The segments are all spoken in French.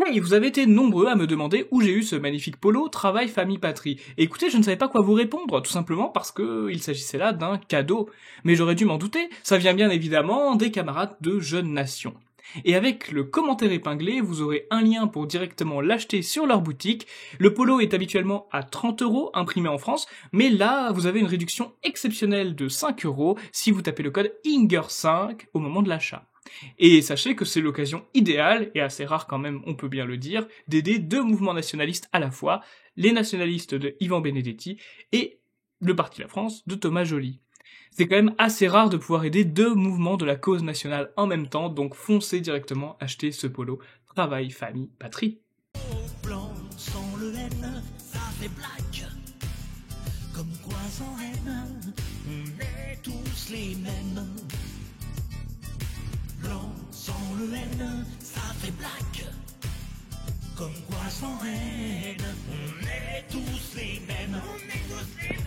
Ouais, vous avez été nombreux à me demander où j'ai eu ce magnifique polo Travail Famille Patrie. Et écoutez, je ne savais pas quoi vous répondre, tout simplement parce que il s'agissait là d'un cadeau. Mais j'aurais dû m'en douter, ça vient bien évidemment des camarades de Jeunes Nations. Et avec le commentaire épinglé, vous aurez un lien pour directement l'acheter sur leur boutique. Le polo est habituellement à 30 € imprimé en France, mais là, vous avez une réduction exceptionnelle de 5 € si vous tapez le code INGER5 au moment de l'achat. Et sachez que c'est l'occasion idéale, et assez rare quand même, on peut bien le dire, d'aider deux mouvements nationalistes à la fois, les nationalistes de Ivan Benedetti et le Parti La France de Thomas Joly. C'est quand même assez rare de pouvoir aider deux mouvements de la cause nationale en même temps, donc foncez directement acheter ce polo Travail, Famille, Patrie. Blanc sans le N, ça fait black. Comme quoi sans haine, on est tous les mêmes. Blanc sans le N, ça fait black. Comme quoi sans haine, on est tous les mêmes. On est tous les mêmes.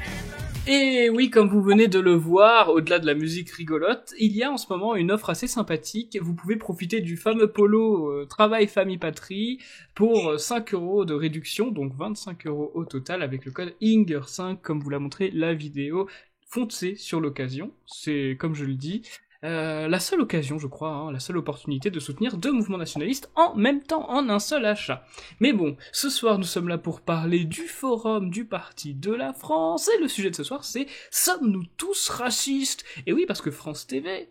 Et oui, comme vous venez de le voir, au-delà de la musique rigolote, il y a en ce moment une offre assez sympathique. Vous pouvez profiter du fameux polo Travail Famille Patrie pour 5 € de réduction, donc 25 € au total avec le code INGER5 comme vous l'a montré la vidéo. Foncez sur l'occasion, c'est comme je le dis. La seule occasion, je crois, la seule opportunité de soutenir deux mouvements nationalistes en même temps, en un seul achat. Mais bon, ce soir, nous sommes là pour parler du forum du Parti de la France, et le sujet de ce soir, c'est « Sommes-nous tous racistes ?» Et oui, parce que France TV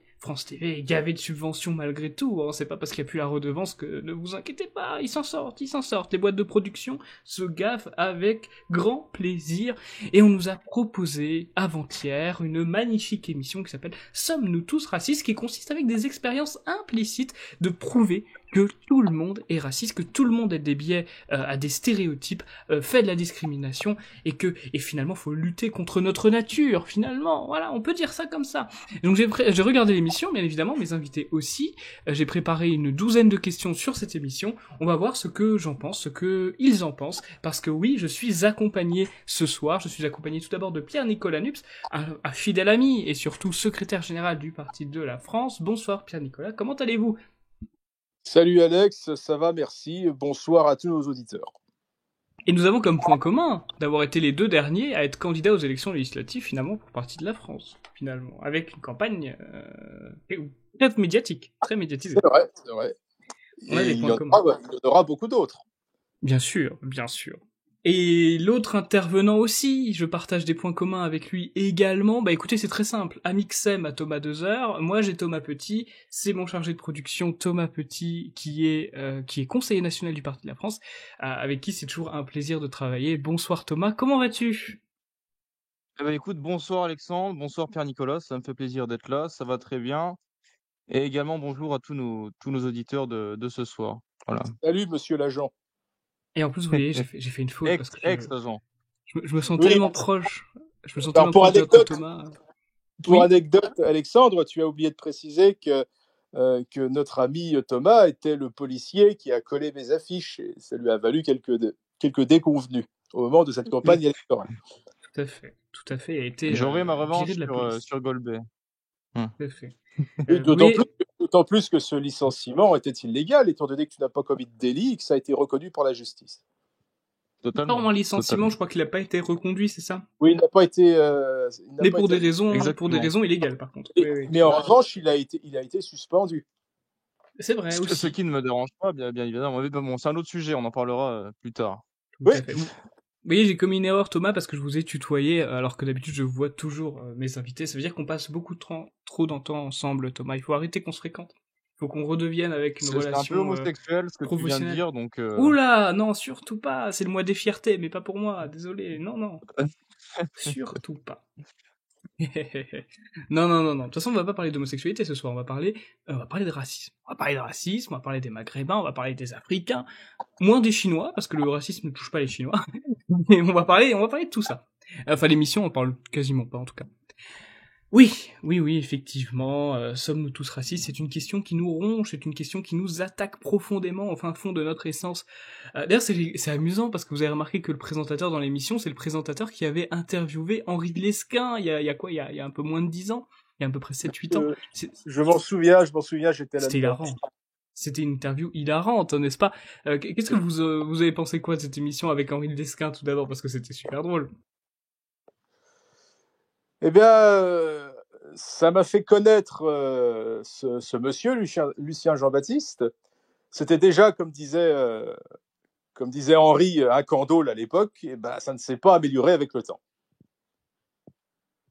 est gavé de subventions malgré tout, c'est pas parce qu'il n'y a plus la redevance que ne vous inquiétez pas, ils s'en sortent. Les boîtes de production se gaffent avec grand plaisir, et on nous a proposé avant-hier une magnifique émission qui s'appelle « Sommes-nous tous racistes ?» qui consiste avec des expériences implicites de prouver que tout le monde est raciste, que tout le monde a des biais, a des stéréotypes, fait de la discrimination, et finalement faut lutter contre notre nature, finalement, voilà, on peut dire ça comme ça. Donc j'ai regardé l'émission, bien évidemment, mes invités aussi, j'ai préparé une douzaine de questions sur cette émission, on va voir ce que j'en pense, ce que ils en pensent, parce que oui, je suis accompagné ce soir, je suis accompagné tout d'abord de Pierre-Nicolas Nups, un fidèle ami, et surtout secrétaire général du Parti de la France. Bonsoir Pierre-Nicolas, comment allez-vous ? Salut Alex, ça va, merci. Bonsoir à tous nos auditeurs. Et nous avons comme point commun d'avoir été les deux derniers à être candidats aux élections législatives, finalement, pour Parti de la France, finalement, avec une campagne très médiatique, très médiatisée. C'est vrai. On a des il points y communs. en aura beaucoup d'autres. Bien sûr, bien sûr. Et l'autre intervenant aussi, je partage des points communs avec lui également. Bah écoutez, c'est très simple. Amixem à Thomas Dezer, moi j'ai Thomas Petit, c'est mon chargé de production Thomas Petit qui est conseiller national du Parti de la France, avec qui c'est toujours un plaisir de travailler. Bonsoir Thomas, comment vas-tu ? Eh ben, écoute, bonsoir Alexandre, bonsoir Pierre-Nicolas, ça me fait plaisir d'être là, ça va très bien. Et également bonjour à tous nos auditeurs de ce soir. Voilà. Salut monsieur l'agent. Et en plus, vous voyez, j'ai fait une faute parce que Ex-agent. je me sens tellement proche. Je me sens Alors, tellement proche de Thomas. Pour anecdote, Alexandre, tu as oublié de préciser que notre ami Thomas était le policier qui a collé mes affiches et ça lui a valu quelques déconvenues au moment de cette campagne électorale. Tout à fait. Il a été J'aurai ma revanche viré de la police. sur Golbet. Tout à fait. D'autant plus que ce licenciement était illégal, étant donné que tu n'as pas commis de délit et que ça a été reconnu par la justice. Totalement. Pas vraiment licenciement, je crois qu'il n'a pas été reconduit, c'est ça ? Oui, il n'a pas été. Mais pour des raisons illégales, par contre. Oui. Mais en revanche, il a été suspendu. C'est vrai aussi. Ce qui ne me dérange pas, bien évidemment. Mais bon, c'est un autre sujet, on en parlera plus tard. Tout à fait. Vous voyez, j'ai commis une erreur, Thomas, parce que je vous ai tutoyé, alors que d'habitude je vois toujours mes invités. Ça veut dire qu'on passe beaucoup trop de temps ensemble, Thomas. Il faut arrêter qu'on se fréquente. Il faut qu'on redevienne avec une relation. C'est un peu homosexuel ce que tu viens de dire, donc. Oula, non, surtout pas. C'est le mois des fiertés, mais pas pour moi. Désolé. Non. Surtout pas. Non. De toute façon, on va pas parler d'homosexualité ce soir. On va parler de racisme. On va parler des Maghrébins, on va parler des Africains, moins des Chinois, parce que le racisme ne touche pas les Chinois. Mais on va parler de tout ça. Enfin, l'émission, on parle quasiment pas, en tout cas. Oui, effectivement, sommes-nous tous racistes ? C'est une question qui nous ronge, c'est une question qui nous attaque profondément au fin fond de notre essence. D'ailleurs, c'est amusant parce que vous avez remarqué que le présentateur dans l'émission, c'est le présentateur qui avait interviewé Henri de Lesquen il y a un peu moins de 10 ans, il y a à peu près 7-8 ans. Je m'en souviens, j'étais là. C'était hilarant. c'était une interview hilarante, n'est-ce pas? Qu'est-ce que vous avez pensé quoi de cette émission avec Henri Lesquin tout d'abord, parce que c'était super drôle. Eh bien, ça m'a fait connaître ce monsieur, Lucien Jean-Baptiste. C'était déjà, comme disait Henri, un candole à l'époque, et ben, ça ne s'est pas amélioré avec le temps.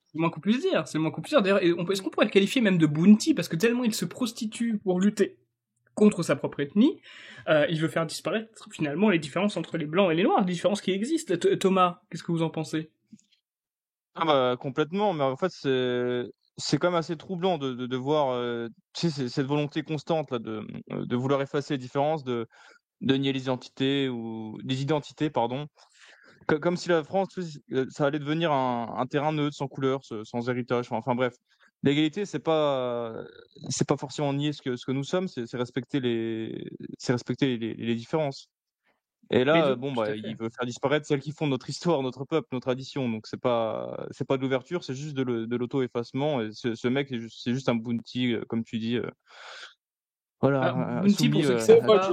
C'est le moins qu'on puisse dire, c'est le moins qu'on puisse dire. D'ailleurs, est-ce qu'on pourrait le qualifier même de bounty, parce que tellement il se prostitue pour lutter contre sa propre ethnie, il veut faire disparaître finalement les différences entre les blancs et les noirs, les différences qui existent. Thomas, qu'est-ce que vous en pensez? Ah bah complètement, mais en fait c'est quand même assez troublant de voir tu sais, cette volonté constante là de vouloir effacer les différences, de nier les identités pardon, comme si la France tu sais, ça allait devenir un terrain neutre, sans couleur, sans héritage, enfin bref. L'égalité c'est pas forcément nier ce que nous sommes, c'est respecter les différences. Et Oui, là, bon, tout à bah, fait. il veut faire disparaître celles qui font notre histoire, notre peuple, nos traditions. Donc c'est pas de l'ouverture, c'est juste de l'auto-effacement. Et ce mec, c'est juste un bounty, comme tu dis, Alors, voilà, bounty, pour soumis ceux qui C'est savent vrai pas,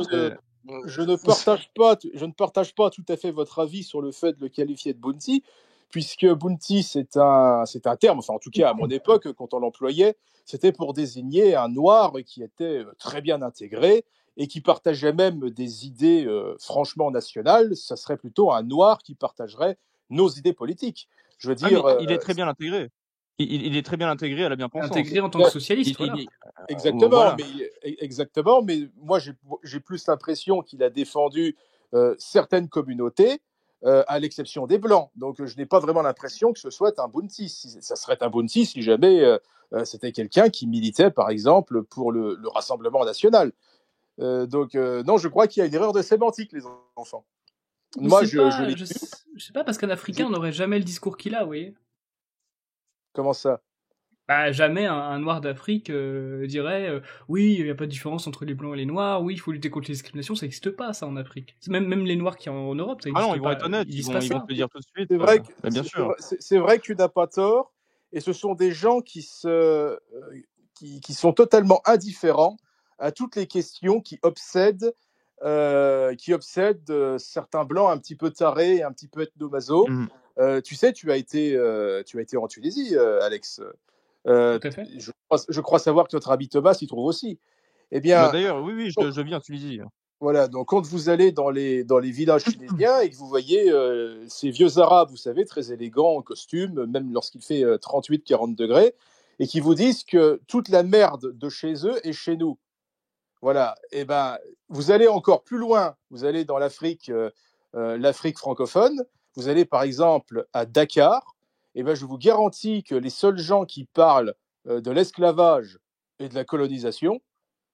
je ne partage pas tout à fait votre avis sur le fait de le qualifier de bounty, puisque bounty, c'est un terme, enfin, en tout cas, à mon époque, quand on l'employait, c'était pour désigner un noir qui était très bien intégré et qui partageait même des idées franchement nationales. Ça serait plutôt un noir qui partagerait nos idées politiques. Je veux ah, dire, mais il est très bien intégré. Il est très bien intégré à la bien-pensance. intégré en tant que socialiste, Il voilà. est, exactement, voilà. exactement, mais moi j'ai plus l'impression qu'il a défendu certaines communautés, à l'exception des Blancs. Donc je n'ai pas vraiment l'impression que ce soit un bounty. Ça serait un bounty si jamais c'était quelqu'un qui militait, par exemple, pour le Rassemblement national. Non, je crois qu'il y a une erreur de sémantique, les enfants. Je Moi, sais pas, l'ai vu. je sais pas, parce qu'un Africain n'aurait jamais le discours qu'il a, vous voyez. Comment ça? Bah, jamais un noir d'Afrique dirait oui, il n'y a pas de différence entre les blancs et les noirs, oui, il faut lutter contre les discriminations, ça n'existe pas ça en Afrique. Même les noirs qui sont en Europe, ça Ah non, n'existe ils vont pas. être honnêtes, Ils disent pas ils vont ça. te le dire tout de suite. Bah, bien sûr. C'est vrai que tu n'as pas tort, et ce sont des gens qui sont totalement indifférents à toutes les questions qui obsèdent certains blancs un petit peu tarés, un petit peu ethnomaso. Mhm. Tu sais, tu as été en Tunisie, Alex. Tout à fait. Je crois savoir que notre ami Thomas s'y trouve aussi. Eh Bah bien, d'ailleurs, oui, donc, je viens en Tunisie. voilà, donc quand vous allez dans les villages tunisiens et que vous voyez ces vieux arabes, vous savez, très élégants en costume, même lorsqu'il fait 38-40 degrés, et qui vous disent que toute la merde de chez eux est chez nous. Voilà, et ben, vous allez encore plus loin, vous allez dans l'Afrique francophone, vous allez par exemple à Dakar, et ben, je vous garantis que les seuls gens qui parlent de l'esclavage et de la colonisation,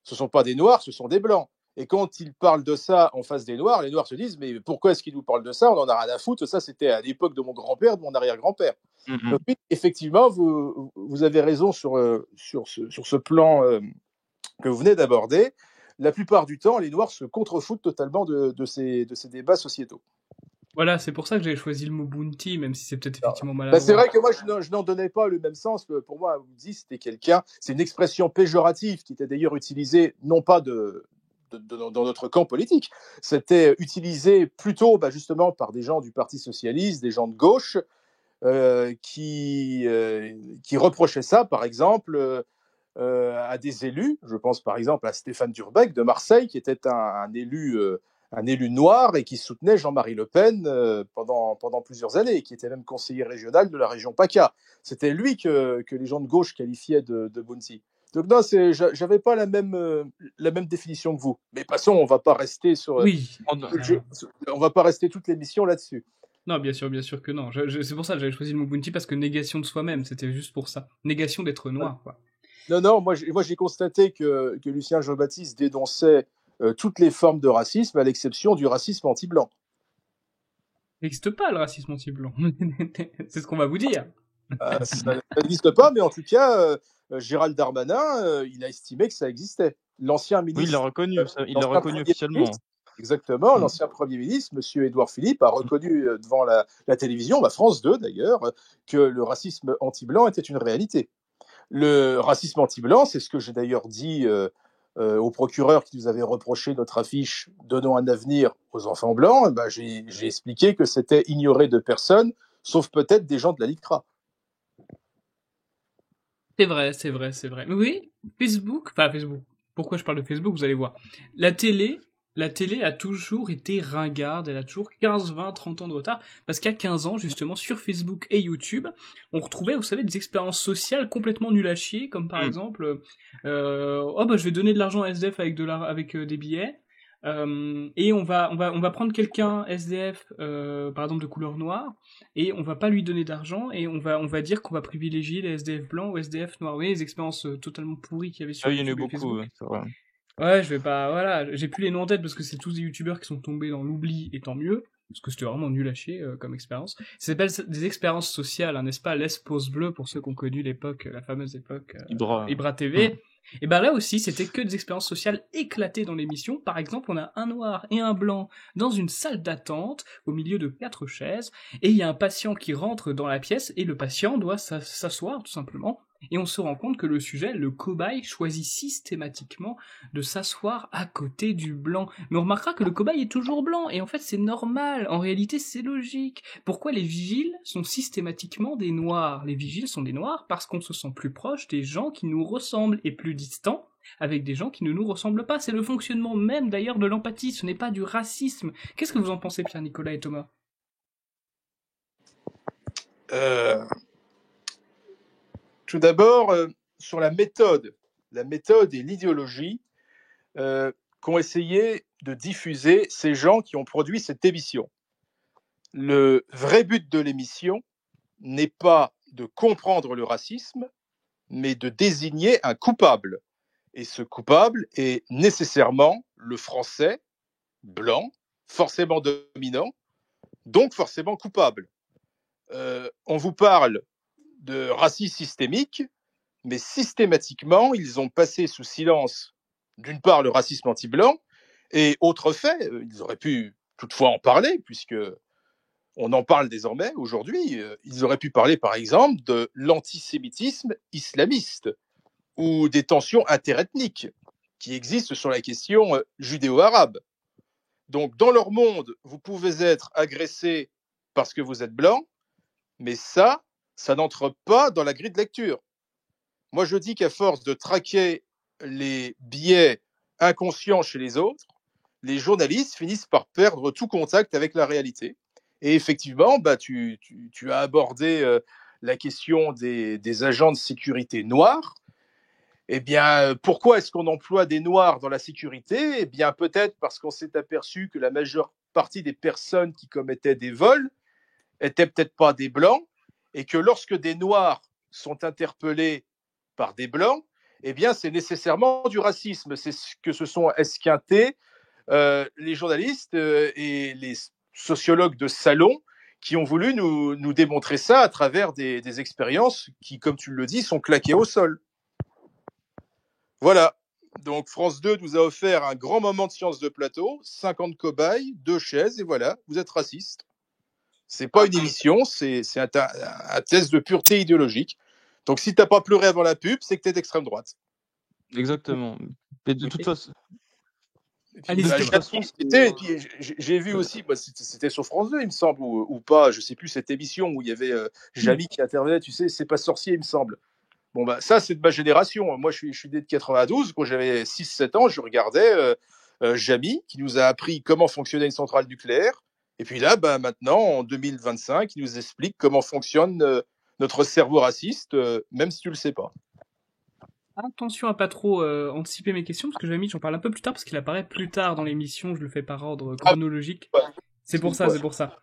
ce ne sont pas des Noirs, ce sont des Blancs. Et quand ils parlent de ça en face des Noirs, les Noirs se disent mais pourquoi est-ce qu'ils nous parlent de ça? On en a rien à foutre, ça c'était à l'époque de mon grand-père, de mon arrière-grand-père. Mhm. Donc oui, effectivement, vous avez raison sur ce plan que vous venez d'aborder. La plupart du temps, les Noirs se contrefoutent totalement de ces débats sociétaux. Voilà, c'est pour ça que j'ai choisi le mot bounty, même si c'est peut-être effectivement Ben, c'est maladroit. vrai que moi, je n'en donnais pas le même sens. Pour moi, Woody, c'était quelqu'un, c'est une expression péjorative qui était d'ailleurs utilisée, non pas dans notre camp politique, c'était utilisé plutôt justement par des gens du Parti socialiste, des gens de gauche, qui reprochaient ça, par exemple, à des élus. Je pense par exemple à Stéphane Durbeck de Marseille, qui était un élu noir et qui soutenait Jean-Marie Le Pen pendant plusieurs années, et qui était même conseiller régional de la région PACA. C'était lui que les gens de gauche qualifiaient de bounty. Donc non, j'avais pas la même définition que vous. Mais passons, on va pas rester Oui. on va pas rester toute l'émission là-dessus. Non, bien sûr que non. C'est pour ça que j'avais choisi le mot bounty, parce que négation de soi-même, c'était juste pour ça. Négation d'être noir, quoi. Non, moi j'ai constaté que Lucien Jean-Baptiste dénonçait toutes les formes de racisme, à l'exception du racisme anti-blanc. Il n'existe pas le racisme anti-blanc. C'est ce qu'on va vous dire. Ça n'existe pas, mais en tout cas, Gérald Darmanin, il a estimé que ça existait. L'ancien Oui, il l'a ministre, reconnu, il l'a l'ancien reconnu Premier officiellement. ministre, exactement, Mm. l'ancien Premier ministre, M. Édouard Philippe, a reconnu devant la télévision, France 2 d'ailleurs, que le racisme anti-blanc était une réalité. Le racisme anti-blanc, c'est ce que j'ai d'ailleurs dit au procureur qui nous avait reproché notre affiche « Donnons un avenir aux enfants blancs », j'ai expliqué que c'était ignoré de personne, sauf peut-être des gens de la LICRA. C'est vrai, c'est vrai, c'est vrai. Oui, Facebook. Pourquoi je parle de Facebook, vous allez voir. La télé, la télé a toujours été ringarde, elle a toujours 15, 20, 30 ans de retard, parce qu'il y a 15 ans, justement, sur Facebook et YouTube, on retrouvait, vous savez, des expériences sociales complètement nulles à chier, comme par exemple, oh bah je vais donner de l'argent à SDF avec des billets, et on va prendre quelqu'un SDF, par exemple de couleur noire, et on va pas lui donner d'argent et on va dire qu'on va privilégier les SDF blancs ou SDF noirs. Oui, les expériences totalement pourries qu'il y avait sur Ah, il y en a eu YouTube et beaucoup, Facebook. c'est vrai. Ouais, je vais pas, voilà, j'ai plus les noms en tête parce que c'est tous des youtubeurs qui sont tombés dans l'oubli et tant mieux. Parce que c'était vraiment nul à chier comme expérience. Ça s'appelle des expériences sociales, hein, n'est-ce pas? L'Espace Bleu pour ceux qui ont connu l'époque, la fameuse époque Ibra TV. Et ben là aussi, c'était que des expériences sociales éclatées dans l'émission. Par exemple, on a un noir et un blanc dans une salle d'attente au milieu de 4 chaises, et il y a un patient qui rentre dans la pièce et le patient doit s'asseoir tout simplement. Et on se rend compte que le sujet, le cobaye, choisit systématiquement de s'asseoir à côté du blanc. Mais on remarquera que le cobaye est toujours blanc, et en fait c'est normal, en réalité c'est logique. Pourquoi les vigiles sont systématiquement des noirs? Les vigiles sont des noirs parce qu'on se sent plus proche des gens qui nous ressemblent, et plus distant avec des gens qui ne nous ressemblent pas. C'est le fonctionnement même d'ailleurs de l'empathie, ce n'est pas du racisme. Qu'est-ce que vous en pensez, Pierre-Nicolas et Thomas? Tout d'abord, sur la méthode et l'idéologie qu'ont essayé de diffuser ces gens qui ont produit cette émission. Le vrai but de l'émission n'est pas de comprendre le racisme, mais de désigner un coupable. Et ce coupable est nécessairement le français blanc, forcément dominant, donc forcément coupable. On vous parle de racisme systémique, mais systématiquement, ils ont passé sous silence, d'une part, le racisme anti-blanc, et autre fait, ils auraient pu toutefois en parler, puisque on en parle désormais aujourd'hui, ils auraient pu parler, par exemple, de l'antisémitisme islamiste ou des tensions interethniques qui existent sur la question judéo-arabe. Donc, dans leur monde, vous pouvez être agressé parce que vous êtes blanc, mais ça n'entre pas dans la grille de lecture. Moi, je dis qu'à force de traquer les biais inconscients chez les autres, les journalistes finissent par perdre tout contact avec la réalité. Et effectivement, tu as abordé la question des agents de sécurité noirs. Eh bien, pourquoi est-ce qu'on emploie des noirs dans la sécurité? Eh bien, peut-être parce qu'on s'est aperçu que la majeure partie des personnes qui commettaient des vols étaient peut-être pas des blancs, et que lorsque des noirs sont interpellés par des blancs, eh bien, c'est nécessairement du racisme. C'est ce que se sont esquintés les journalistes et les sociologues de salon qui ont voulu nous démontrer ça à travers des expériences qui, comme tu le dis, sont claquées au sol. Voilà. Donc France 2 nous a offert un grand moment de science de plateau, 50 cobayes, 2 chaises, et voilà, vous êtes raciste. C'est pas une émission, c'est un test de pureté idéologique. Donc si t'as pas pleuré avant la pub, c'est que t'es d'extrême droite. Exactement. Et de toute façon, j'ai vu aussi, c'était sur France 2, il me semble, ou pas, je sais plus, cette émission où il y avait Jamy qui intervenait, tu sais, c'est pas sorcier, il me semble. Bon, ça, c'est de ma génération. Moi, je suis né de 92. Quand j'avais 6-7 ans, je regardais Jamy, qui nous a appris comment fonctionnait une centrale nucléaire. Et puis là, maintenant, en 2025, il nous explique comment fonctionne notre cerveau raciste, même si tu le sais pas. Attention à pas trop anticiper mes questions, parce que Jamy, j'en parle un peu plus tard, parce qu'il apparaît plus tard dans l'émission, je le fais par ordre chronologique. C'est pour ça.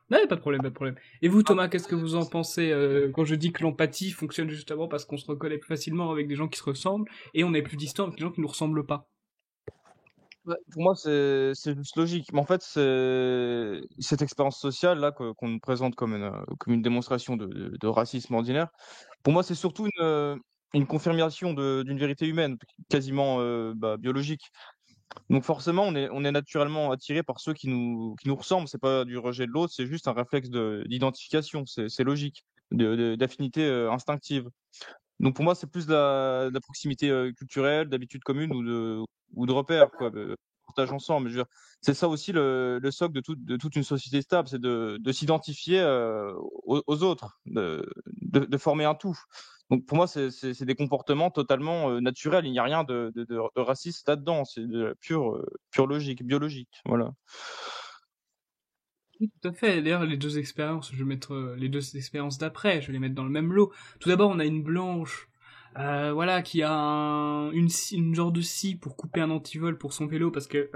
Non, pas de problème. Et vous, Thomas, qu'est-ce que vous en pensez quand je dis que l'empathie fonctionne justement parce qu'on se reconnaît plus facilement avec des gens qui se ressemblent, et on est plus distant avec des gens qui nous ressemblent pas? pour moi, c'est juste logique. Mais en fait, c'est cette expérience sociale là qu'on nous présente comme une démonstration de racisme ordinaire. Pour moi, c'est surtout une confirmation d'une vérité humaine, quasiment biologique. Donc forcément, on est naturellement attiré par ceux qui nous ressemblent. C'est pas du rejet de l'autre, c'est juste un réflexe d'identification. C'est logique, d'affinité instinctive. Donc pour moi, c'est plus de la proximité culturelle, d'habitude commune ou de repères, quoi, partage ensemble. Mais je veux dire, c'est ça aussi le socle de toute une société stable, c'est de s'identifier aux autres, de former un tout. Donc pour moi, c'est des comportements totalement naturels. Il n'y a rien de raciste là-dedans. C'est de la pure logique, biologique. Voilà. Oui, tout à fait. D'ailleurs, les deux expériences, je vais mettre les deux expériences d'après, je vais les mettre dans le même lot. Tout d'abord, on a une blanche, voilà, qui a une genre de scie pour couper un antivol pour son vélo parce que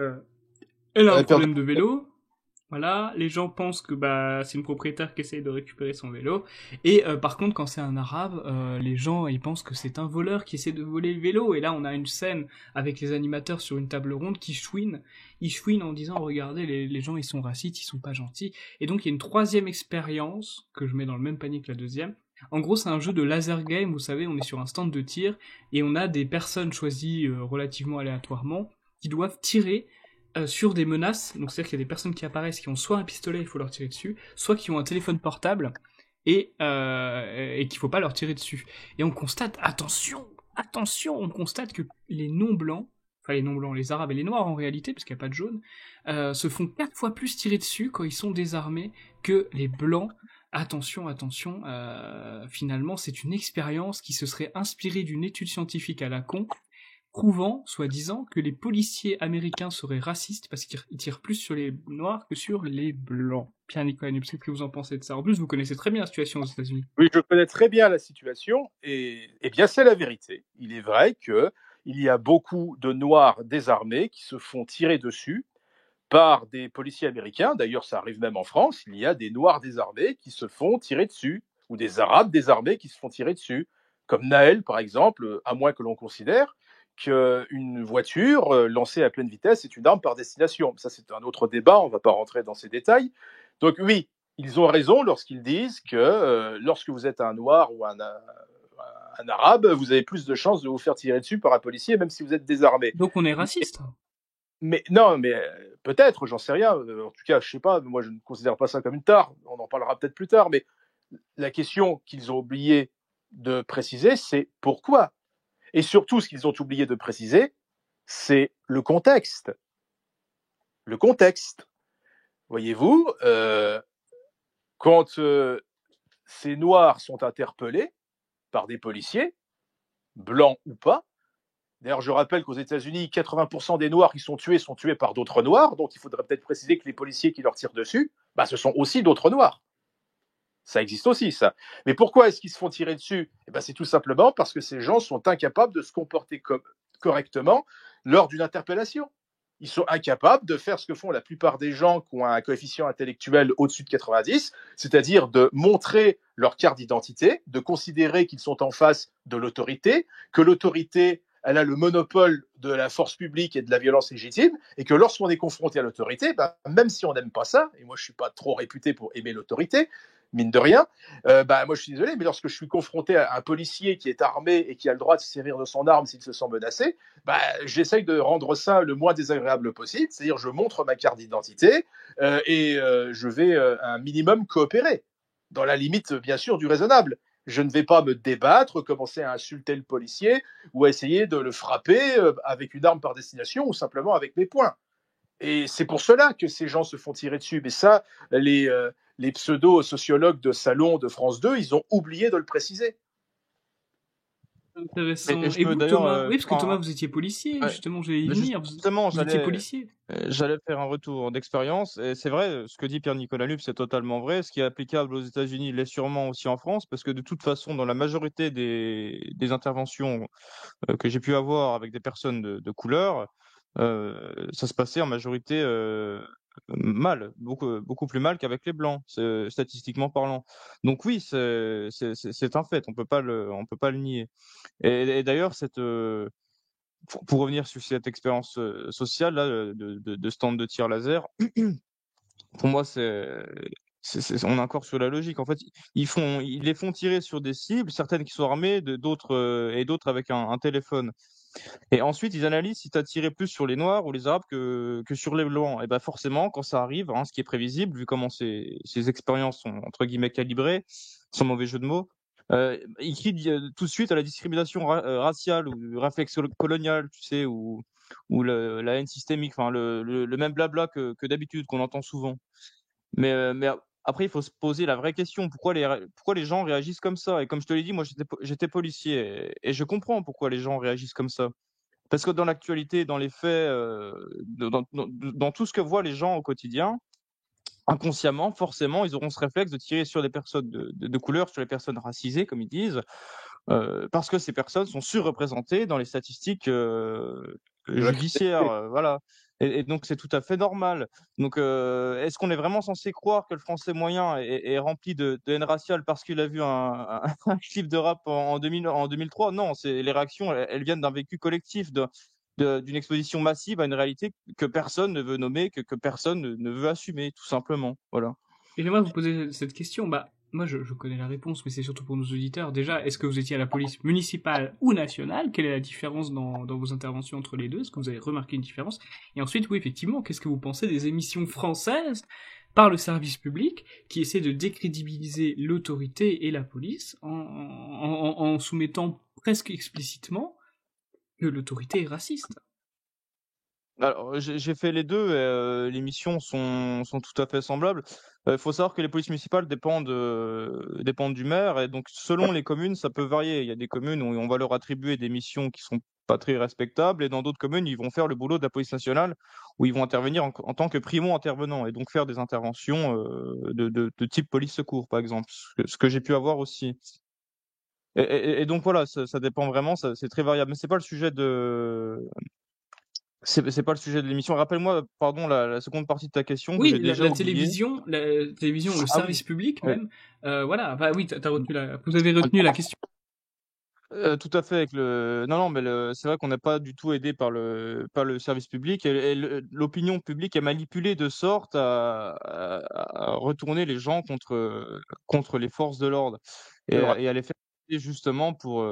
elle a Elle un a perdu. problème de vélo. Voilà, les gens pensent que bah c'est une propriétaire qui essaye de récupérer son vélo. Et par contre, quand c'est un arabe, les gens ils pensent que c'est un voleur qui essaie de voler le vélo. Et là, on a une scène avec les animateurs sur une table ronde qui chouinent. Ils chouinent en disant regardez, les gens ils sont racistes, ils sont pas gentils. Et donc il y a une troisième expérience que je mets dans le même panier que la deuxième. En gros, c'est un jeu de laser game. Vous savez, on est sur un stand de tir et on a des personnes choisies relativement aléatoirement qui doivent tirer sur des menaces, donc c'est-à-dire qu'il y a des personnes qui apparaissent qui ont soit un pistolet, il faut leur tirer dessus, soit qui ont un téléphone portable et qu'il faut pas leur tirer dessus. Et on constate, attention, on constate que les non-blancs, enfin les non-blancs, les arabes et les noirs en réalité, parce qu'il n'y a pas de jaune, se font 4 fois plus tirer dessus quand ils sont désarmés que les blancs. Attention, finalement c'est une expérience qui se serait inspirée d'une étude scientifique à la con, prouvant, soi-disant, que les policiers américains seraient racistes parce qu'ils tirent plus sur les noirs que sur les blancs. Pierre-Nicolas Nupes, qu'est-ce que vous en pensez de ça? En plus, vous connaissez très bien la situation aux États-Unis. Oui, je connais très bien la situation et bien c'est la vérité. Il est vrai qu'il y a beaucoup de Noirs désarmés qui se font tirer dessus par des policiers américains. D'ailleurs, ça arrive même en France. Il y a des Noirs désarmés qui se font tirer dessus ou des Arabes désarmés qui se font tirer dessus. Comme Naël, par exemple, à moins que l'on considère qu'une voiture lancée à pleine vitesse est une arme par destination. Ça, c'est un autre débat, on ne va pas rentrer dans ces détails. Donc oui, ils ont raison lorsqu'ils disent que lorsque vous êtes un noir ou un arabe, vous avez plus de chances de vous faire tirer dessus par un policier, même si vous êtes désarmé. Donc on est raciste. Mais non, mais peut-être, j'en sais rien. En tout cas, je sais pas. Moi, je ne considère pas ça comme une tare. On en parlera peut-être plus tard. Mais la question qu'ils ont oublié de préciser, c'est pourquoi. Et surtout, ce qu'ils ont oublié de préciser, c'est le contexte. Le contexte. Voyez-vous, quand ces Noirs sont interpellés par des policiers, blancs ou pas, d'ailleurs, je rappelle qu'aux États-Unis, 80% des Noirs qui sont tués par d'autres Noirs, donc il faudrait peut-être préciser que les policiers qui leur tirent dessus, bah, ce sont aussi d'autres Noirs. Ça existe aussi, ça. Mais pourquoi est-ce qu'ils se font tirer dessus? Eh ben, c'est tout simplement parce que ces gens sont incapables de se comporter correctement lors d'une interpellation. Ils sont incapables de faire ce que font la plupart des gens qui ont un coefficient intellectuel au-dessus de 90, c'est-à-dire de montrer leur carte d'identité, de considérer qu'ils sont en face de l'autorité, que l'autorité elle a le monopole de la force publique et de la violence légitime, et que lorsqu'on est confronté à l'autorité, ben, même si on n'aime pas ça, et moi je ne suis pas trop réputé pour aimer l'autorité, mine de rien, moi je suis désolé, mais lorsque je suis confronté à un policier qui est armé et qui a le droit de se servir de son arme s'il se sent menacé, j'essaye de rendre ça le moins désagréable possible, c'est-à-dire je montre ma carte d'identité et je vais un minimum coopérer, dans la limite bien sûr du raisonnable. Je ne vais pas me débattre, commencer à insulter le policier ou à essayer de le frapper avec une arme par destination ou simplement avec mes poings. Et c'est pour cela que ces gens se font tirer dessus. Mais ça, les pseudo-sociologues de Salon de France 2, ils ont oublié de le préciser. Intéressant. Et je Et peux vous, d'ailleurs Thomas? Oui, parce que Thomas, vous étiez policier, ouais, justement, j'allais y mais venir. justement, Vous étiez policier. j'allais faire un retour d'expérience. Et c'est vrai, ce que dit Pierre-Nicolas Lup, c'est totalement vrai. Ce qui est applicable aux États-Unis l'est sûrement aussi en France, parce que de toute façon, dans la majorité des interventions que j'ai pu avoir avec des personnes de couleur, ça se passait en majorité mal, beaucoup plus mal qu'avec les blancs, statistiquement parlant. Donc oui, c'est un fait, on peut pas le nier. Et d'ailleurs, pour revenir sur cette expérience sociale là, de stand de tir laser, pour moi, on est encore sur la logique. En fait, ils les font tirer sur des cibles, certaines qui sont armées, et d'autres avec un téléphone. Et ensuite, ils analysent si tu as tiré plus sur les noirs ou les arabes que sur les blancs. Et ben forcément, quand ça arrive, hein, ce qui est prévisible, vu comment ces expériences sont entre guillemets calibrées, sans mauvais jeu de mots, Il crie tout de suite à la discrimination raciale ou le réflexe colonial, tu sais, ou la haine systémique, enfin le même blabla que d'habitude qu'on entend souvent. Mais après, il faut se poser la vraie question, pourquoi les gens réagissent comme ça? Et comme je te l'ai dit, moi j'étais policier et je comprends pourquoi les gens réagissent comme ça. Parce que dans l'actualité, dans les faits, dans tout ce que voient les gens au quotidien, inconsciemment, forcément, ils auront ce réflexe de tirer sur les personnes de couleur, sur les personnes racisées, comme ils disent, parce que ces personnes sont surreprésentées dans les statistiques De la judiciaires, criminalité. voilà. Et donc c'est tout à fait normal. Donc est-ce qu'on est vraiment censé croire que le Français moyen est rempli de haine raciale parce qu'il a vu un clip de rap en 2003? Non, les réactions, elles viennent d'un vécu collectif, d'une exposition massive à une réalité que personne ne veut nommer, que personne ne veut assumer, tout simplement. Voilà. Et j'aimerais vous poser cette question. Bah, moi, je connais la réponse, mais c'est surtout pour nos auditeurs. Déjà, est-ce que vous étiez à la police municipale ou nationale? Quelle est la différence dans vos interventions entre les deux? Est-ce que vous avez remarqué une différence? Et ensuite, oui, effectivement, qu'est-ce que vous pensez des émissions françaises par le service public qui essaient de décrédibiliser l'autorité et la police en soumettant presque explicitement que l'autorité est raciste? Alors, j'ai fait les deux et les missions sont tout à fait semblables. Il faut savoir que les polices municipales dépendent du maire et donc selon les communes, ça peut varier. Il y a des communes où on va leur attribuer des missions qui sont pas très respectables et dans d'autres communes, ils vont faire le boulot de la police nationale où ils vont intervenir en tant que primo-intervenants et donc faire des interventions de type police-secours, par exemple, ce que j'ai pu avoir aussi. Et donc voilà, ça dépend vraiment, c'est très variable. Mais c'est pas le sujet de l'émission. Rappelle-moi, pardon, la seconde partie de ta question que Oui, j'ai déjà oubliée. la télévision, le Ah oui, service public ouais. même, voilà. Bah oui, vous avez retenu la question. Tout à fait. Non, non, mais c'est vrai qu'on n'est pas du tout aidé par le service public et l'opinion publique est manipulée de sorte à retourner les gens contre les forces de l'ordre C'est vrai. et à les faire passer justement pour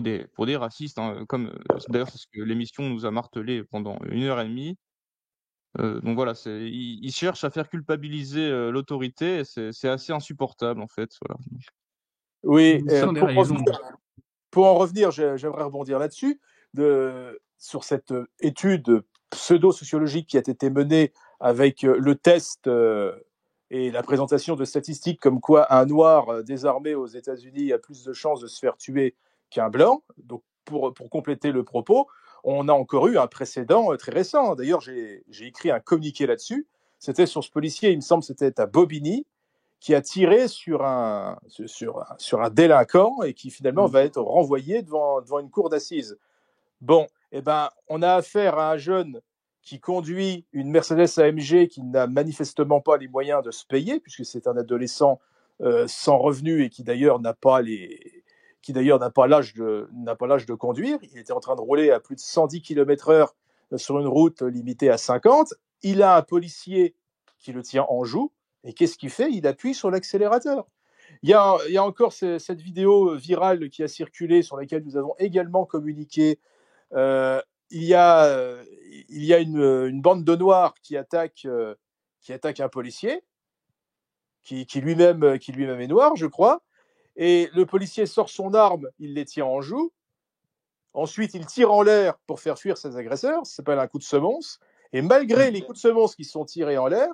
des racistes, hein, comme d'ailleurs c'est ce que l'émission nous a martelé pendant 1 heure et demie. Donc voilà, ils cherchent à faire culpabiliser l'autorité et c'est assez insupportable en fait. Voilà. Oui, Ils ont des raisons. pour en revenir, j'aimerais rebondir là-dessus, sur cette étude pseudo-sociologique qui a été menée avec le test et la présentation de statistiques comme quoi un noir désarmé aux États-Unis a plus de chances de se faire tuer qu'un blanc. Donc, pour compléter le propos, on a encore eu un précédent très récent. D'ailleurs, j'ai écrit un communiqué là-dessus. C'était sur ce policier, il me semble, c'était à Bobigny, qui a tiré sur un délinquant et qui finalement va être renvoyé devant une cour d'assises. Bon, eh ben, on a affaire à un jeune qui conduit une Mercedes AMG qui n'a manifestement pas les moyens de se payer, puisque c'est un adolescent sans revenu et qui d'ailleurs n'a pas l'âge de conduire. Il était en train de rouler à plus de 110 km/h sur une route limitée à 50. Il a un policier qui le tient en joue. Et qu'est-ce qu'il fait? Il appuie sur l'accélérateur. Il y a encore cette vidéo virale qui a circulé, sur laquelle nous avons également communiqué. Euh, il y a, il y a une bande de noirs qui attaque un policier, qui lui-même est noir, je crois. Et le policier sort son arme, il les tient en joue. Ensuite, il tire en l'air pour faire fuir ses agresseurs. Ça s'appelle un coup de semonce. Et malgré les coups de semonce qui sont tirés en l'air,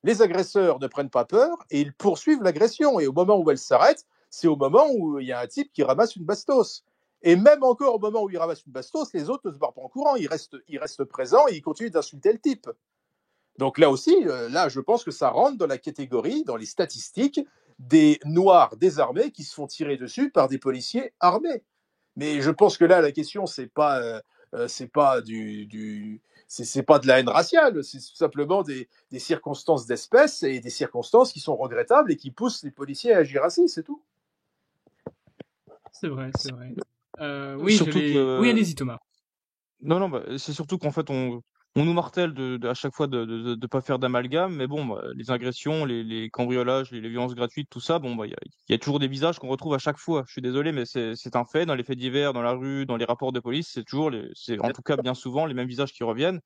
les agresseurs ne prennent pas peur et ils poursuivent l'agression. Et au moment où elle s'arrête, c'est au moment où il y a un type qui ramasse une bastos. Et même encore au moment où il ramasse une bastos, les autres ne se barrent pas en courant. Ils restent présents et ils continuent d'insulter le type. Donc là aussi, là, je pense que ça rentre dans la catégorie, dans les statistiques, des noirs désarmés qui se font tirer dessus par des policiers armés. Mais je pense que là, la question, c'est pas c'est pas de la haine raciale, c'est tout simplement des circonstances d'espèce et des circonstances qui sont regrettables et qui poussent les policiers à agir ainsi, c'est tout. C'est vrai, c'est vrai. Surtout Oui, que allez-y, Thomas. non, non, bah, c'est surtout qu'en fait, on nous martèle à chaque fois de pas faire d'amalgame, mais bon, bah, les agressions, les cambriolages, les violences gratuites, tout ça, bon, bah, il y a toujours des visages qu'on retrouve à chaque fois. Je suis désolé, mais c'est un fait. Dans les faits divers, dans la rue, dans les rapports de police, c'est toujours c'est en tout cas bien souvent les mêmes visages qui reviennent.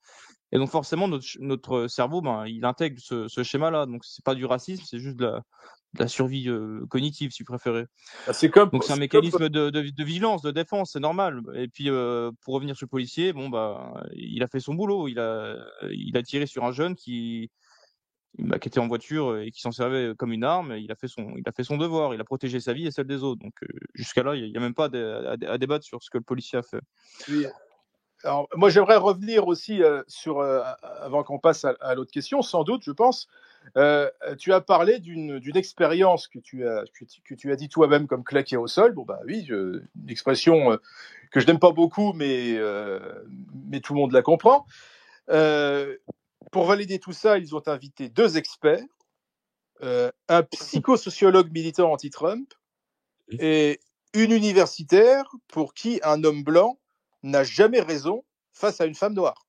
Et donc forcément, notre cerveau, ben, il intègre ce schéma-là. Donc c'est pas du racisme, c'est juste la survie cognitive, si vous préférez. Bah, c'est comme, Donc c'est un c'est comme, mécanisme de vigilance, de défense, c'est normal. Et puis pour revenir sur le policier, bon bah il a fait son boulot, il a tiré sur un jeune qui était en voiture et qui s'en servait comme une arme. Il a fait son devoir, il a protégé sa vie et celle des autres. Donc jusqu'à là, il y a même pas à débattre sur ce que le policier a fait. oui. Alors, moi, j'aimerais revenir aussi avant qu'on passe à l'autre question, sans doute, je pense. Tu as parlé d'une expérience que tu as dit toi-même comme claqué au sol. Bon, bah oui, une expression que je n'aime pas beaucoup, mais tout le monde la comprend. Pour valider tout ça, ils ont invité 2 experts, un psychosociologue militant anti-Trump et une universitaire pour qui un homme blanc n'a jamais raison face à une femme noire.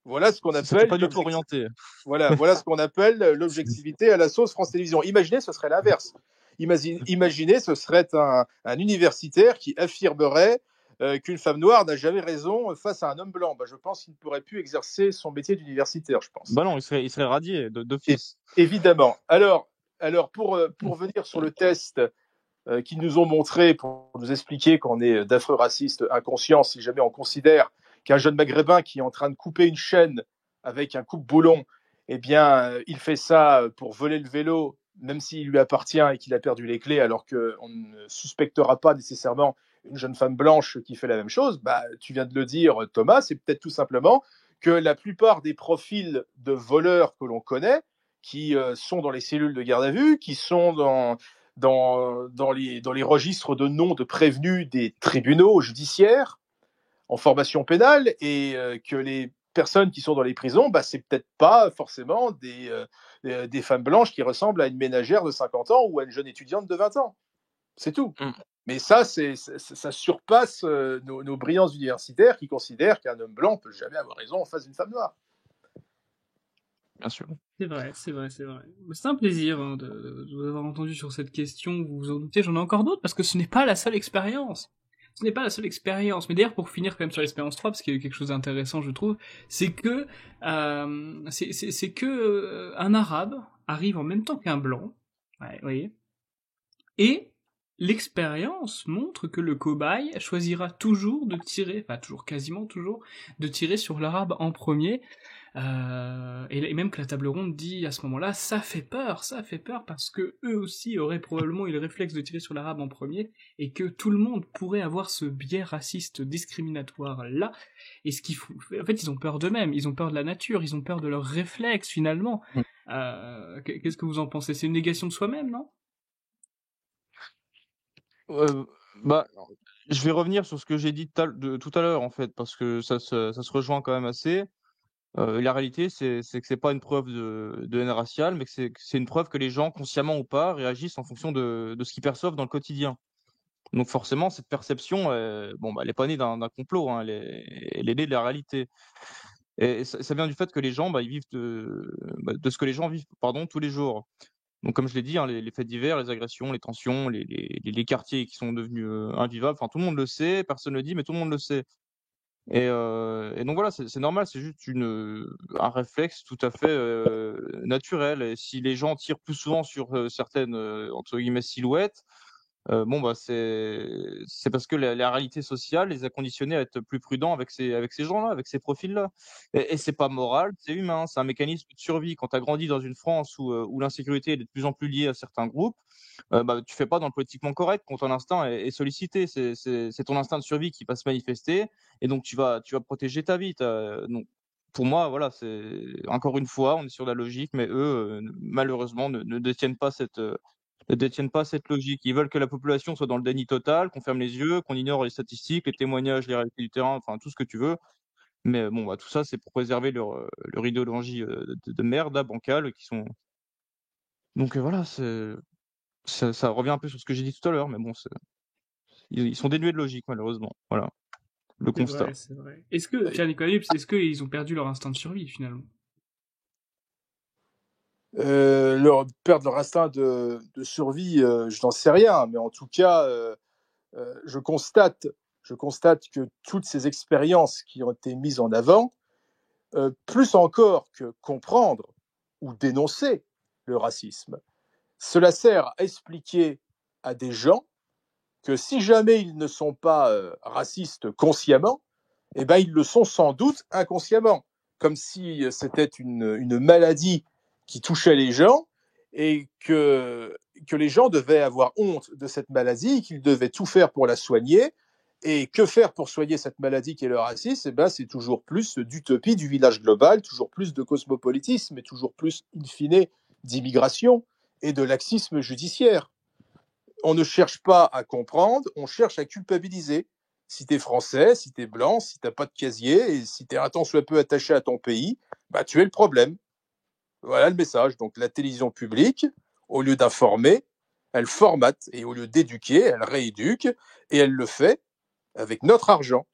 Voilà ce qu'on C'était appelle pas du tout orienté. voilà ce qu'on appelle l'objectivité à la sauce France Télévisions. Imaginez, ce serait l'inverse. Imaginez, ce serait un universitaire qui affirmerait qu'une femme noire n'a jamais raison face à un homme blanc. Bah, je pense qu'il ne pourrait plus exercer son métier d'universitaire, je pense. Bah non, il serait radié d'office. Évidemment. Alors pour venir sur le test qu'ils nous ont montré pour nous expliquer qu'on est d'affreux racistes inconscients si jamais on considère qu'un jeune maghrébin qui est en train de couper une chaîne avec un coupe-boulon, eh bien, il fait ça pour voler le vélo, même s'il lui appartient et qu'il a perdu les clés, alors qu'on ne suspectera pas nécessairement une jeune femme blanche qui fait la même chose. Bah, tu viens de le dire, Thomas, c'est peut-être tout simplement que la plupart des profils de voleurs que l'on connaît, qui sont dans les cellules de garde à vue, qui sont dans les registres de noms de prévenus des tribunaux judiciaires en formation pénale, et que les personnes qui sont dans les prisons, bah, c'est peut-être pas forcément des femmes blanches qui ressemblent à une ménagère de 50 ans ou à une jeune étudiante de 20 ans. C'est tout. Mais ça surpasse nos brillants universitaires qui considèrent qu'un homme blanc ne peut jamais avoir raison en face d'une femme noire. Bien sûr. C'est vrai. C'est un plaisir de vous avoir entendu sur cette question. Vous vous en doutez, j'en ai encore d'autres parce que ce n'est pas la seule expérience. Mais d'ailleurs, pour finir quand même sur l'expérience 3, parce qu'il y a eu quelque chose d'intéressant, je trouve, c'est que un arabe arrive en même temps qu'un blanc. Ouais, vous voyez. Et l'expérience montre que le cobaye choisira toujours de tirer, enfin toujours, quasiment toujours, de tirer sur l'arabe en premier. Et même que la table ronde dit à ce moment-là, ça fait peur parce que eux aussi auraient probablement eu le réflexe de tirer sur l'arabe en premier, et que tout le monde pourrait avoir ce biais raciste discriminatoire là. Et ce qu'ils font, en fait, ils ont peur d'eux-mêmes, ils ont peur de la nature, ils ont peur de leurs réflexes finalement. Qu'est-ce que vous en pensez? C'est une négation de soi-même, non? Bah, je vais revenir sur ce que j'ai dit tout à l'heure, en fait, parce que ça se rejoint quand même assez. La réalité, c'est que c'est pas une preuve de haine raciale, mais que c'est une preuve que les gens, consciemment ou pas, réagissent en fonction de ce qu'ils perçoivent dans le quotidien. Donc forcément, cette perception, bon, bah, elle est pas née d'un complot, hein, elle est née de la réalité. Et ça vient du fait que les gens, bah, ils vivent de ce que les gens vivent, pardon, tous les jours. Donc comme je l'ai dit, hein, les faits divers, les agressions, les tensions, les quartiers qui sont devenus invivables, enfin tout le monde le sait, personne ne le dit, mais tout le monde le sait. Et donc voilà, c'est normal, c'est juste un réflexe tout à fait naturel. Et si les gens tirent plus souvent sur certaines entre guillemets silhouettes, bon bah c'est parce que la réalité sociale les a conditionnés à être plus prudents avec ces gens-là, avec ces profils-là. Et c'est pas moral, c'est humain, c'est un mécanisme de survie. Quand tu as grandi dans une France où l'insécurité est de plus en plus liée à certains groupes, bah tu fais pas dans le politiquement correct quand ton instinct est sollicité. C'est ton instinct de survie qui va se manifester, et donc tu vas protéger ta vie. Donc pour moi, voilà, c'est encore une fois, on est sur la logique, mais eux, malheureusement, ne détiennent pas cette logique. Ils veulent que la population soit dans le déni total, qu'on ferme les yeux, qu'on ignore les statistiques, les témoignages, les réalités du terrain, enfin tout ce que tu veux. Mais bon, bah, tout ça, c'est pour préserver leur idéologie de merde, là, bancale, qui sont. Donc voilà, ça revient un peu sur ce que j'ai dit tout à l'heure, mais bon, ils sont dénués de logique, malheureusement. Voilà, le constat. C'est vrai. Pierre Nicolas, est-ce qu'ils ont perdu leur instinct de survie finalement? Perdre leur instinct de survie, je n'en sais rien, mais en tout cas, je constate que toutes ces expériences qui ont été mises en avant, plus encore que comprendre ou dénoncer le racisme, Cela sert à expliquer à des gens que si jamais ils ne sont pas racistes consciemment, eh ben, ils le sont sans doute inconsciemment, comme si c'était une maladie qui touchait les gens et que les gens devaient avoir honte de cette maladie, qu'ils devaient tout faire pour la soigner. Et que faire pour soigner cette maladie qui est le racisme? Eh ben, c'est toujours plus d'utopie du village global, toujours plus de cosmopolitisme et toujours plus, in fine, d'immigration et de laxisme judiciaire. On ne cherche pas à comprendre, on cherche à culpabiliser. Si tu es français, si tu es blanc, si tu n'as pas de casier et si tu es un tant soit peu attaché à ton pays, bah, tu es le problème. Voilà le message. Donc la télévision publique, au lieu d'informer, elle formate et au lieu d'éduquer, elle rééduque et elle le fait avec notre argent.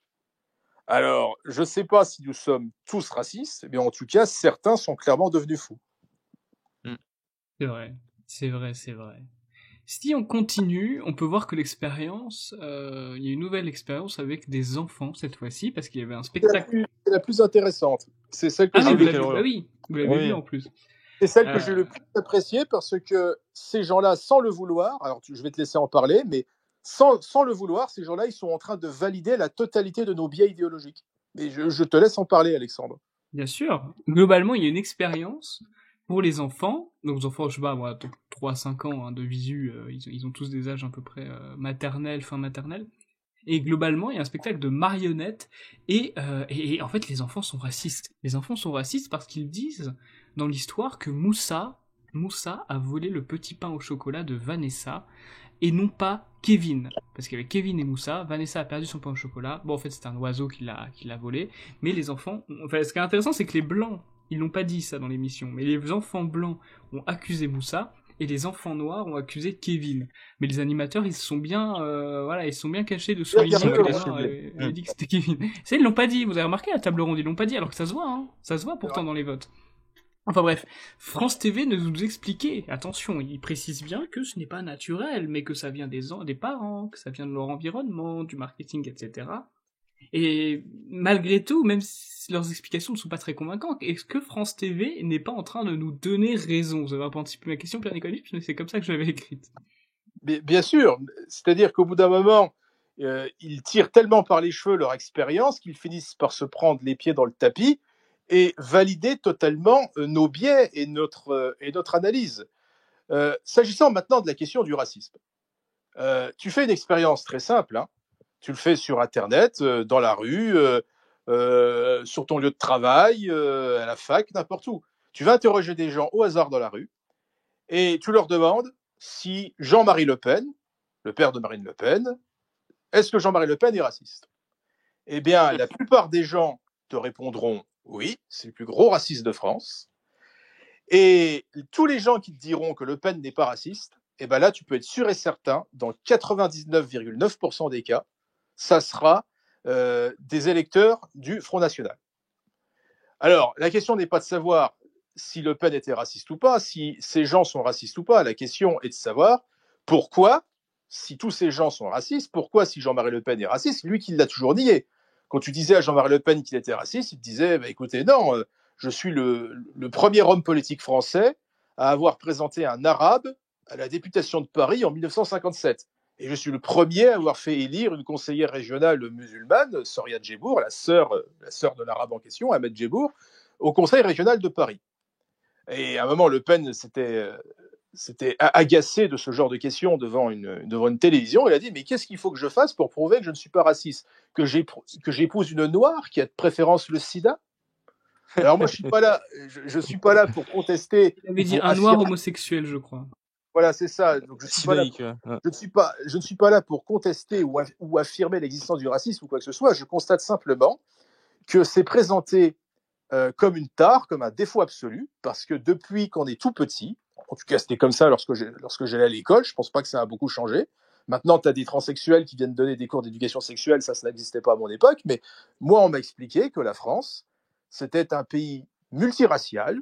Alors, je ne sais pas si nous sommes tous racistes, mais en tout cas, certains sont clairement devenus fous. C'est vrai, c'est vrai, c'est vrai. Si on continue, on peut voir que l'expérience, il y a une nouvelle expérience avec des enfants cette fois-ci, parce qu'il y avait un spectacle. C'est la plus intéressante. C'est celle que Ah, mais j'ai vous le l'avez quelle vu, horreur. bah oui, vous l'avez Oui. vu en plus. C'est celle que j'ai le plus appréciée parce que ces gens-là, sans le vouloir, alors je vais te laisser en parler, mais sans le vouloir, ces gens-là, ils sont en train de valider la totalité de nos biais idéologiques. Mais je te laisse en parler, Alexandre. Bien sûr. Globalement, il y a une expérience pour les enfants. Donc, les enfants, je sais pas, moi, 3-5 ans de visu, ils ont tous des âges à peu près maternels, fin maternelle. Et globalement, il y a un spectacle de marionnettes. Et en fait, les enfants sont racistes. Les enfants sont racistes parce qu'ils disent dans l'histoire que Moussa a volé le petit pain au chocolat de Vanessa et non pas Kevin. Parce qu'il y avait Kevin et Moussa, Vanessa a perdu son pain au chocolat. Bon, en fait, c'était un oiseau qui l'a volé. Mais les enfants, enfin, ce qui est intéressant, c'est que les blancs, ils n'ont pas dit ça dans l'émission, mais les enfants blancs ont accusé Moussa et les enfants noirs ont accusé Kevin. Mais les animateurs, ils se sont bien, voilà, ils se sont bien cachés de souligner regardez que le les rôle. noirs avaient dit que c'était Kevin. Ça, ils l'ont pas dit. Vous avez remarqué à la table ronde, ils l'ont pas dit, alors que ça se voit, hein. Ça se voit pourtant dans les votes. Enfin bref, France TV ne nous expliquait, attention, il précise bien que ce n'est pas naturel, mais que ça vient des parents, que ça vient de leur environnement, du marketing, etc. Et malgré tout, même si leurs explications ne sont pas très convaincantes, est-ce que France TV n'est pas en train de nous donner raison? Vous avez un peu anticipé ma question, Pierre-Nicolas, mais c'est comme ça que je l'avais écrite. Bien sûr, c'est-à-dire qu'au bout d'un moment, ils tirent tellement par les cheveux leur expérience qu'ils finissent par se prendre les pieds dans le tapis et valider totalement nos biais et notre analyse. S'agissant maintenant de la question du racisme, tu fais une expérience très simple, hein. Tu le fais sur Internet, dans la rue, sur ton lieu de travail, à la fac, n'importe où. Tu vas interroger des gens au hasard dans la rue et tu leur demandes si Jean-Marie Le Pen, le père de Marine Le Pen, est-ce que Jean-Marie Le Pen est raciste? Eh bien, la plupart des gens te répondront oui, c'est le plus gros raciste de France. Et tous les gens qui te diront que Le Pen n'est pas raciste, eh ben là, tu peux être sûr et certain, dans 99,9% des cas, ça sera des électeurs du Front National. Alors, la question n'est pas de savoir si Le Pen était raciste ou pas, si ces gens sont racistes ou pas. La question est de savoir pourquoi, si tous ces gens sont racistes, pourquoi, si Jean-Marie Le Pen est raciste, lui qui l'a toujours nié. Quand tu disais à Jean-Marie Le Pen qu'il était raciste, il te disait bah, écoutez, non, je suis le premier homme politique français à avoir présenté un arabe à la députation de Paris en 1957. Et je suis le premier à avoir fait élire une conseillère régionale musulmane, Soria Djebour, la sœur de l'arabe en question, Ahmed Djebour, au conseil régional de Paris. Et à un moment, Le Pen s'était agacé de ce genre de questions devant une télévision. Il a dit mais qu'est-ce qu'il faut que je fasse pour prouver que je ne suis pas raciste? Que j'épouse une noire qui a de préférence le sida? Alors moi, je suis pas là pour contester. Il avait dit un noir homosexuel, je crois. Voilà, c'est ça. Donc, je ne suis pas là pour contester ou affirmer l'existence du racisme ou quoi que ce soit. Je constate simplement que c'est présenté comme une tare, comme un défaut absolu, parce que depuis qu'on est tout petit, en tout cas c'était comme ça lorsque j'allais à l'école, je ne pense pas que ça a beaucoup changé. Maintenant, tu as des transsexuels qui viennent donner des cours d'éducation sexuelle, ça n'existait pas à mon époque, mais moi, on m'a expliqué que la France, c'était un pays multiracial,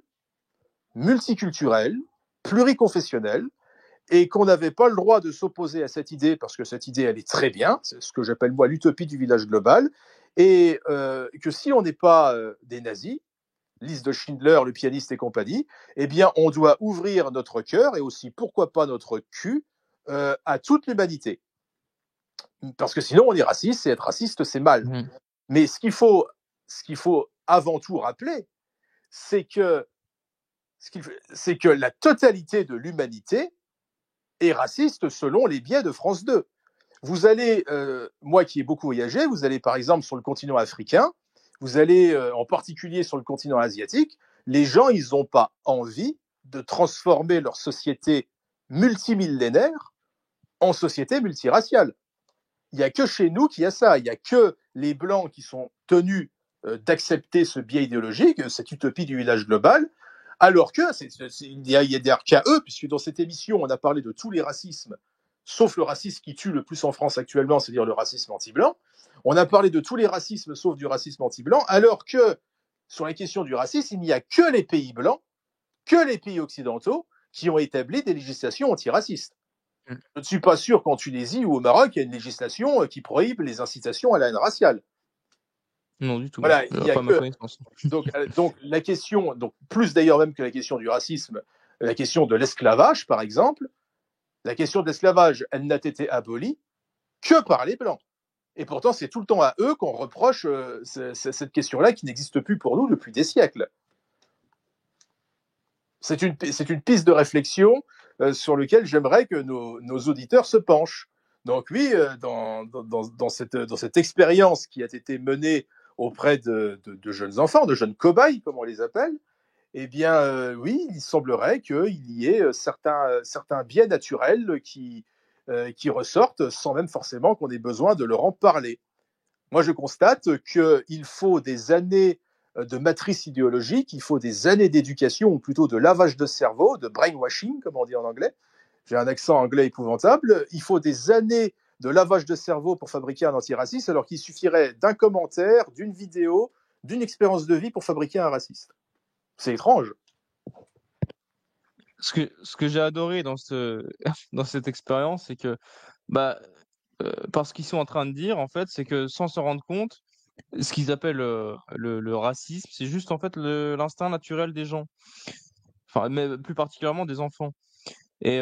multiculturel, pluriconfessionnel, et qu'on n'avait pas le droit de s'opposer à cette idée, parce que cette idée, elle est très bien, c'est ce que j'appelle moi l'utopie du village global, et que si on n'est pas des nazis, liste de Schindler, le pianiste et compagnie, eh bien, on doit ouvrir notre cœur et aussi, pourquoi pas, notre cul à toute l'humanité. Parce que sinon, on est raciste, et être raciste, c'est mal. Mhm. Mais ce qu'il faut avant tout rappeler, c'est que la totalité de l'humanité est raciste selon les biais de France 2. Vous allez, moi qui ai beaucoup voyagé, vous allez par exemple sur le continent africain, vous allez en particulier sur le continent asiatique, les gens, ils n'ont pas envie de transformer leur société multimillénaire en société multiraciale. Il n'y a que chez nous qu'il y a ça. Il n'y a que les Blancs qui sont tenus d'accepter ce biais idéologique, cette utopie du village global, alors que il y a d'ailleurs qu'à eux, puisque dans cette émission, on a parlé de tous les racismes, sauf le racisme qui tue le plus en France actuellement, c'est-à-dire le racisme anti-blanc. On a parlé de tous les racismes, sauf du racisme anti-blanc, alors que sur la question du racisme, il n'y a que les pays blancs, que les pays occidentaux, qui ont établi des législations antiracistes. Je ne suis pas sûr qu'en Tunisie ou au Maroc, il y a une législation qui prohibe les incitations à la haine raciale. Non, du tout. Voilà, il y a Pas ma que... connaissance. donc la question, donc plus d'ailleurs même que la question du racisme, la question de l'esclavage, par exemple, la question de l'esclavage, elle n'a été abolie que par les Blancs. Et pourtant, c'est tout le temps à eux qu'on reproche cette question-là qui n'existe plus pour nous depuis des siècles. C'est une piste de réflexion sur laquelle j'aimerais que nos auditeurs se penchent. Donc oui, dans cette expérience qui a été menée auprès de jeunes enfants, de jeunes cobayes, comme on les appelle, eh bien oui, il semblerait qu'il y ait certains biais naturels qui ressortent sans même forcément qu'on ait besoin de leur en parler. Moi, je constate qu'il faut des années de matrice idéologique, il faut des années d'éducation, ou plutôt de lavage de cerveau, de brainwashing, comme on dit en anglais. J'ai un accent anglais épouvantable. Il faut des années de lavage de cerveau pour fabriquer un antiraciste, alors qu'il suffirait d'un commentaire, d'une vidéo, d'une expérience de vie pour fabriquer un raciste. C'est étrange. Ce que j'ai adoré dans dans cette expérience, c'est que, par ce qu'ils sont en train de dire, en fait, c'est que sans se rendre compte, ce qu'ils appellent le racisme, c'est juste en fait l'instinct naturel des gens, enfin, mais plus particulièrement des enfants. Et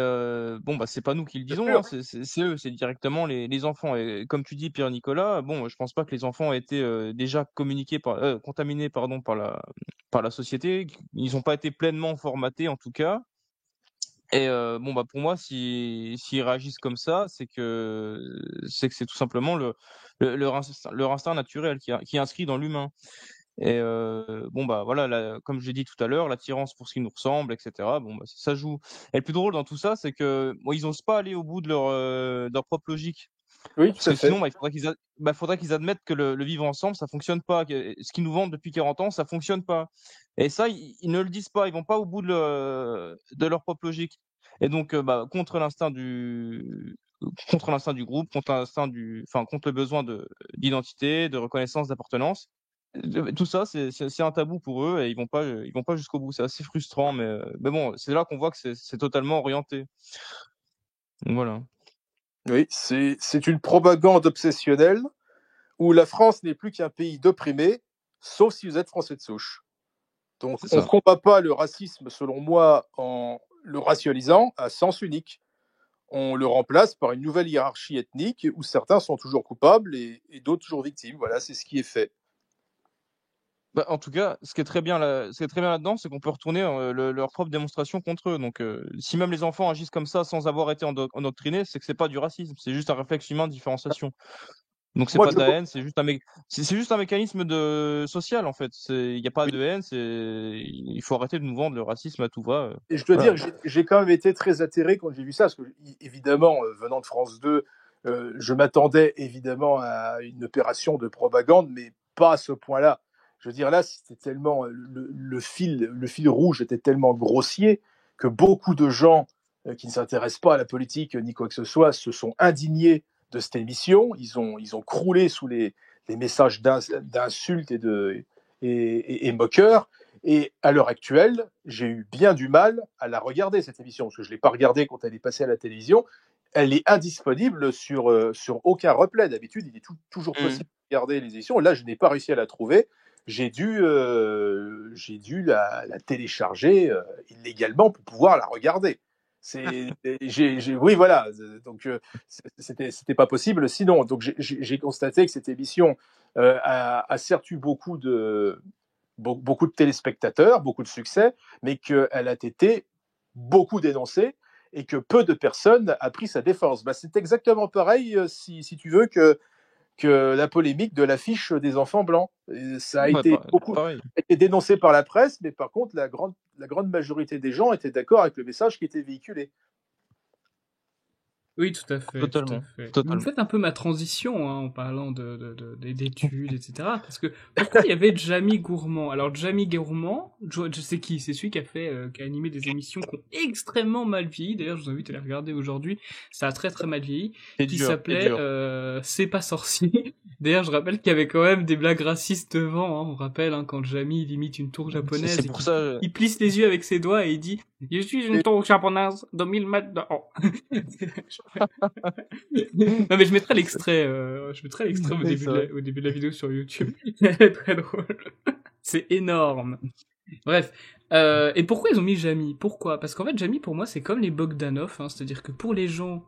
c'est pas nous qui le disons, hein, c'est eux, c'est directement les enfants. Et comme tu dis, Pierre-Nicolas, je pense pas que les enfants aient été déjà contaminés par la société. Ils n'ont pas été pleinement formatés en tout cas. Et pour moi, s'ils réagissent comme ça, c'est que c'est tout simplement leur instinct naturel qui est inscrit dans l'humain. Et voilà, comme j'ai dit tout à l'heure, l'attirance pour ce qui nous ressemble, etc. Ça joue. Et le plus drôle dans tout ça, c'est que ils n'osent pas aller au bout de leur propre logique. Oui, Parce tout à que fait. sinon, faudrait qu'ils admettent que le vivre ensemble, ça fonctionne pas. Ce qu'ils nous vendent depuis 40 ans, ça fonctionne pas. Et ça, ils ne le disent pas. Ils vont pas au bout de leur propre logique. Et donc, contre l'instinct du groupe, contre le besoin d'identité, de reconnaissance, d'appartenance. Tout ça, c'est un tabou pour eux et ils vont pas jusqu'au bout. C'est assez frustrant, mais bon, c'est là qu'on voit que c'est totalement orienté. Donc, voilà. Oui, c'est une propagande obsessionnelle où la France n'est plus qu'un pays d'opprimés, sauf si vous êtes français de souche. Donc, on ne combat pas le racisme, selon moi, en le racialisant à sens unique. On le remplace par une nouvelle hiérarchie ethnique où certains sont toujours coupables et d'autres toujours victimes. Voilà, c'est ce qui est fait. En tout cas, ce qui est très bien là-dedans, c'est qu'on peut retourner leur propre démonstration contre eux. Donc, si même les enfants agissent comme ça sans avoir été endoctrinés, c'est que c'est pas du racisme, c'est juste un réflexe humain de différenciation. Donc c'est pas de la haine, c'est juste un mécanisme social en fait. Il n'y a pas de haine, il faut arrêter de nous vendre le racisme à tout va. Et je dois dire que j'ai quand même été très atterré quand j'ai vu ça, parce que évidemment, venant de France 2, je m'attendais évidemment à une opération de propagande, mais pas à ce point-là. Je veux dire, là, c'était tellement le fil rouge était tellement grossier que beaucoup de gens qui ne s'intéressent pas à la politique ni quoi que ce soit se sont indignés de cette émission. Ils ont croulé sous les messages d'insultes et moqueurs. Et à l'heure actuelle, j'ai eu bien du mal à la regarder, cette émission, parce que je ne l'ai pas regardée quand elle est passée à la télévision. Elle est indisponible sur aucun replay. D'habitude, il est toujours possible de regarder les émissions. Là, je n'ai pas réussi à la trouver. j'ai dû la télécharger illégalement pour pouvoir la regarder. Oui, voilà. Donc, c'était pas possible sinon. Donc, j'ai constaté que cette émission a certes eu beaucoup de téléspectateurs, beaucoup de succès, mais qu'elle a été beaucoup dénoncée et que peu de personnes a pris sa défense. Bah, c'est exactement pareil, si tu veux, que la polémique de l'affiche des enfants blancs. Et ça a été dénoncé par la presse, mais par contre, la grande majorité des gens étaient d'accord avec le message qui était véhiculé. Oui, tout à fait. Totalement. Vous me faites un peu ma transition en parlant d'études, etc. Parce que pourquoi il y avait Jamie Gourmand? Alors Jamie Gourmand, je sais qui, c'est celui qui a animé des émissions qui ont extrêmement mal vieilli. D'ailleurs, je vous invite à les regarder aujourd'hui. Ça a très très mal vieilli. Qui s'appelait C'est pas sorcier. D'ailleurs, je rappelle qu'il y avait quand même des blagues racistes devant. On rappelle quand Jamie il imite une tour japonaise. C'est pour ça. Il plisse les yeux avec ses doigts et il dit je suis une tour japonaise de 1000 mètres de haut. Non mais je mettrai l'extrait au début de la vidéo sur YouTube. Très drôle. C'est énorme. Bref. Et pourquoi ils ont mis Jamie? Pourquoi? Parce qu'en fait, Jamie, pour moi, c'est comme les Bogdanov, c'est-à-dire que pour les gens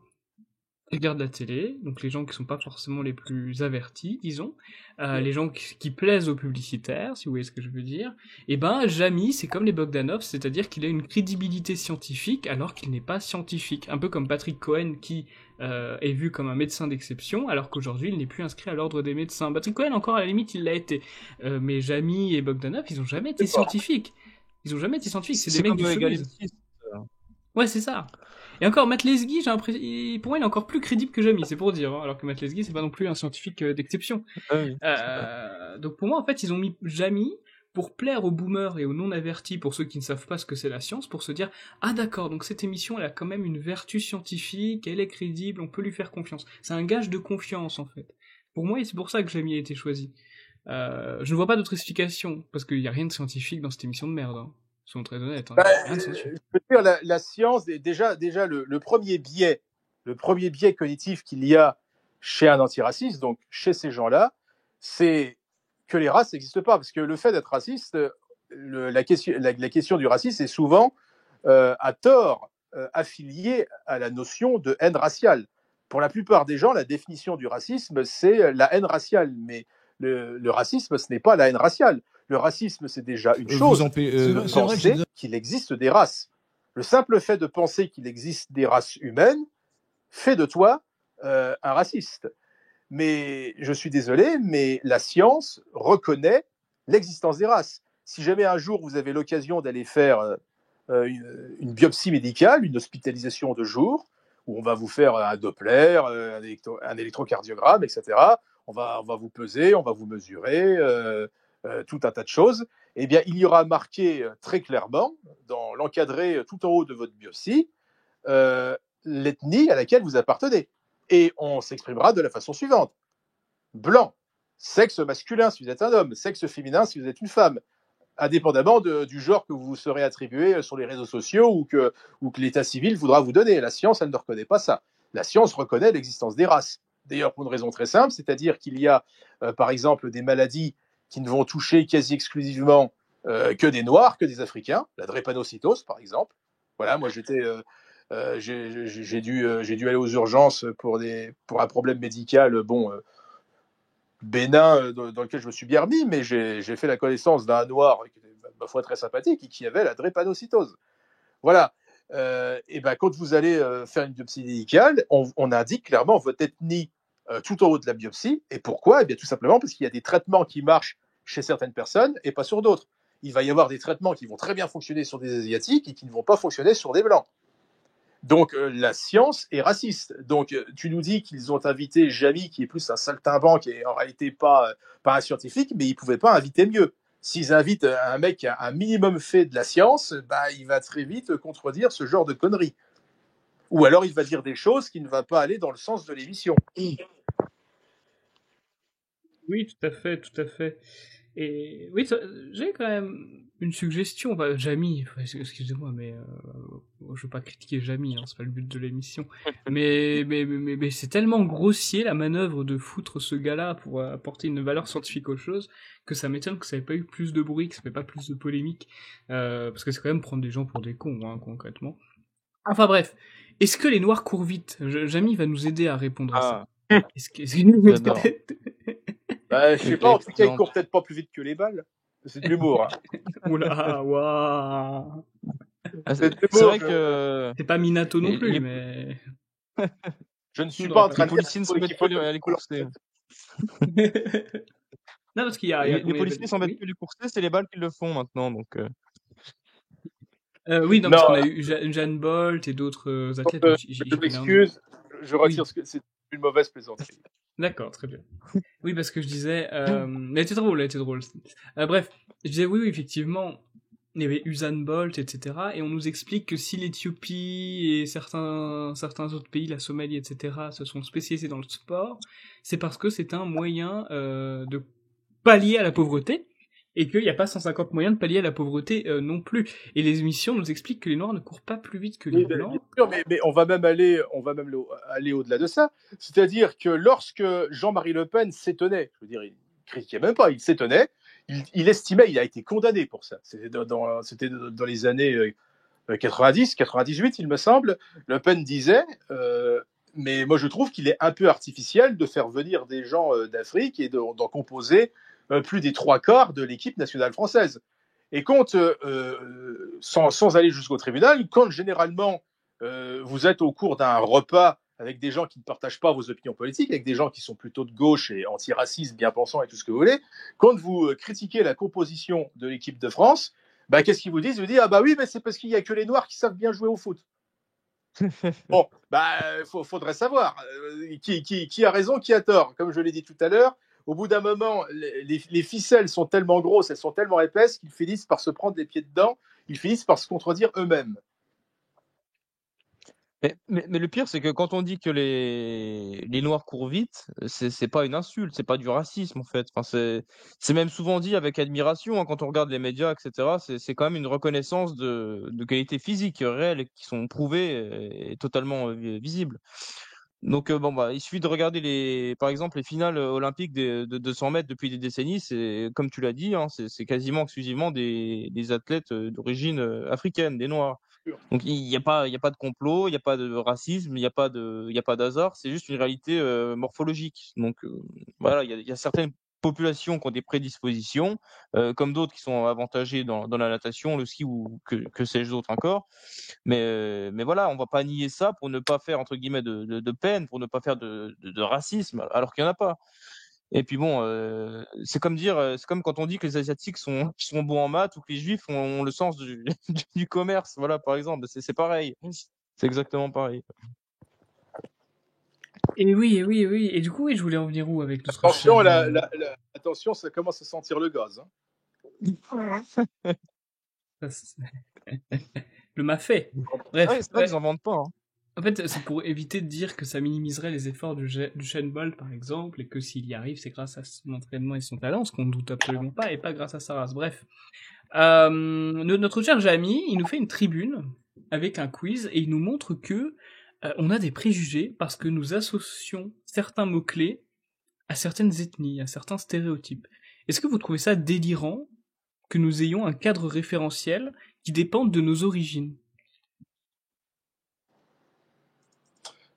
qui regardent la télé, donc les gens qui sont pas forcément les plus avertis, disons, les gens qui plaisent aux publicitaires, si vous voyez ce que je veux dire, et ben, Jamie, c'est comme les Bogdanov, c'est-à-dire qu'il a une crédibilité scientifique alors qu'il n'est pas scientifique. Un peu comme Patrick Cohen qui est vu comme un médecin d'exception, alors qu'aujourd'hui, il n'est plus inscrit à l'ordre des médecins. Patrick Cohen, encore à la limite, il l'a été. Mais Jamie et Bogdanov, ils ont jamais été scientifiques. Ils ont jamais été scientifiques, c'est des mecs du showbiz. Ouais, c'est ça. Et encore, Matt Lesguy, pour moi, il est encore plus crédible que Jamie, c'est pour dire, alors que Matt Lesguy, c'est pas non plus un scientifique d'exception. Donc pour moi, en fait, ils ont mis Jamie pour plaire aux boomers et aux non-avertis, pour ceux qui ne savent pas ce que c'est la science, pour se dire « Ah d'accord, donc cette émission, elle a quand même une vertu scientifique, elle est crédible, on peut lui faire confiance. » C'est un gage de confiance, en fait. Pour moi, et c'est pour ça que Jamie a été choisi. Je ne vois pas d'autre explication, parce qu'il n'y a rien de scientifique dans cette émission de merde, hein. Soyons très honnêtes. Hein. Je veux dire, la science, déjà le premier biais cognitif qu'il y a chez un antiraciste, donc chez ces gens-là, c'est que les races n'existent pas. Parce que le fait d'être raciste, la question du racisme est souvent, à tort, affiliée à la notion de haine raciale. Pour la plupart des gens, la définition du racisme, c'est la haine raciale. Mais le racisme, ce n'est pas la haine raciale. Le racisme, c'est déjà une chose. De penser qu'il existe des races. Le simple fait de penser qu'il existe des races humaines fait de toi un raciste. Mais je suis désolé, mais la science reconnaît l'existence des races. Si jamais un jour vous avez l'occasion d'aller faire une biopsie médicale, une hospitalisation de jour, où on va vous faire un Doppler, un électrocardiogramme, etc., on va vous peser, on va vous mesurer, tout un tas de choses, eh bien, il y aura marqué très clairement, dans l'encadré tout en haut de votre biopsie, l'ethnie à laquelle vous appartenez. Et on s'exprimera de la façon suivante. Blanc, sexe masculin si vous êtes un homme, sexe féminin si vous êtes une femme, indépendamment du genre que vous serez attribué sur les réseaux sociaux ou que l'état civil voudra vous donner. La science, elle ne reconnaît pas ça. La science reconnaît l'existence des races. D'ailleurs, pour une raison très simple, c'est-à-dire qu'il y a, par exemple, des maladies qui ne vont toucher quasi exclusivement que des Noirs, que des Africains, la drépanocytose par exemple. Voilà, moi j'ai dû aller aux urgences pour un problème médical, bénin, dans lequel je me suis bien remis, mais j'ai fait la connaissance d'un Noir qui était, ma foi, très sympathique et qui avait la drépanocytose. Voilà. Et ben, quand vous allez faire une biopsie médicale, on indique clairement votre ethnie tout en haut de la biopsie. Et pourquoi? Eh bien, tout simplement parce qu'il y a des traitements qui marchent chez certaines personnes et pas sur d'autres. Il va y avoir des traitements qui vont très bien fonctionner sur des Asiatiques et qui ne vont pas fonctionner sur des Blancs. Donc, la science est raciste. Donc, tu nous dis qu'ils ont invité Jamie, qui est plus un saltimbanque et en réalité pas un scientifique, mais ils ne pouvaient pas inviter mieux. S'ils invitent un mec qui a un minimum fait de la science, bah, il va très vite contredire ce genre de conneries. Ou alors il va dire des choses qui ne vont pas aller dans le sens de l'émission. Oui, tout à fait, tout à fait. Et oui, j'ai quand même une suggestion. Jamie, excusez-moi, mais je veux pas critiquer Jamy, hein, c'est pas le but de l'émission, mais c'est tellement grossier la manœuvre de foutre ce gars-là pour apporter une valeur scientifique aux choses que ça m'étonne que ça ait pas eu plus de bruit, que ça ait pas plus de polémique, parce que c'est quand même prendre des gens pour des cons, hein, concrètement. Enfin bref, est-ce que les noirs courent vite? Jamy va nous aider à répondre à ça. Est-ce que J'adore. Bah, je sais pas, en tout cas, ils Excellent. courent peut-être pas plus vite que les balles. C'est de l'humour. Hein. Oula, waouh. Ah, C'est de c'est l'humour. vrai que C'est pas Minato non les- plus, les- mais... Je ne suis Non, pas en pas train les de dire policiers ne qu'il faut s'embêtent pas qu'il faut à les courser. Non, parce qu'il y a Les combien policiers s'embêtent oui. plus à les courser, c'est les balles qui le font maintenant. Donc, Oui, non, parce Non, qu'on a eu Jeanne Bolt et d'autres athlètes. donc j'y je connais un nom. m'excuse, je retire Oui. ce que c'est une mauvaise plaisanterie. D'accord, très bien. Oui, parce que je disais... Elle était drôle, elle était drôle. Bref, je disais oui, effectivement, il y avait Usain Bolt, etc. Et on nous explique que si l'Éthiopie et certains autres pays, la Somalie, etc., se sont spécialisés dans le sport, c'est parce que c'est un moyen de pallier à la pauvreté, et qu'il n'y a pas 150 moyens de pallier à la pauvreté non plus. Et les émissions nous expliquent que les Noirs ne courent pas plus vite que les Oui, bien Blancs. sûr, mais on va même aller au-delà de ça. C'est-à-dire que lorsque Jean-Marie Le Pen s'étonnait, je veux dire, il critiquait même pas, il s'étonnait, il estimait, il a été condamné pour ça. C'était dans les années 90, 98, il me semble. Le Pen disait, mais moi je trouve qu'il est un peu artificiel de faire venir des gens d'Afrique et d'en composer plus des 3/4 de l'équipe nationale française. Et quand, sans aller jusqu'au tribunal, quand généralement vous êtes au cours d'un repas avec des gens qui ne partagent pas vos opinions politiques, avec des gens qui sont plutôt de gauche et antiracistes, bien pensants et tout ce que vous voulez, quand vous critiquez la composition de l'équipe de France, bah, qu'est-ce qu'ils vous disent? Ils vous disent, ah bah oui, mais c'est parce qu'il n'y a que les Noirs qui savent bien jouer au foot. Bon, bah, faudrait savoir qui a raison, qui a tort. Comme je l'ai dit tout à l'heure, au bout d'un moment, les ficelles sont tellement grosses, elles sont tellement épaisses qu'ils finissent par se prendre les pieds dedans, ils finissent par se contredire eux-mêmes. mais le pire, c'est que quand on dit que les Noirs courent vite, c'est pas une insulte, c'est pas du racisme en fait. Enfin, c'est même souvent dit avec admiration hein, quand on regarde les médias, etc. C'est quand même une reconnaissance de qualités physiques réelles qui sont prouvées et totalement visibles. Donc bon bah il suffit de regarder par exemple les finales olympiques de 200 mètres depuis des décennies. C'est comme tu l'as dit, hein, c'est quasiment exclusivement des athlètes d'origine africaine, des Noirs. Donc il n'y a pas de complot, il n'y a pas de racisme, il n'y a pas d'hasard, c'est juste une réalité morphologique. Donc voilà, il y a certaines populations qui ont des prédispositions, comme d'autres qui sont avantagées dans la natation, le ski ou que sais-je d'autre encore. Mais voilà, on va pas nier ça pour ne pas faire entre guillemets de peine, pour ne pas faire de racisme, alors qu'il n'y en a pas. Et puis bon, c'est comme quand on dit que les Asiatiques sont bons en maths ou que les Juifs ont le sens du commerce, voilà, par exemple. C'est pareil. C'est exactement pareil. Et oui, et oui, et oui. Et du coup, oui, je voulais en venir où avec notre Attention, cher... attention, ça commence à sentir le gaz. Hein. Le mafé. Ouais, Bref, c'est vrai qu'ils en vendent pas. Hein. en fait, c'est pour éviter de dire que ça minimiserait les efforts du Usain Bolt, par exemple, et que s'il y arrive, c'est grâce à son entraînement et son talent, ce qu'on ne doute absolument pas, et pas grâce à sa race. Bref. Notre cher Jamy, il nous fait une tribune avec un quiz, et il nous montre que on a des préjugés parce que nous associons certains mots-clés à certaines ethnies, à certains stéréotypes. Est-ce que vous trouvez ça délirant que nous ayons un cadre référentiel qui dépende de nos origines?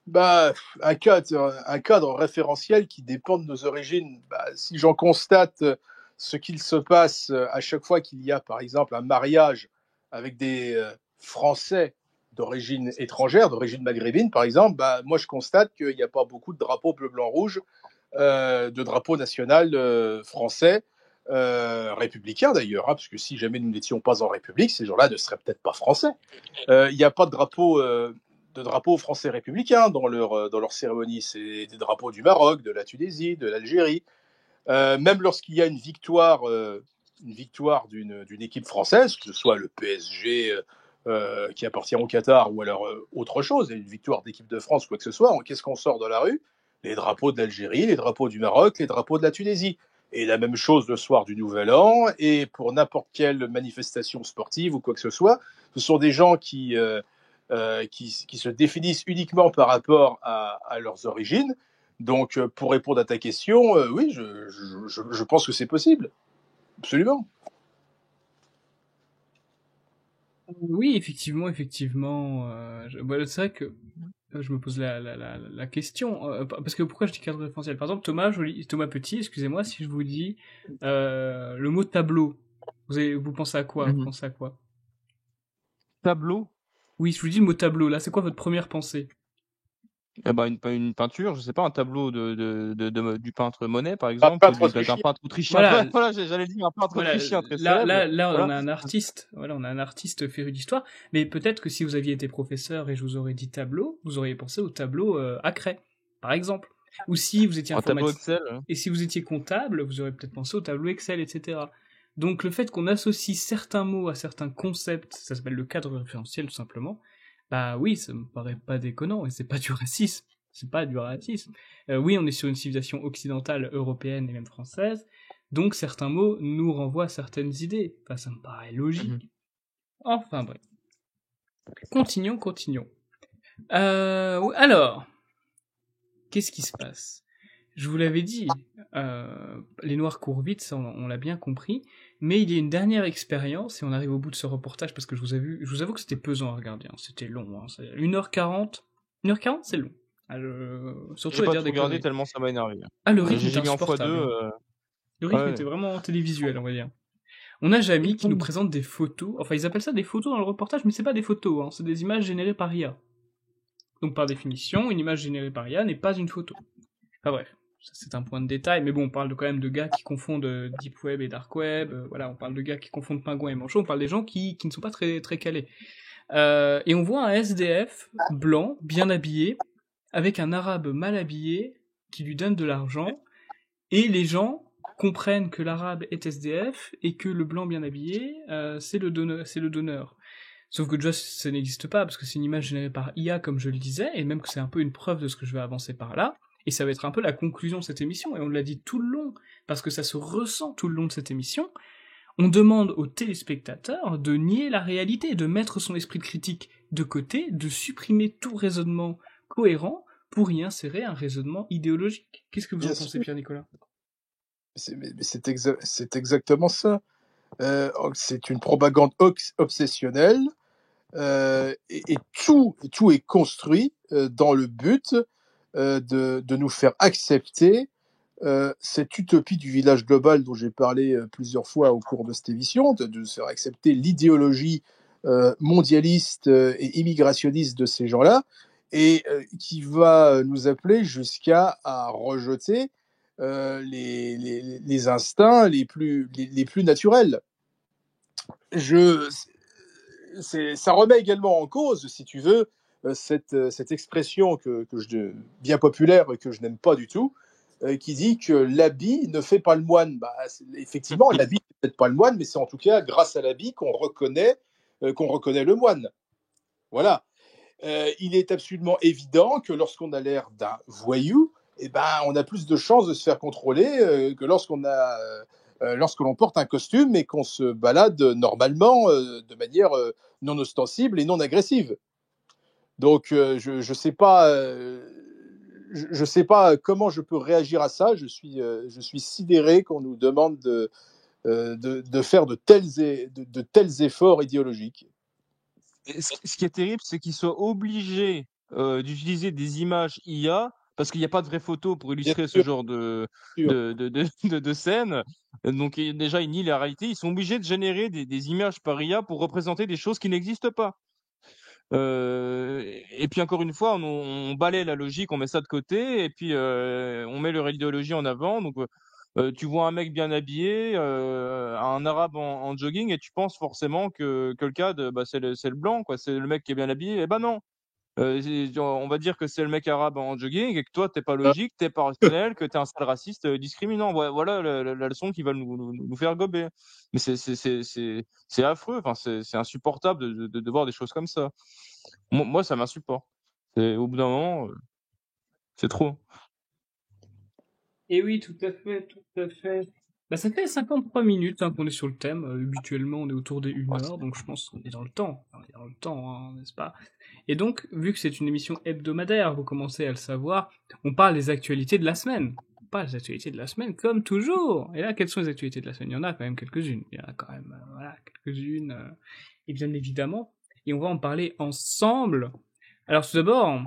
Bah, un cadre référentiel qui dépend de nos origines. Bah, si j'en constate ce qu'il se passe à chaque fois qu'il y a, par exemple, un mariage avec des Français d'origine étrangère, d'origine maghrébine, par exemple, bah, moi je constate qu'il n'y a pas beaucoup de drapeaux bleu, blanc, rouge, de drapeaux national français, républicains d'ailleurs, hein, parce que si jamais nous n'étions pas en République, ces gens-là ne seraient peut-être pas français. Il n'y a pas de drapeaux français républicains dans leur cérémonie. C'est des drapeaux du Maroc, de la Tunisie, de l'Algérie. Même lorsqu'il y a une victoire d'une équipe française, que ce soit le PSG qui appartient au Qatar ou alors autre chose, une victoire d'équipe de France, quoi que ce soit, qu'est-ce qu'on sort de la rue? Les drapeaux de l'Algérie, les drapeaux du Maroc, les drapeaux de la Tunisie. Et la même chose le soir du Nouvel An, et pour n'importe quelle manifestation sportive ou quoi que ce soit, ce sont des gens qui qui se définissent uniquement par rapport à leurs origines. Donc, pour répondre à ta question, oui, je pense que c'est possible, absolument. Oui, effectivement. C'est vrai que je me pose la question. Parce que pourquoi je dis cadre référentiel? Par exemple, Thomas Petit, excusez-moi si je vous dis le mot tableau. Vous pensez à quoi? Vous Mhm. pensez à quoi? Tableau, Oui, je vous dis le mot tableau, là, c'est quoi votre première pensée? eh ben une peinture, je sais pas, un tableau du peintre Monet, par Un exemple, ou peintre d'un autrichien. peintre autrichien. Voilà, Voilà, j'allais dire un peintre voilà, autrichien très célèbre. on Voilà. a un artiste, voilà, on a un artiste féru d'histoire, mais peut-être que si vous aviez été professeur et je vous aurais dit tableau, vous auriez pensé au tableau à craie, par exemple. Ou si vous étiez Un tableau informaticien, Excel. et si vous étiez comptable, vous auriez peut-être pensé au tableau Excel, etc. Donc le fait qu'on associe certains mots à certains concepts, ça s'appelle le cadre référentiel tout simplement, bah oui, ça me paraît pas déconnant, et c'est pas du racisme. C'est pas du racisme. Oui, on est sur une civilisation occidentale, européenne et même française, donc certains mots nous renvoient à certaines idées. Enfin, ça me paraît Mhm. logique. Enfin bref. Continuons. Alors, qu'est-ce qui se passe? Je vous l'avais dit, les noirs courent vite, ça on l'a bien compris, mais il y a une dernière expérience, et on arrive au bout de ce reportage, parce que je vous avoue que c'était pesant à regarder, hein. C'était long, hein. 1h40, 1h40 c'est long. J'ai Surtout à pas dire tout des regardé conneries. tellement ça m'a énervé. Ah, le rythme est J'ai mis en x2. insupportable, hein. Le rythme était Ouais. vraiment télévisuel, on va dire. On a Jamy qui nous présente des photos. Enfin, ils appellent ça des photos dans le reportage, mais c'est pas des photos, hein, c'est des images générées par IA. Donc, par définition, une image générée par IA n'est pas une photo. Enfin bref, ça, c'est un point de détail, mais bon, on parle quand même de gars qui confondent Deep Web et Dark Web. Voilà, on parle de gars qui confondent pingouin et manchot. On parle des gens qui ne sont pas très très calés. Et on voit un SDF blanc, bien habillé, avec un arabe mal habillé qui lui donne de l'argent, et les gens comprennent que l'arabe est SDF et que le blanc bien habillé, c'est le donneur. Sauf que déjà, ça n'existe pas, parce que c'est une image générée par IA, comme je le disais, et même que c'est un peu une preuve de ce que je vais avancer par là, et ça va être un peu la conclusion de cette émission, et on l'a dit tout le long, parce que ça se ressent tout le long de cette émission, on demande aux téléspectateurs de nier la réalité, de mettre son esprit de critique de côté, de supprimer tout raisonnement cohérent pour y insérer un raisonnement idéologique. Qu'est-ce que vous en Bien pensez, sûr. Pierre-Nicolas? C'est exactement ça. C'est une propagande obsessionnelle, et tout est construit dans le but de nous faire accepter cette utopie du village global dont j'ai parlé plusieurs fois au cours de cette émission, de nous faire accepter l'idéologie mondialiste et immigrationniste de ces gens-là, et qui va nous appeler jusqu'à à rejeter les instincts les plus naturels. Ça remet également en cause, si tu veux, cette expression bien populaire et que je n'aime pas du tout, qui dit que l'habit ne fait pas le moine. Bah, effectivement, l'habit ne fait peut-être pas le moine, mais c'est en tout cas grâce à l'habit qu'on reconnaît le moine. Voilà. Il est absolument évident que lorsqu'on a l'air d'un voyou, eh ben, on a plus de chances de se faire contrôler que lorsque l'on porte un costume et qu'on se balade normalement de manière non ostensible et non agressive. Donc, je sais pas. Je sais pas comment je peux réagir à ça. Je suis sidéré qu'on nous demande de faire de tels efforts idéologiques. Et ce qui est terrible, c'est qu'ils soient obligés d'utiliser des images IA parce qu'il n'y a pas de vraies photos pour Bien illustrer ce sûr, genre sûr. de scène. Donc déjà, ils nient la réalité. Ils sont obligés de générer des images par IA pour représenter des choses qui n'existent pas. Et puis encore une fois, on balaie la logique, on met ça de côté, et puis on met leur idéologie en avant. Donc tu vois un mec bien habillé, un arabe en jogging, et tu penses forcément que le cadre, bah, c'est le blanc, quoi, c'est le mec qui est bien habillé. Eh ben non. On va dire que c'est le mec arabe en jogging et que toi, t'es pas logique, t'es pas rationnel, que t'es un sale raciste discriminant. Voilà la leçon qu'ils veulent nous faire gober. Mais c'est affreux, enfin, c'est insupportable de voir des choses comme ça. Moi ça m'insupporte. Au bout d'un moment, c'est trop. Et oui, tout à fait, tout à fait. Bah, ça fait 53 minutes hein, qu'on est sur le thème. Habituellement, on est autour des 1 heure, donc je pense qu'on est dans le temps. On est dans le temps, hein, n'est-ce pas? Et donc, vu que c'est une émission hebdomadaire, vous commencez à le savoir, on parle des actualités de la semaine. On parle des actualités de la semaine, comme toujours. Et là, quelles sont les actualités de la semaine? Il y en a quand même quelques-unes. Il y en a quand même, voilà, quelques-unes. Et bien évidemment. Et on va en parler ensemble. Alors, tout d'abord,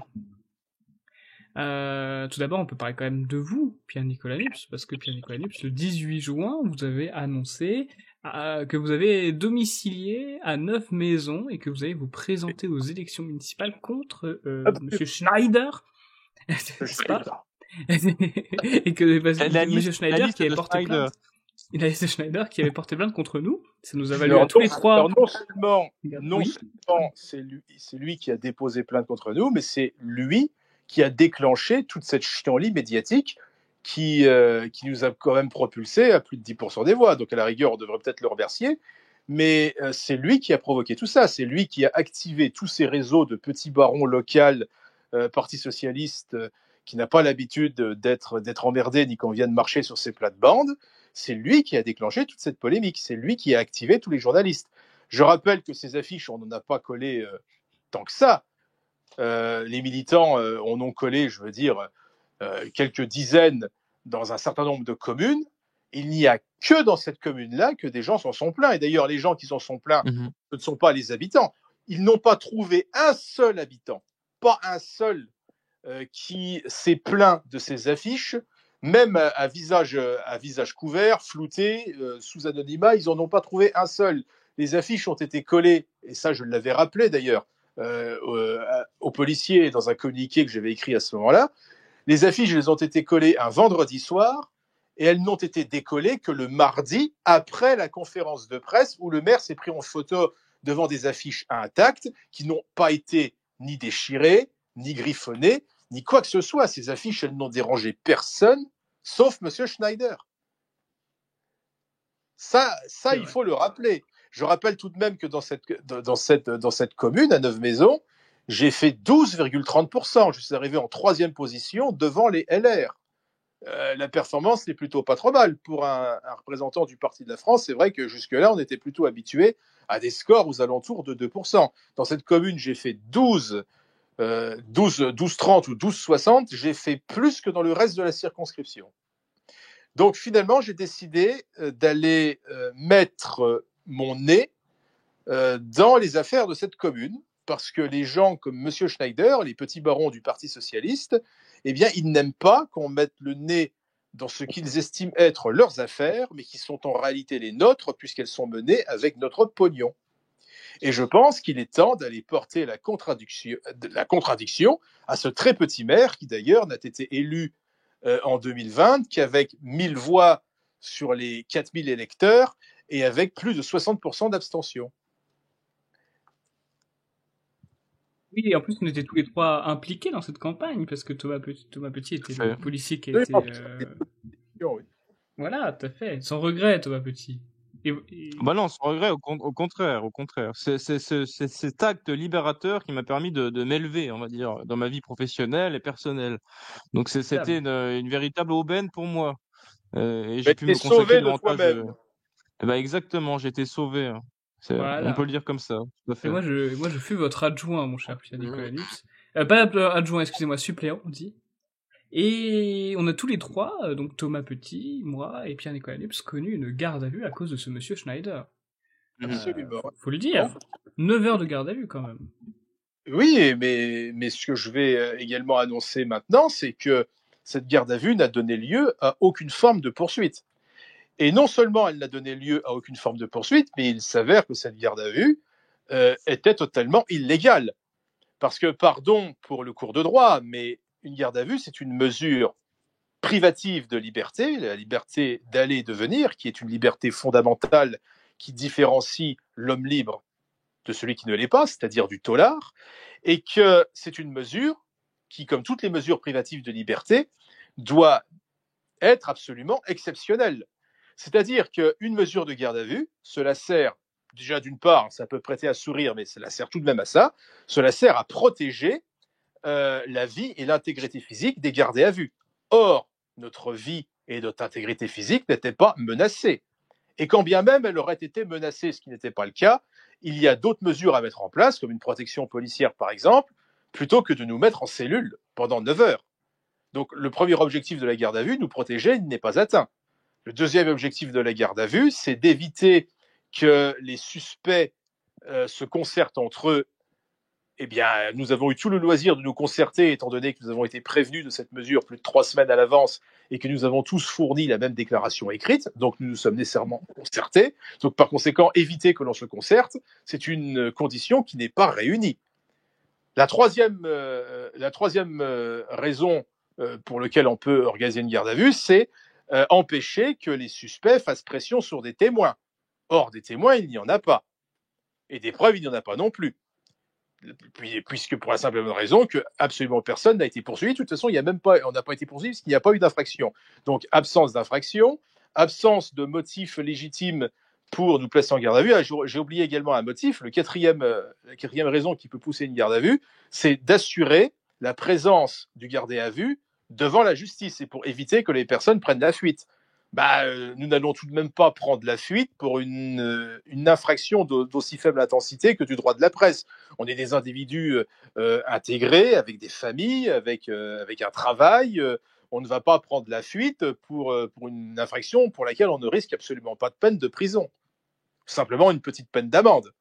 on peut parler quand même de vous, Pierre-Nicolas Nips, parce que Pierre-Nicolas Nips, le 18 juin, vous avez annoncé que vous avez domicilié à 9 maisons et que vous allez vous présenter aux élections municipales contre Monsieur Schneider, n'est-ce pas? Et que Monsieur Schneider qui avait porté plainte. Il a laissé Schneider qui avait porté plainte contre nous. Ça nous a valu à tous les trois. Alors non seulement c'est lui qui a déposé plainte contre nous, mais c'est lui qui a déclenché toute cette chienlit médiatique qui nous a quand même propulsé à plus de 10% des voix. Donc à la rigueur, on devrait peut-être le remercier. Mais c'est lui qui a provoqué tout ça. C'est lui qui a activé tous ces réseaux de petits barons locaux, Parti socialiste, qui n'a pas l'habitude d'être emmerdé ni qu'on vienne marcher sur ses plates-bandes. C'est lui qui a déclenché toute cette polémique. C'est lui qui a activé tous les journalistes. Je rappelle que ces affiches, on n'en a pas collé tant que ça. Les militants en ont collé, je veux dire, quelques dizaines dans un certain nombre de communes. Il n'y a que dans cette commune-là que des gens s'en sont plaints. Et d'ailleurs, les gens qui s'en sont plaints, ce ne sont pas les habitants. Ils n'ont pas trouvé un seul habitant, pas un seul, qui s'est plaint de ces affiches, même à visage couvert, flouté, sous anonymat. Ils n'en ont pas trouvé un seul. Les affiches ont été collées, et ça je l'avais rappelé d'ailleurs, aux policiers dans un communiqué que j'avais écrit à ce moment-là. Les affiches, elles ont été collées un vendredi soir et elles n'ont été décollées que le mardi après la conférence de presse où le maire s'est pris en photo devant des affiches intactes qui n'ont pas été ni déchirées, ni griffonnées, ni quoi que ce soit. Ces affiches, elles n'ont dérangé personne sauf M. Schneider. Ça il faut le rappeler. Je rappelle tout de même que dans cette commune, à 9 maisons, j'ai fait 12,30%. Je suis arrivé en 3e position devant les LR. La performance n'est plutôt pas trop mal. Pour un représentant du Parti de la France, c'est vrai que jusque-là, on était plutôt habitué à des scores aux alentours de 2%. Dans cette commune, j'ai fait 12,30 ou 12,60. J'ai fait plus que dans le reste de la circonscription. Donc finalement, j'ai décidé d'aller mettre mon nez dans les affaires de cette commune, parce que les gens comme M. Schneider, les petits barons du Parti socialiste, eh bien, ils n'aiment pas qu'on mette le nez dans ce qu'ils estiment être leurs affaires, mais qui sont en réalité les nôtres, puisqu'elles sont menées avec notre pognon. Et je pense qu'il est temps d'aller porter la contradiction à ce très petit maire, qui d'ailleurs n'a été élu en 2020 qu'avec 1000 voix sur les 4000 électeurs et avec plus de 60% d'abstention. Oui, et en plus, on était tous les trois impliqués dans cette campagne, parce que Thomas Petit était le policier qui a été... Oui. Voilà, tout à fait. Sans regret, Thomas Petit. Bah non, sans regret, au contraire. C'est cet acte libérateur qui m'a permis de m'élever, on va dire, dans ma vie professionnelle et personnelle. Donc c'était une véritable aubaine pour moi. Et j'ai pu me consacrer davantage. Exactement, j'ai été sauvé. Hein. Voilà. On peut le dire comme ça. Tout à fait. Et moi, je fus votre adjoint, mon cher Pierre-Nicolas Nips. Pas adjoint, excusez-moi, suppléant, on dit. Et on a tous les trois, donc Thomas Petit, moi et Pierre-Nicolas Nips, connu une garde à vue à cause de ce monsieur Schneider. Absolument. Faut le dire. 9 heures de garde à vue quand même. Oui, mais ce que je vais également annoncer maintenant, c'est que cette garde à vue n'a donné lieu à aucune forme de poursuite. Et non seulement elle n'a donné lieu à aucune forme de poursuite, mais il s'avère que cette garde à vue était totalement illégale. Parce que, pardon pour le cours de droit, mais une garde à vue, c'est une mesure privative de liberté, la liberté d'aller et de venir, qui est une liberté fondamentale qui différencie l'homme libre de celui qui ne l'est pas, c'est-à-dire du tauliard, et que c'est une mesure qui, comme toutes les mesures privatives de liberté, doit être absolument exceptionnelle. C'est-à-dire qu'une mesure de garde à vue, cela sert, déjà d'une part, ça peut prêter à sourire, mais cela sert tout de même à ça, cela sert à protéger la vie et l'intégrité physique des gardés à vue. Or, notre vie et notre intégrité physique n'était pas menacée. Et quand bien même elle aurait été menacée, ce qui n'était pas le cas, il y a d'autres mesures à mettre en place, comme une protection policière par exemple, plutôt que de nous mettre en cellule pendant 9 heures. Donc le premier objectif de la garde à vue, nous protéger, n'est pas atteint. Le deuxième objectif de la garde à vue, c'est d'éviter que les suspects se concertent entre eux. Eh bien, nous avons eu tout le loisir de nous concerter, étant donné que nous avons été prévenus de cette mesure plus de 3 semaines à l'avance et que nous avons tous fourni la même déclaration écrite. Donc, nous nous sommes nécessairement concertés. Donc, par conséquent, éviter que l'on se concerte, c'est une condition qui n'est pas réunie. La troisième raison pour laquelle on peut organiser une garde à vue, c'est empêcher que les suspects fassent pression sur des témoins. Or, des témoins, il n'y en a pas. Et des preuves, il n'y en a pas non plus. Puisque pour la simple et bonne raison que absolument personne n'a été poursuivi. De toute façon, on n'a pas été poursuivi parce qu'il n'y a pas eu d'infraction. Donc, absence d'infraction, absence de motif légitime pour nous placer en garde à vue. J'ai oublié également un motif. La quatrième raison qui peut pousser une garde à vue, c'est d'assurer la présence du gardé à vue devant la justice et pour éviter que les personnes prennent la fuite. Nous n'allons tout de même pas prendre la fuite pour une infraction d'aussi faible intensité que du droit de la presse. On est des individus intégrés, avec des familles, avec un travail. On ne va pas prendre la fuite pour une infraction pour laquelle on ne risque absolument pas de peine de prison. Simplement une petite peine d'amende.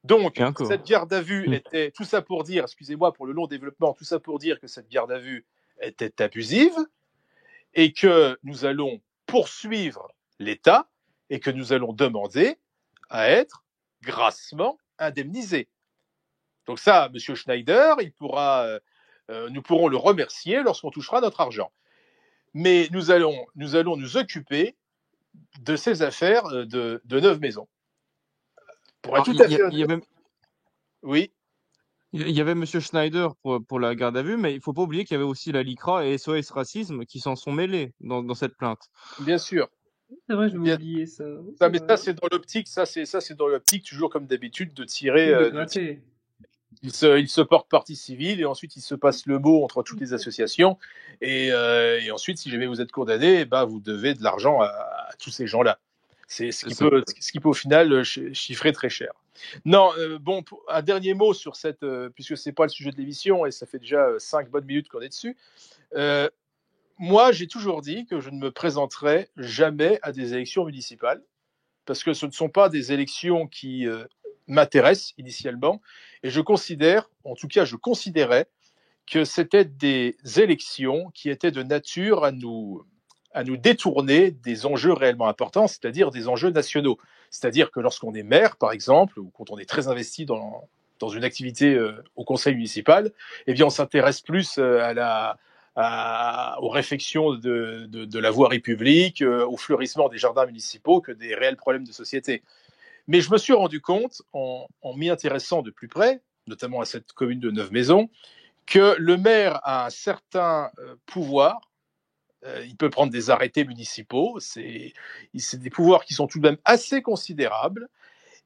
Donc, cette garde à vue était, tout ça pour dire, excusez-moi pour le long développement, tout ça pour dire que cette garde à vue était abusive et que nous allons poursuivre l'État et que nous allons demander à être grassement indemnisés. Donc ça, M. Schneider, nous pourrons le remercier lorsqu'on touchera notre argent. Mais nous allons nous occuper de ces affaires de Neuve Maison. Pour être tout à fait... Oui. Il y avait M. Schneider pour la garde à vue, mais il ne faut pas oublier qu'il y avait aussi la LICRA et SOS Racisme qui s'en sont mêlés dans cette plainte. Bien sûr. C'est vrai, je vais oublier ça. Mais ça, c'est dans l'optique, c'est dans l'optique, toujours comme d'habitude, de tirer. Il se porte partie civile et ensuite il se passe le mot entre toutes les associations. Et ensuite, si jamais vous êtes condamné, vous devez de l'argent à tous ces gens-là. C'est ce qui peut au final chiffrer très cher. Non, un dernier mot sur cette, puisque c'est pas le sujet de l'émission et ça fait déjà 5 bonnes minutes qu'on est dessus. Moi, j'ai toujours dit que je ne me présenterai jamais à des élections municipales parce que ce ne sont pas des élections qui m'intéressent initialement et je considérais que c'était des élections qui étaient de nature à nous détourner des enjeux réellement importants, c'est-à-dire des enjeux nationaux. C'est-à-dire que lorsqu'on est maire, par exemple, ou quand on est très investi dans une activité au conseil municipal, eh bien, on s'intéresse plus aux réfections de la voirie publique, au fleurissement des jardins municipaux que des réels problèmes de société. Mais je me suis rendu compte, en m'y intéressant de plus près, notamment à cette commune de Neuve Maison, que le maire a un certain pouvoir. Il peut prendre des arrêtés municipaux, c'est des pouvoirs qui sont tout de même assez considérables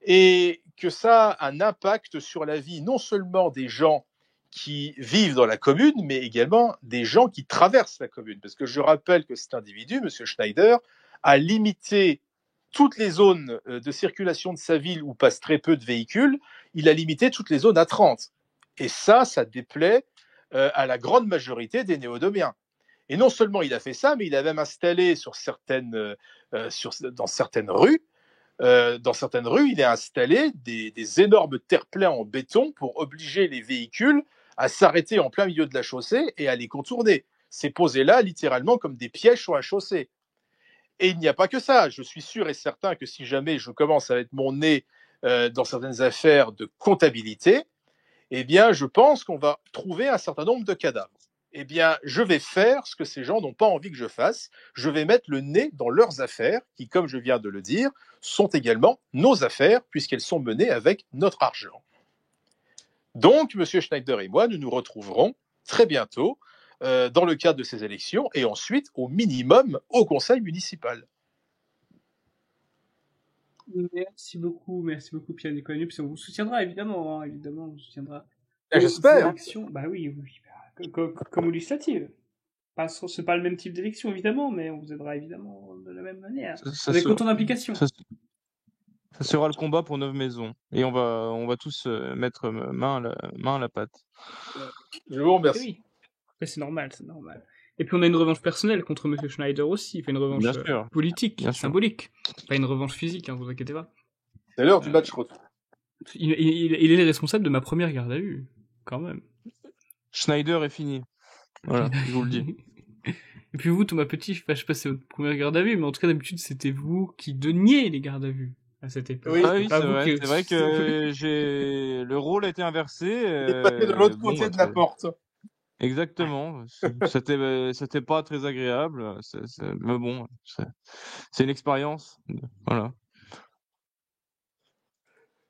et que ça a un impact sur la vie non seulement des gens qui vivent dans la commune, mais également des gens qui traversent la commune. Parce que je rappelle que cet individu, M. Schneider, a limité toutes les zones de circulation de sa ville où passent très peu de véhicules, il a limité toutes les zones à 30. Et ça déplaît à la grande majorité des néodomiens. Et non seulement il a fait ça, mais il a même installé dans certaines rues, il a installé des énormes terre-pleins en béton pour obliger les véhicules à s'arrêter en plein milieu de la chaussée et à les contourner. C'est posé là littéralement comme des pièges sur la chaussée. Et il n'y a pas que ça. Je suis sûr et certain que si jamais je commence à mettre mon nez dans certaines affaires de comptabilité, eh bien, je pense qu'on va trouver un certain nombre de cadavres. Eh bien, je vais faire ce que ces gens n'ont pas envie que je fasse. Je vais mettre le nez dans leurs affaires, qui, comme je viens de le dire, sont également nos affaires, puisqu'elles sont menées avec notre argent. Donc, M. Schneider et moi, nous nous retrouverons très bientôt dans le cadre de ces élections, et ensuite, au minimum, au conseil municipal. Merci beaucoup, Pierre-Nicolas Nup. On vous soutiendra, évidemment, on vous soutiendra. J'espère. Bah oui, comme aux législatives. C'est pas le même type d'élection, évidemment, mais on vous aidera évidemment de la même manière. Ça Avec se- autant d'implication. ça, ça sera le combat pour 9 maisons. Et on va tous mettre main à la pâte. Je vous Et remercie. oui. Mais c'est normal, c'est normal. Et puis on a une revanche personnelle contre Monsieur Schneider aussi. Enfin, une revanche Bien sûr, politique, bien sûr. symbolique. Pas une revanche physique, hein, vous inquiétez pas. C'est l'heure du match retour. Il est responsable de ma première garde à vue, quand même. Schneider est fini. Voilà, je vous le dis. Et puis vous, Thomas Petit, je sais pas si c'est votre première garde à vue, mais en tout cas d'habitude c'était vous qui donniez les gardes à vue à cette époque. Oui. Ah oui, Pas c'est vous vrai. qui- C'est vrai que le rôle a été inversé. Il est passé de l'autre bon, côté de la porte. Exactement. C'était pas très agréable. Mais bon, c'est une expérience. Voilà.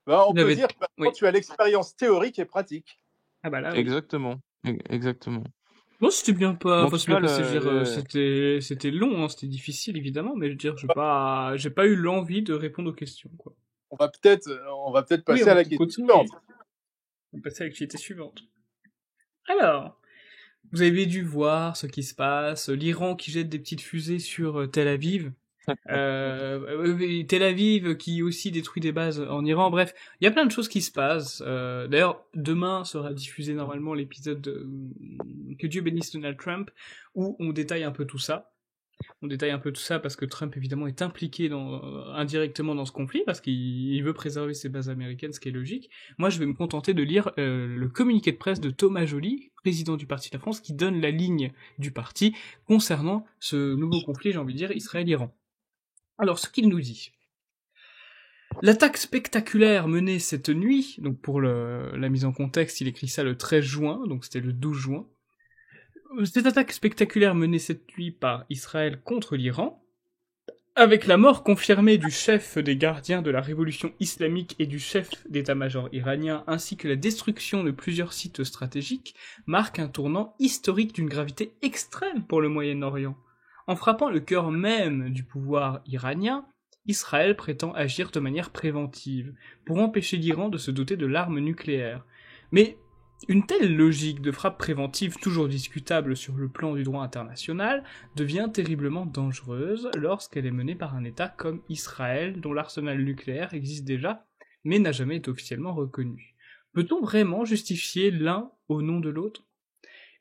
Bah, on Vous peut avez- dire que maintenant, oui. tu as l'expérience théorique et pratique. Ah bah là, oui. Exactement. Exactement. Bon, c'était bien pas, En enfin, tout c'est bien cas, passé, je veux dire, c'était long, hein, c'était difficile évidemment, mais je veux dire, j'ai pas eu l'envie de répondre aux questions, quoi. On va peut-être passer Oui, à la on question continue. suivante. On va passer à l'activité suivante. Alors, vous avez dû voir ce qui se passe, l'Iran qui jette des petites fusées sur Tel Aviv, Tel Aviv qui aussi détruit des bases en Iran, bref, il y a plein de choses qui se passent. D'ailleurs, demain sera diffusé normalement l'épisode Que Dieu bénisse Donald Trump, où on détaille un peu tout ça. On détaille un peu tout ça parce que Trump évidemment est impliqué indirectement dans ce conflit parce qu'il veut préserver ses bases américaines, ce qui est logique. Moi, je vais me contenter de lire le communiqué de presse de Thomas Joly, président du Parti de la France, qui donne la ligne du parti concernant ce nouveau conflit, j'ai envie de dire, Israël-Iran. Alors, ce qu'il nous dit. L'attaque spectaculaire menée cette nuit, donc pour la mise en contexte, il écrit ça le 13 juin, donc c'était le 12 juin. Cette attaque spectaculaire menée cette nuit par Israël contre l'Iran, avec la mort confirmée du chef des gardiens de la révolution islamique et du chef d'état-major iranien, ainsi que la destruction de plusieurs sites stratégiques, marque un tournant historique d'une gravité extrême pour le Moyen-Orient. En frappant le cœur même du pouvoir iranien, Israël prétend agir de manière préventive, pour empêcher l'Iran de se doter de l'arme nucléaire. Mais une telle logique de frappe préventive, toujours discutable sur le plan du droit international, devient terriblement dangereuse lorsqu'elle est menée par un État comme Israël, dont l'arsenal nucléaire existe déjà, mais n'a jamais été officiellement reconnu. Peut-on vraiment justifier l'un au nom de l'autre ?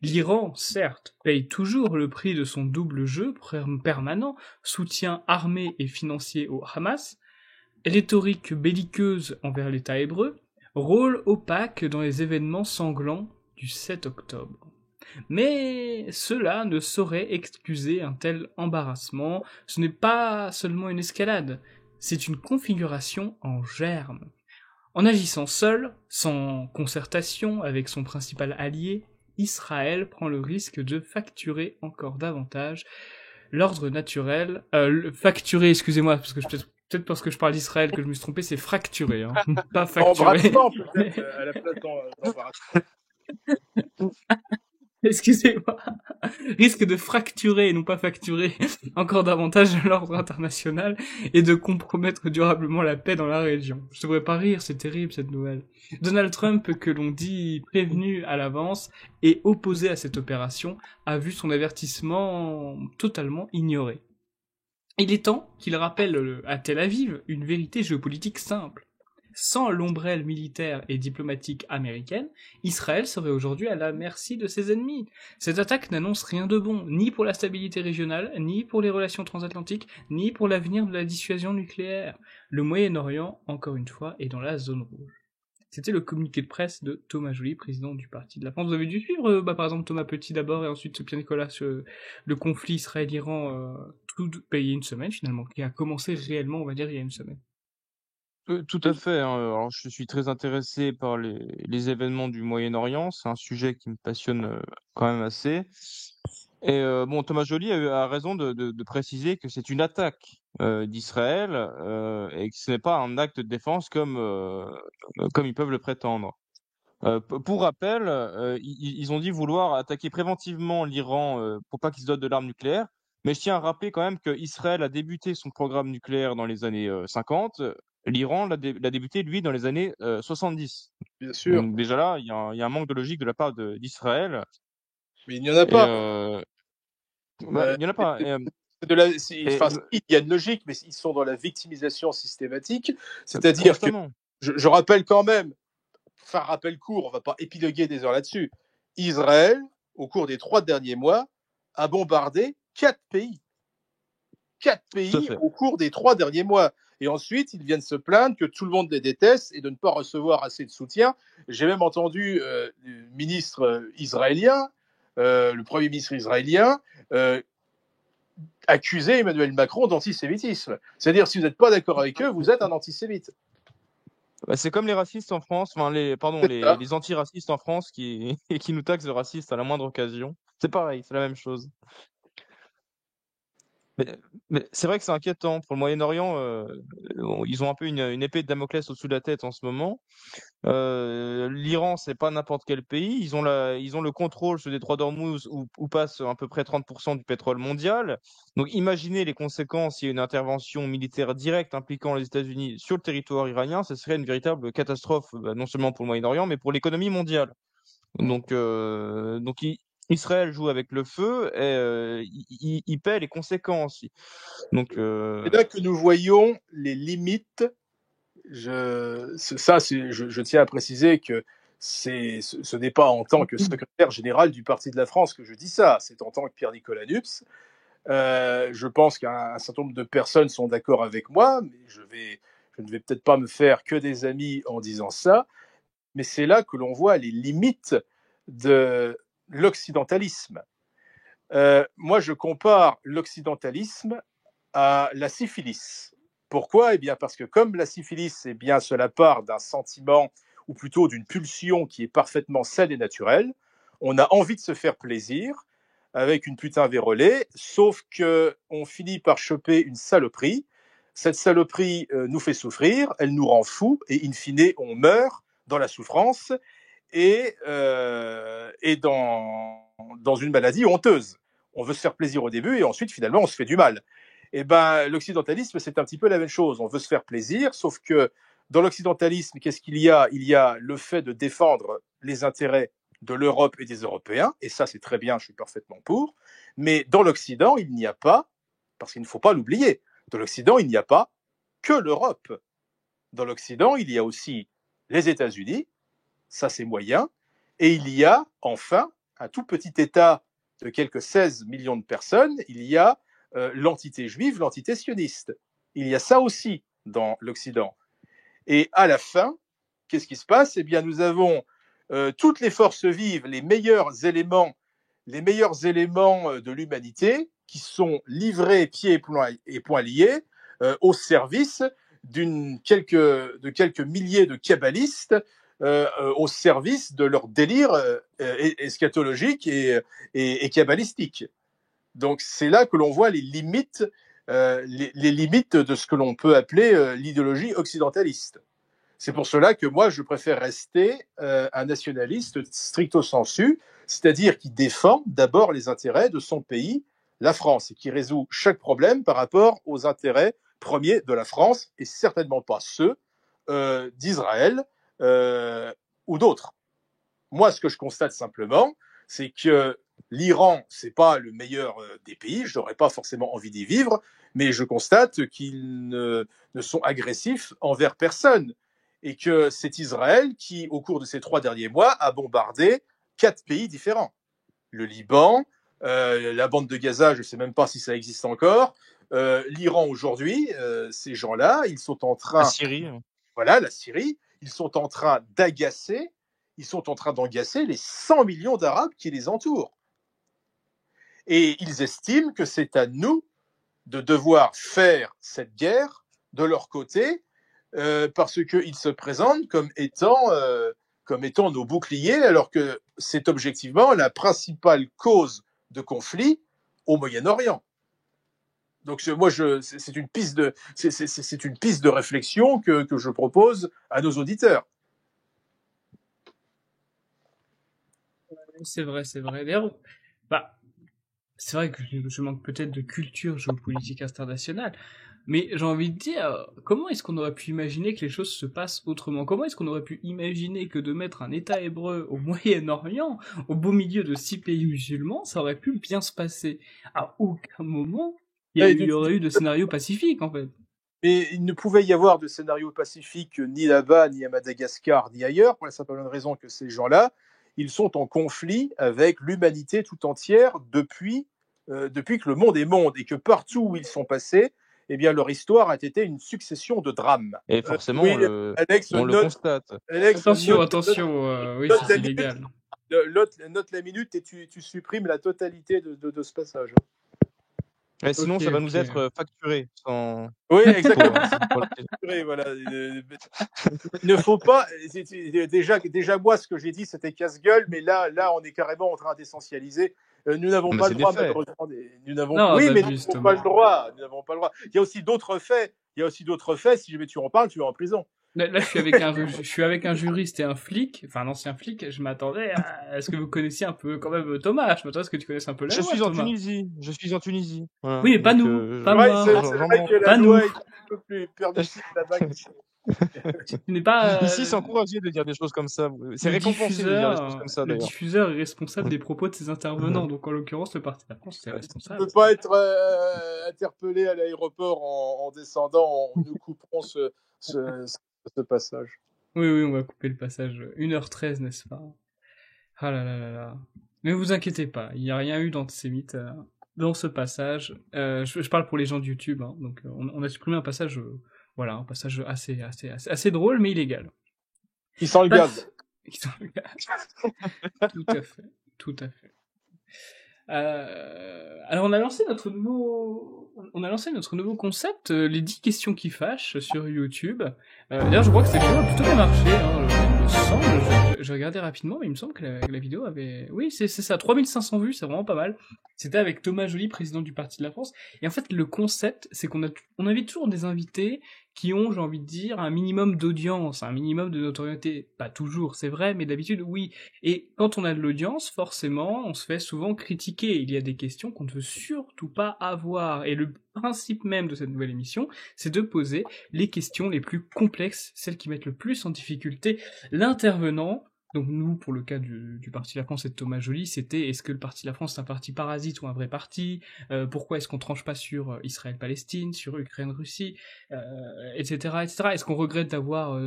L'Iran, certes, paye toujours le prix de son double jeu permanent, soutien armé et financier au Hamas, rhétorique belliqueuse envers l'État hébreu, rôle opaque dans les événements sanglants du 7 octobre. Mais cela ne saurait excuser un tel embarrassement, ce n'est pas seulement une escalade, c'est une configuration en germe. En agissant seul, sans concertation avec son principal allié, Israël prend le risque de facturer encore davantage l'ordre naturel, facturer, excusez-moi, parce que peut-être parce que je parle d'Israël que je me suis trompé, c'est fracturé, hein, pas facturé. Embrassement, peut-être, à la place d'embarrassement. Excusez-moi, risque de fracturer et non pas facturer encore davantage l'ordre international et de compromettre durablement la paix dans la région. Je devrais pas rire, c'est terrible cette nouvelle. Donald Trump, que l'on dit prévenu à l'avance et opposé à cette opération, a vu son avertissement totalement ignoré. Il est temps qu'il rappelle à Tel Aviv une vérité géopolitique simple. Sans l'ombrelle militaire et diplomatique américaine, Israël serait aujourd'hui à la merci de ses ennemis. Cette attaque n'annonce rien de bon, ni pour la stabilité régionale, ni pour les relations transatlantiques, ni pour l'avenir de la dissuasion nucléaire. Le Moyen-Orient, encore une fois, est dans la zone rouge. C'était le communiqué de presse de Thomas Joly, président du Parti de la France. Vous avez dû suivre, par exemple, Thomas Petit d'abord, et ensuite Pierre-Nicolas, le conflit Israël-Iran, il y a une semaine, finalement, qui a commencé réellement, on va dire, il y a une semaine. Tout à fait, hein. Alors, je suis très intéressé par les événements du Moyen-Orient. C'est un sujet qui me passionne quand même assez. Et bon, Thomas Joly a raison de préciser que c'est une attaque d'Israël et que ce n'est pas un acte de défense comme ils peuvent le prétendre. Pour rappel, ils ont dit vouloir attaquer préventivement l'Iran pour pas qu'il se dote de l'arme nucléaire. Mais je tiens à rappeler quand même qu'Israël a débuté son programme nucléaire dans les années 50. L'Iran l'a débuté, lui, dans les années 70. Bien sûr. Donc déjà là, il y a un manque de logique de la part d'Israël. Mais il n'y en a Et, pas. Euh, Il y en a pas. enfin, Et, il y a une logique, mais ils sont dans la victimisation systématique. C'est-à-dire que, constamment. je rappelle quand même, enfin, rappel court, on ne va pas épiloguer des heures là-dessus. Israël, au cours des 3 derniers mois, a bombardé 4 pays. 4 Tout à pays fait. au cours des 3 derniers mois. Et ensuite, ils viennent se plaindre que tout le monde les déteste et de ne pas recevoir assez de soutien. J'ai même entendu le ministre israélien, le premier ministre israélien, accuser Emmanuel Macron d'antisémitisme. C'est-à-dire, si vous n'êtes pas d'accord avec eux, vous êtes un antisémite. Bah, c'est comme les racistes en France, enfin pardon, C'est ça. les antiracistes en France qui, qui nous taxent de racistes à la moindre occasion. C'est pareil, c'est la même chose. Mais, mais c'est vrai que c'est inquiétant. Pour le Moyen-Orient, ils ont un peu une épée de Damoclès au-dessus de la tête en ce moment. L'Iran, c'est pas n'importe quel pays. Ils ont le contrôle sur des détroit d'Ormuz où passe à peu près 30% du pétrole mondial. Donc imaginez les conséquences s'il y a une intervention militaire directe impliquant les États-Unis sur le territoire iranien, ce serait une véritable catastrophe, non seulement pour le Moyen-Orient, mais pour l'économie mondiale. Donc Israël joue avec le feu et il paie les conséquences. Donc, C'est là que nous voyons les limites. Je tiens à préciser que ce n'est pas en tant que secrétaire général du Parti de la France que je dis ça, c'est en tant que Pierre-Nicolas Nupes. Je pense qu'un certain nombre de personnes sont d'accord avec moi, mais je ne vais peut-être pas me faire que des amis en disant ça, mais c'est là que l'on voit les limites de l'occidentalisme. Moi, je compare l'occidentalisme à la syphilis. Pourquoi? Eh bien, parce que comme la syphilis, eh bien, cela part d'un sentiment, ou plutôt d'une pulsion qui est parfaitement saine et naturelle, on a envie de se faire plaisir avec une putain vérolée, sauf que on finit par choper une saloperie. Cette saloperie nous fait souffrir, elle nous rend fous, et in fine, on meurt dans la souffrance et dans une maladie honteuse. On veut se faire plaisir au début et ensuite, finalement, on se fait du mal. Et ben, l'occidentalisme, c'est un petit peu la même chose. On veut se faire plaisir, sauf que dans l'occidentalisme, qu'est-ce qu'il y a? Il y a le fait de défendre les intérêts de l'Europe et des Européens, et ça, c'est très bien, je suis parfaitement pour. Mais dans l'Occident, il n'y a pas, parce qu'il ne faut pas l'oublier, dans l'Occident, il n'y a pas que l'Europe. Dans l'Occident, il y a aussi les États-Unis, ça c'est moyen, et il y a enfin un tout petit État de quelques 16 millions de personnes, il y a l'entité juive, l'entité sioniste. Il y a ça aussi dans l'Occident. Et à la fin, qu'est-ce qui se passe? Eh bien, nous avons toutes les forces vives, les meilleurs éléments de l'humanité qui sont livrés pieds et poings liés au service de quelques milliers de kabbalistes au service de leur délire eschatologique et kabbalistique. Donc c'est là que l'on voit les limites de ce que l'on peut appeler l'idéologie occidentaliste. C'est pour cela que moi, je préfère rester un nationaliste stricto sensu, c'est-à-dire qui défend d'abord les intérêts de son pays, la France, et qui résout chaque problème par rapport aux intérêts premiers de la France, et certainement pas ceux d'Israël ou d'autres. Moi, ce que je constate simplement, c'est que l'Iran, c'est pas le meilleur des pays, je n'aurais pas forcément envie d'y vivre, mais je constate qu'ils ne sont agressifs envers personne et que c'est Israël qui, au cours de ces 3 derniers mois, a bombardé 4 pays différents. Le Liban, la bande de Gaza, je ne sais même pas si ça existe encore, l'Iran aujourd'hui, ces gens-là, ils sont en la train, Syrie. voilà, la Syrie, ils sont en train d'engacer les 100 millions d'Arabes qui les entourent. Et ils estiment que c'est à nous de devoir faire cette guerre de leur côté parce qu'ils se présentent comme étant nos boucliers, alors que c'est objectivement la principale cause de conflit au Moyen-Orient. Donc moi, c'est une piste de réflexion que je propose à nos auditeurs. C'est vrai, c'est vrai. D'ailleurs, bah, c'est vrai que je manque peut-être de culture géopolitique internationale, mais j'ai envie de dire, comment est-ce qu'on aurait pu imaginer que les choses se passent autrement? Comment est-ce qu'on aurait pu imaginer que de mettre un État hébreu au Moyen-Orient, au beau milieu de 6 pays musulmans, ça aurait pu bien se passer? À aucun moment, il y aurait eu de scénario pacifique, en fait. Mais il ne pouvait y avoir de scénario pacifique ni là-bas, ni à Madagascar, ni ailleurs, pour la simple raison que ces gens-là, ils sont en conflit avec l'humanité tout entière depuis que le monde est monde, et que partout où ils sont passés, eh bien, leur histoire a été une succession de drames. Et forcément, Oui, Alex, on le constate. Attention, note oui, note c'est la minute, illégal. note la minute et tu supprimes la totalité de ce passage. Et sinon, Ok, ça va ok. nous être facturé sans. Oui, Pour, exactement. pour la- Oui, voilà. Il ne faut pas. Déjà, moi, ce que j'ai dit, c'était casse-gueule, mais là, on est carrément en train d'essentialiser. Nous n'avons Mais pas c'est le des droit, faits. malheureusement. Nous n'avons. Non, Oui, bah, mais nous n'avons justement. pas le droit. Nous n'avons pas le droit. Il y a aussi d'autres faits. Si jamais tu en parles, tu vas en prison. Là, je suis avec un juriste et un flic, enfin un ancien flic. Je m'attendais à ce que vous connaissiez un peu quand même Thomas. Je m'attendais à ce que tu connaisses un peu la Je loi, suis en Thomas. Tunisie. Je suis en Tunisie. Voilà. Oui, mais pas Donc, nous, pas Ouais, moi. c'est j'en vrai manque. que la Pas loi nous. est un peu plus permissive là-bas qu'ici. Tu n'es pas Ici, c'est encouragé de dire des choses comme ça. C'est récompensé de dire des choses comme ça, le d'ailleurs. diffuseur est responsable des propos de ses intervenants. Donc en l'occurrence, le parti de la France, c'est Tu ne responsable. peux pas être interpellé à l'aéroport en descendant. Nous couperons ce passage. Oui, on va couper le passage 1h13, n'est-ce pas? Ah là là là là. Mais vous inquiétez pas, il n'y a rien eu d'antisémite dans ce passage. Je parle pour les gens de YouTube, hein, donc on a supprimé un passage, voilà, un passage assez drôle, mais illégal. Qui sent le gaz. Tout à fait, tout à fait. Alors on a lancé notre nouveau concept, les 10 questions qui fâchent sur YouTube. D'ailleurs je crois que cette vidéo a plutôt bien marché, hein, il me semble, j'ai regardé rapidement, mais il me semble que la vidéo avait... Oui, c'est ça, 3500 vues, c'est vraiment pas mal. C'était avec Thomas Joly, président du Parti de la France. Et en fait, le concept, c'est on invite toujours des invités qui ont, j'ai envie de dire, un minimum d'audience, un minimum de notoriété. Pas toujours, c'est vrai, mais d'habitude, oui. Et quand on a de l'audience, forcément, on se fait souvent critiquer. Il y a des questions qu'on ne veut surtout pas avoir. Et le principe même de cette nouvelle émission, c'est de poser les questions les plus complexes, celles qui mettent le plus en difficulté l'intervenant. Donc nous, pour le cas du Parti de la France et de Thomas Joly, c'était est-ce que le Parti de la France est un parti parasite ou un vrai parti? Pourquoi est-ce qu'on tranche pas sur Israël-Palestine, sur Ukraine-Russie, etc., etc. Est-ce qu'on regrette d'avoir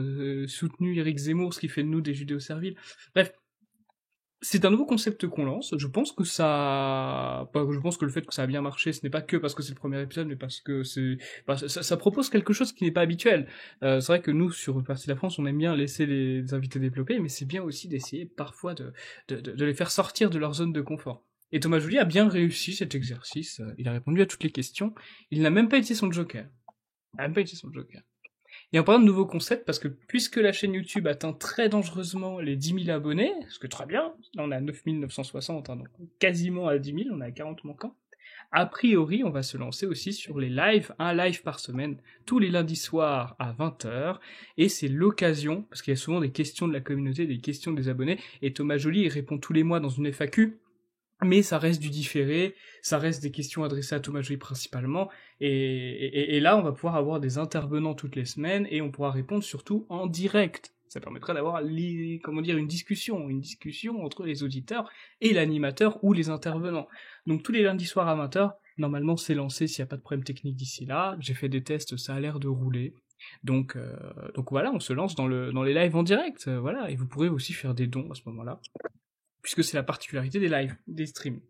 soutenu Éric Zemmour, ce qui fait de nous des judéo-serviles? Bref, c'est un nouveau concept qu'on lance. Je pense que je pense que le fait que ça a bien marché, ce n'est pas que parce que c'est le premier épisode, mais parce que ça propose quelque chose qui n'est pas habituel. C'est vrai que nous, sur le Parti de la France, on aime bien laisser les invités développer, mais c'est bien aussi d'essayer parfois de les faire sortir de leur zone de confort. Et Thomas Joly a bien réussi cet exercice. Il a répondu à toutes les questions. Il n'a même pas utilisé son joker. Et en parlant de nouveaux concepts, parce que puisque la chaîne YouTube atteint très dangereusement les 10 000 abonnés, ce que très bien, là on est à 9 960, hein, donc quasiment à 10 000, on est à 40 manquants, a priori on va se lancer aussi sur les lives, un live par semaine, tous les lundis soirs à 20h, et c'est l'occasion, parce qu'il y a souvent des questions de la communauté, des questions des abonnés, et Thomas Joly il répond tous les mois dans une FAQ, mais ça reste du différé, ça reste des questions adressées à Thomas Joly principalement, et là on va pouvoir avoir des intervenants toutes les semaines, et on pourra répondre surtout en direct. Ça permettra d'avoir une discussion entre les auditeurs et l'animateur ou les intervenants. Donc tous les lundis soirs à 20h, normalement c'est lancé s'il n'y a pas de problème technique d'ici là, j'ai fait des tests, ça a l'air de rouler. Donc voilà, on se lance dans les lives en direct, voilà, et vous pourrez aussi faire des dons à ce moment-là, puisque c'est la particularité des lives, des streams.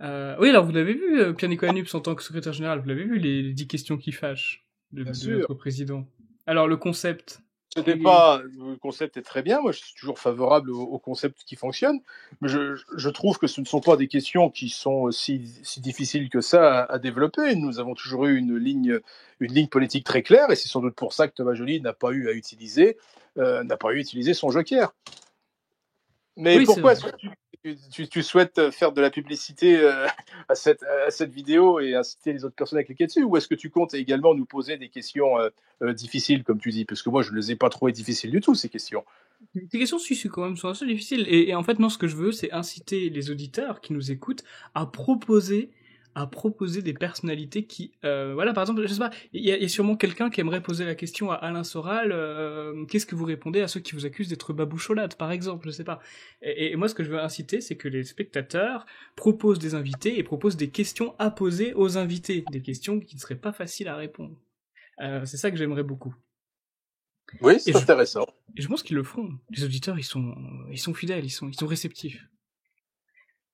Oui, alors vous l'avez vu, Pierre-Nicolas Nups en tant que secrétaire général, vous l'avez vu les 10 questions qui fâchent de notre président. Alors le concept... Le concept est très bien, moi je suis toujours favorable au concept qui fonctionne, mais je trouve que ce ne sont pas des questions qui sont si difficiles que ça à développer. Nous avons toujours eu une ligne politique très claire, et c'est sans doute pour ça que Thomas Joly n'a pas eu à utiliser son joker. Mais oui, pourquoi est-ce que tu souhaites faire de la publicité à cette vidéo et inciter les autres personnes à cliquer dessus, ou est-ce que tu comptes également nous poser des questions difficiles, comme tu dis? Parce que moi, je ne les ai pas trouvées difficiles du tout, ces questions. Ces questions, si, quand même, sont assez difficiles. Et en fait, non, ce que je veux, c'est inciter les auditeurs qui nous écoutent à proposer des personnalités qui, voilà, par exemple, je sais pas, il y a sûrement quelqu'un qui aimerait poser la question à Alain Soral, qu'est-ce que vous répondez à ceux qui vous accusent d'être baboucholade, par exemple, je sais pas. Et moi, ce que je veux inciter, c'est que les spectateurs proposent des invités et proposent des questions à poser aux invités, des questions qui ne seraient pas faciles à répondre. C'est ça que j'aimerais beaucoup. Oui, Et c'est je, intéressant. et je pense qu'ils le feront. Les auditeurs, ils sont fidèles, ils sont réceptifs.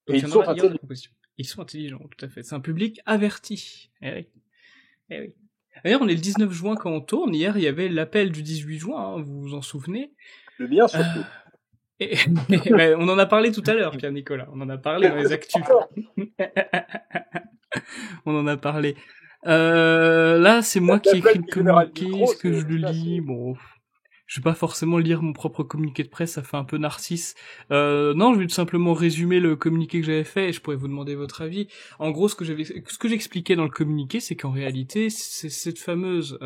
Et Donc ils sont il y aura des intelligents. propositions. Ils sont intelligents, tout à fait. C'est un public averti. Eh oui. Eh oui. D'ailleurs, on est le 19 juin quand on tourne. Hier, il y avait l'appel du 18 juin, hein, vous vous en souvenez. Le mien surtout. Et, ben, on en a parlé tout à l'heure, Pierre-Nicolas. On en a parlé dans les actus. On en a parlé. Là, c'est moi qui écris le communiqué. Est-ce que je le lis? Bon, je vais pas forcément lire mon propre communiqué de presse, ça fait un peu narcisse. Non, je vais tout simplement résumer le communiqué que j'avais fait et je pourrais vous demander votre avis. En gros, ce que j'expliquais dans le communiqué, c'est qu'en réalité, c'est cette fameuse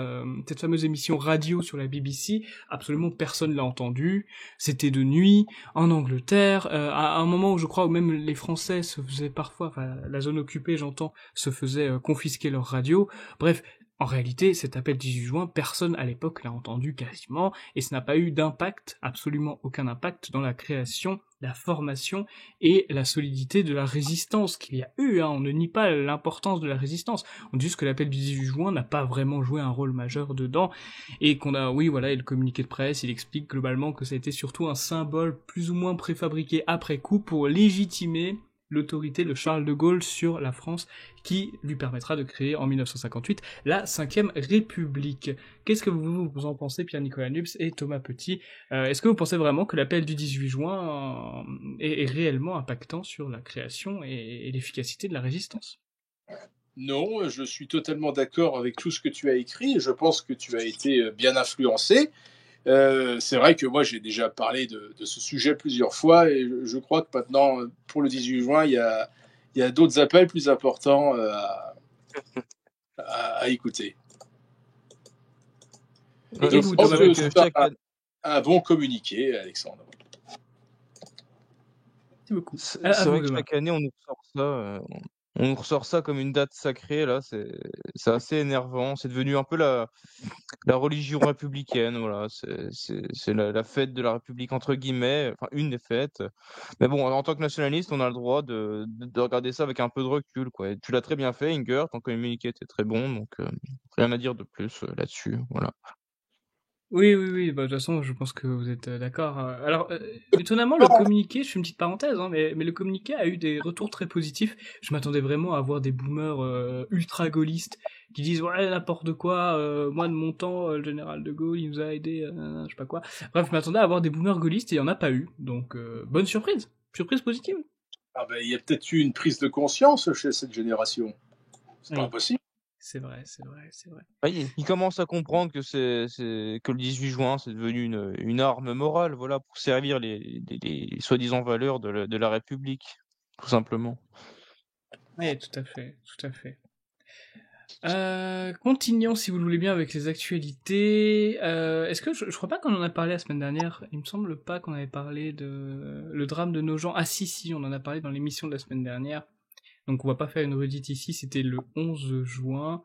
émission radio sur la BBC, absolument personne l'a entendue. C'était de nuit, en Angleterre, à un moment où je crois où même les Français se faisaient parfois, enfin, la zone occupée, j'entends, se faisait confisquer leur radio. Bref, en réalité, cet appel 18 juin, personne à l'époque l'a entendu quasiment, et ça n'a pas eu d'impact, absolument aucun impact, dans la création, la formation et la solidité de la résistance qu'il y a eu. Hein. On ne nie pas l'importance de la résistance. On dit juste que l'appel du 18 juin n'a pas vraiment joué un rôle majeur dedans, et qu'on a, oui, voilà, et le communiqué de presse, il explique globalement que ça a été surtout un symbole plus ou moins préfabriqué après coup pour légitimer l'autorité de Charles de Gaulle sur la France, qui lui permettra de créer en 1958 la 5e République. Qu'est-ce que vous en pensez, Pierre-Nicolas Nubs et Thomas Petit? Est-ce que vous pensez vraiment que l'appel du 18 juin est réellement impactant sur la création et l'efficacité de la résistance? Non, je suis totalement d'accord avec tout ce que tu as écrit. Je pense que tu as été bien influencé. C'est vrai que moi, j'ai déjà parlé de ce sujet plusieurs fois et je crois que maintenant, pour le 18 juin, il y a d'autres appels plus importants à écouter. Et vous, Thomas, un bon communiqué, Alexandre. Merci beaucoup. C'est vrai que chaque année, on nous ressort ça comme une date sacrée, là, c'est assez énervant. C'est devenu un peu la religion républicaine, voilà. C'est la fête de la République, entre guillemets, enfin, une des fêtes. Mais bon, en tant que nationaliste, on a le droit de regarder ça avec un peu de recul, quoi. Et tu l'as très bien fait, Inger, ton communiqué était très bon, donc rien à dire de plus là-dessus, voilà. Oui, bah, de toute façon, je pense que vous êtes d'accord. Alors, étonnamment, le communiqué, je fais une petite parenthèse, hein, mais le communiqué a eu des retours très positifs. Je m'attendais vraiment à voir des boomers ultra-gaullistes qui disent « Ouais, n'importe quoi, moi de mon temps, le général de Gaulle, il nous a aidés, je sais pas quoi. » Bref, je m'attendais à avoir des boomers gaullistes et il y en a pas eu. Donc, bonne surprise. Surprise positive. Ah ben, il y a peut-être eu une prise de conscience chez cette génération. C'est pas impossible. C'est vrai. Ils commencent à comprendre que que le 18 juin, c'est devenu une arme morale, voilà, pour servir les soi-disant valeurs de la République, tout simplement. Oui, tout à fait. Continuons si vous le voulez bien avec les actualités. Est-ce que je crois pas qu'on en a parlé la semaine dernière. Il me semble pas qu'on avait parlé de le drame de Nogent. Ah si, on en a parlé dans l'émission de la semaine dernière. Donc on va pas faire une redite ici. C'était le 11 juin.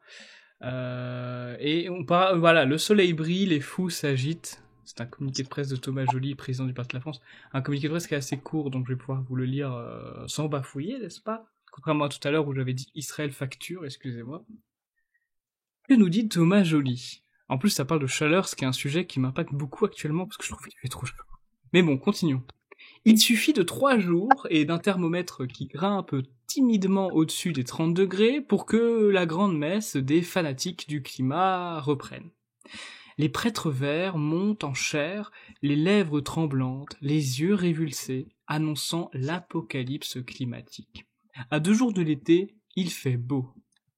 Et voilà, le soleil brille, les fous s'agitent. C'est un communiqué de presse de Thomas Joly, président du Parti de la France. Un communiqué de presse qui est assez court, donc je vais pouvoir vous le lire sans bafouiller, n'est-ce pas? Contrairement à tout à l'heure où j'avais dit Israël facture, excusez-moi. Que nous dit Thomas Joly? En plus, ça parle de chaleur, ce qui est un sujet qui m'impacte beaucoup actuellement parce que je trouve qu'il fait trop chaud. Mais bon, continuons. Il suffit de 3 jours et d'un thermomètre qui grimpe timidement au-dessus des 30 degrés pour que la grande messe des fanatiques du climat reprenne. Les prêtres verts montent en chair, les lèvres tremblantes, les yeux révulsés, annonçant l'apocalypse climatique. À 2 jours de l'été, il fait beau.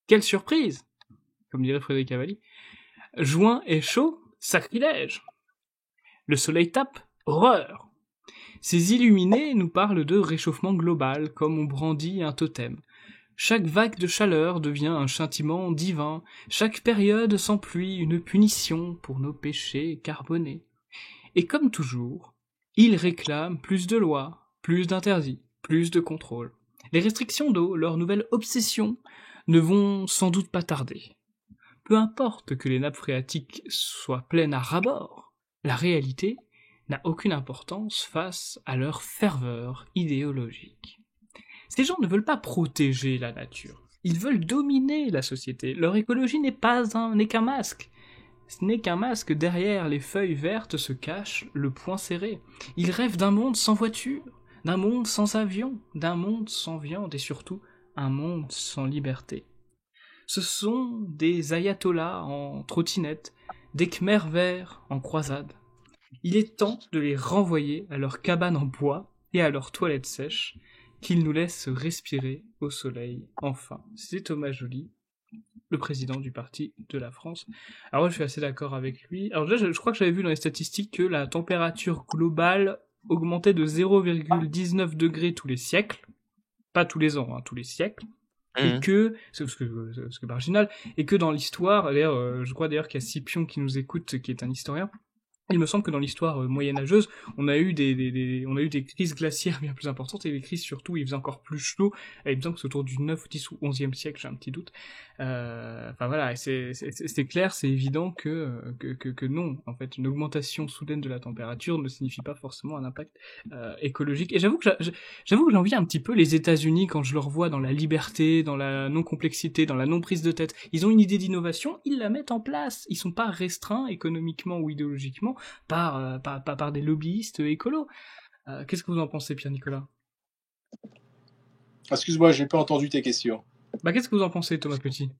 Quelle surprise! Comme dirait Frédéric Cavalli. Juin est chaud, sacrilège. Le soleil tape, horreur. Ces illuminés nous parlent de réchauffement global, comme on brandit un totem. Chaque vague de chaleur devient un châtiment divin, chaque période sans pluie une punition pour nos péchés carbonés. Et comme toujours, Ils réclament plus de lois, plus d'interdits, plus de contrôles. Les restrictions d'eau, leur nouvelle obsession, ne vont sans doute pas tarder. Peu importe que les nappes phréatiques soient pleines à ras-bord, la réalité n'a aucune importance face à leur ferveur idéologique. Ces gens ne veulent pas protéger la nature, ils veulent dominer la société. Leur écologie n'est qu'un masque. Ce n'est qu'un masque, derrière les feuilles vertes se cache le poing serré. Ils rêvent d'un monde sans voiture, d'un monde sans avion, d'un monde sans viande et surtout un monde sans liberté. Ce sont des ayatollahs en trottinette, des khmers verts en croisade. Il est temps de les renvoyer à leur cabane en bois et à leurs toilettes sèches, qu'ils nous laissent respirer au soleil, enfin. C'est Thomas Joly, le président du Parti de la France. Alors moi, je suis assez d'accord avec lui. Alors déjà, je crois que j'avais vu dans les statistiques que la température globale augmentait de 0,19 degrés tous les siècles. Pas tous les ans, tous les siècles. Et que, c'est parce que marginal, et que dans l'histoire, d'ailleurs, je crois d'ailleurs qu'il y a Scipion qui nous écoute, qui est un historien, il me semble que dans l'histoire moyenâgeuse, on a eu des crises glaciaires bien plus importantes, et des crises surtout où il faisait encore plus chaud, et il me semble que c'est autour du 9, 10 ou 11e siècle, j'ai un petit doute. Enfin voilà, c'est clair, c'est évident que non, en fait, une augmentation soudaine de la température ne signifie pas forcément un impact écologique. Et j'avoue que j'envie un petit peu les États-Unis quand je leur vois dans la liberté, dans la non-complexité, dans la non-prise de tête. Ils ont une idée d'innovation, ils la mettent en place. Ils sont pas restreints économiquement ou idéologiquement par des lobbyistes écolos. Qu'est-ce que vous en pensez, Pierre-Nicolas ? Excuse-moi, j'ai pas entendu tes questions. Qu'est-ce que vous en pensez, Thomas Petit ?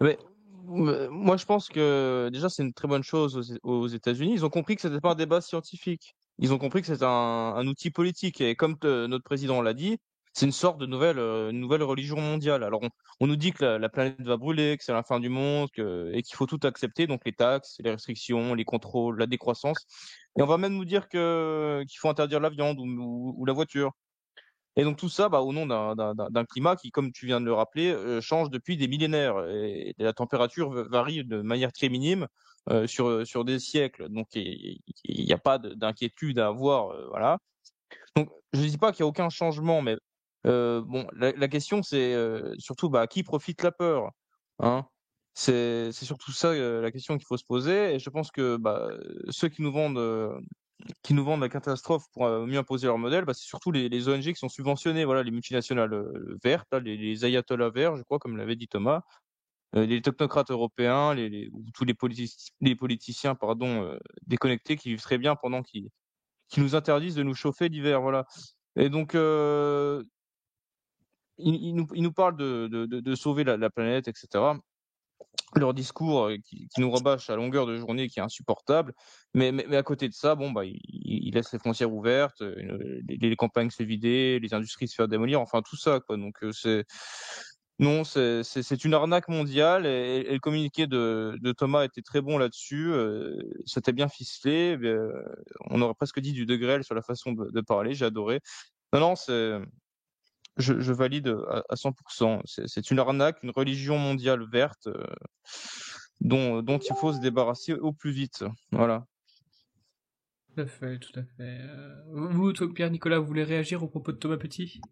Mais, moi, je pense que déjà, c'est une très bonne chose aux États-Unis. Ils ont compris que c'était pas un débat scientifique. Ils ont compris que c'était un outil politique. Et comme notre président l'a dit, c'est une sorte de nouvelle religion mondiale. Alors, on nous dit que la planète va brûler, que c'est la fin du monde, et qu'il faut tout accepter, donc les taxes, les restrictions, les contrôles, la décroissance. Et on va même nous dire qu'il faut interdire la viande ou la voiture. Et donc tout ça, au nom d'un climat qui, comme tu viens de le rappeler, change depuis des millénaires. Et la température varie de manière très minime sur des siècles. Donc il n'y a pas d'inquiétude à avoir. Voilà. Donc je ne dis pas qu'il n'y a aucun changement, mais bon, la question c'est surtout à qui profite la peur, hein? C'est surtout ça la question qu'il faut se poser. Et je pense que ceux qui nous vendent la catastrophe pour mieux imposer leur modèle, c'est surtout les ONG qui sont subventionnées, voilà, les multinationales vertes, là, les ayatollahs verts, je crois, comme l'avait dit Thomas, les technocrates européens, ou tous les politiciens déconnectés qui vivent très bien pendant qu'ils nous interdisent de nous chauffer l'hiver, voilà. Et donc, ils nous parlent de sauver la planète, etc. Leur discours qui nous rabâche à longueur de journée, qui est insupportable, mais à côté de ça, ils laissent les frontières ouvertes, les campagnes se vider, les industries se faire démolir, enfin tout ça, quoi. Donc c'est une arnaque mondiale, et le communiqué de Thomas était très bon là-dessus. C'était bien ficelé, on aurait presque dit du degré sur la façon de parler. J'ai adoré. Non, je valide à 100%. C'est une arnaque, une religion mondiale verte dont il faut se débarrasser au plus vite. Voilà. Tout à fait, tout à fait. Vous, Pierre-Nicolas, vous voulez réagir au propos de Thomas Petit ?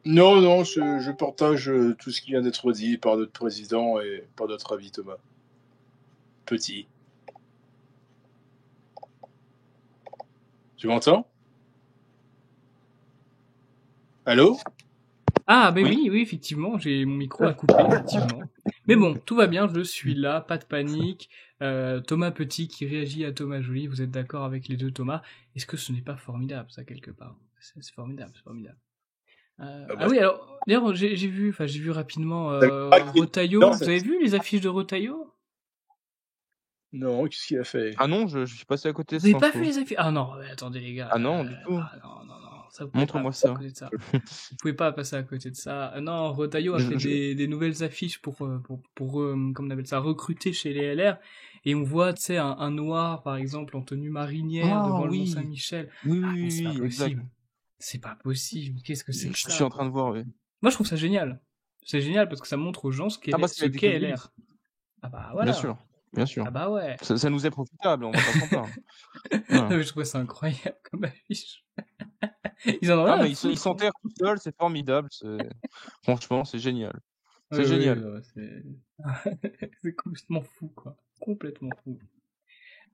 Non, je partage tout ce qui vient d'être dit par notre président et par notre avis Thomas Petit. Tu m'entends ? Allô ? Ah, oui, effectivement, j'ai mon micro à couper, effectivement. Mais bon, tout va bien, je suis là, pas de panique. Thomas Petit qui réagit à Thomas Joly, vous êtes d'accord avec les deux Thomas ? Est-ce que ce n'est pas formidable, ça, quelque part ? C'est formidable, c'est formidable. Oui, alors, d'ailleurs, j'ai vu rapidement Retailleau. Vous avez vu les affiches de Retailleau ? Non, qu'est-ce qu'il a fait ? Ah non, je suis passé à côté de ça. Vous n'avez pas info. vu les affiches ? Ah non, attendez les gars. Ah non, du tout. Non. Montre-moi ça. Vous pouvez pas passer à côté de ça. Non, Retailleau a fait des nouvelles affiches pour comment on appelle ça, recruter chez les LR. Et on voit, tu sais, un noir, par exemple, en tenue marinière devant le Mont-Saint-Michel. Oui, c'est pas possible. Exact. C'est pas possible. Qu'est-ce que c'est que ça ? Je suis en train de voir, oui. Moi, je trouve ça génial. C'est génial parce que ça montre aux gens ce qu'est LR. Ah voilà. Bien sûr. bien sûr. Ah bah ouais. Ça nous est profitable, on va pas s'en plaindre. Non, Voilà. mais je trouve ça incroyable comme affiche. Ils en ont Ah, rien à mais ils foutre, hein. s'enterrent tout seuls, c'est formidable, franchement, c'est génial. Oui, C'est oui, génial. ouais, c'est complètement fou, quoi. Complètement fou.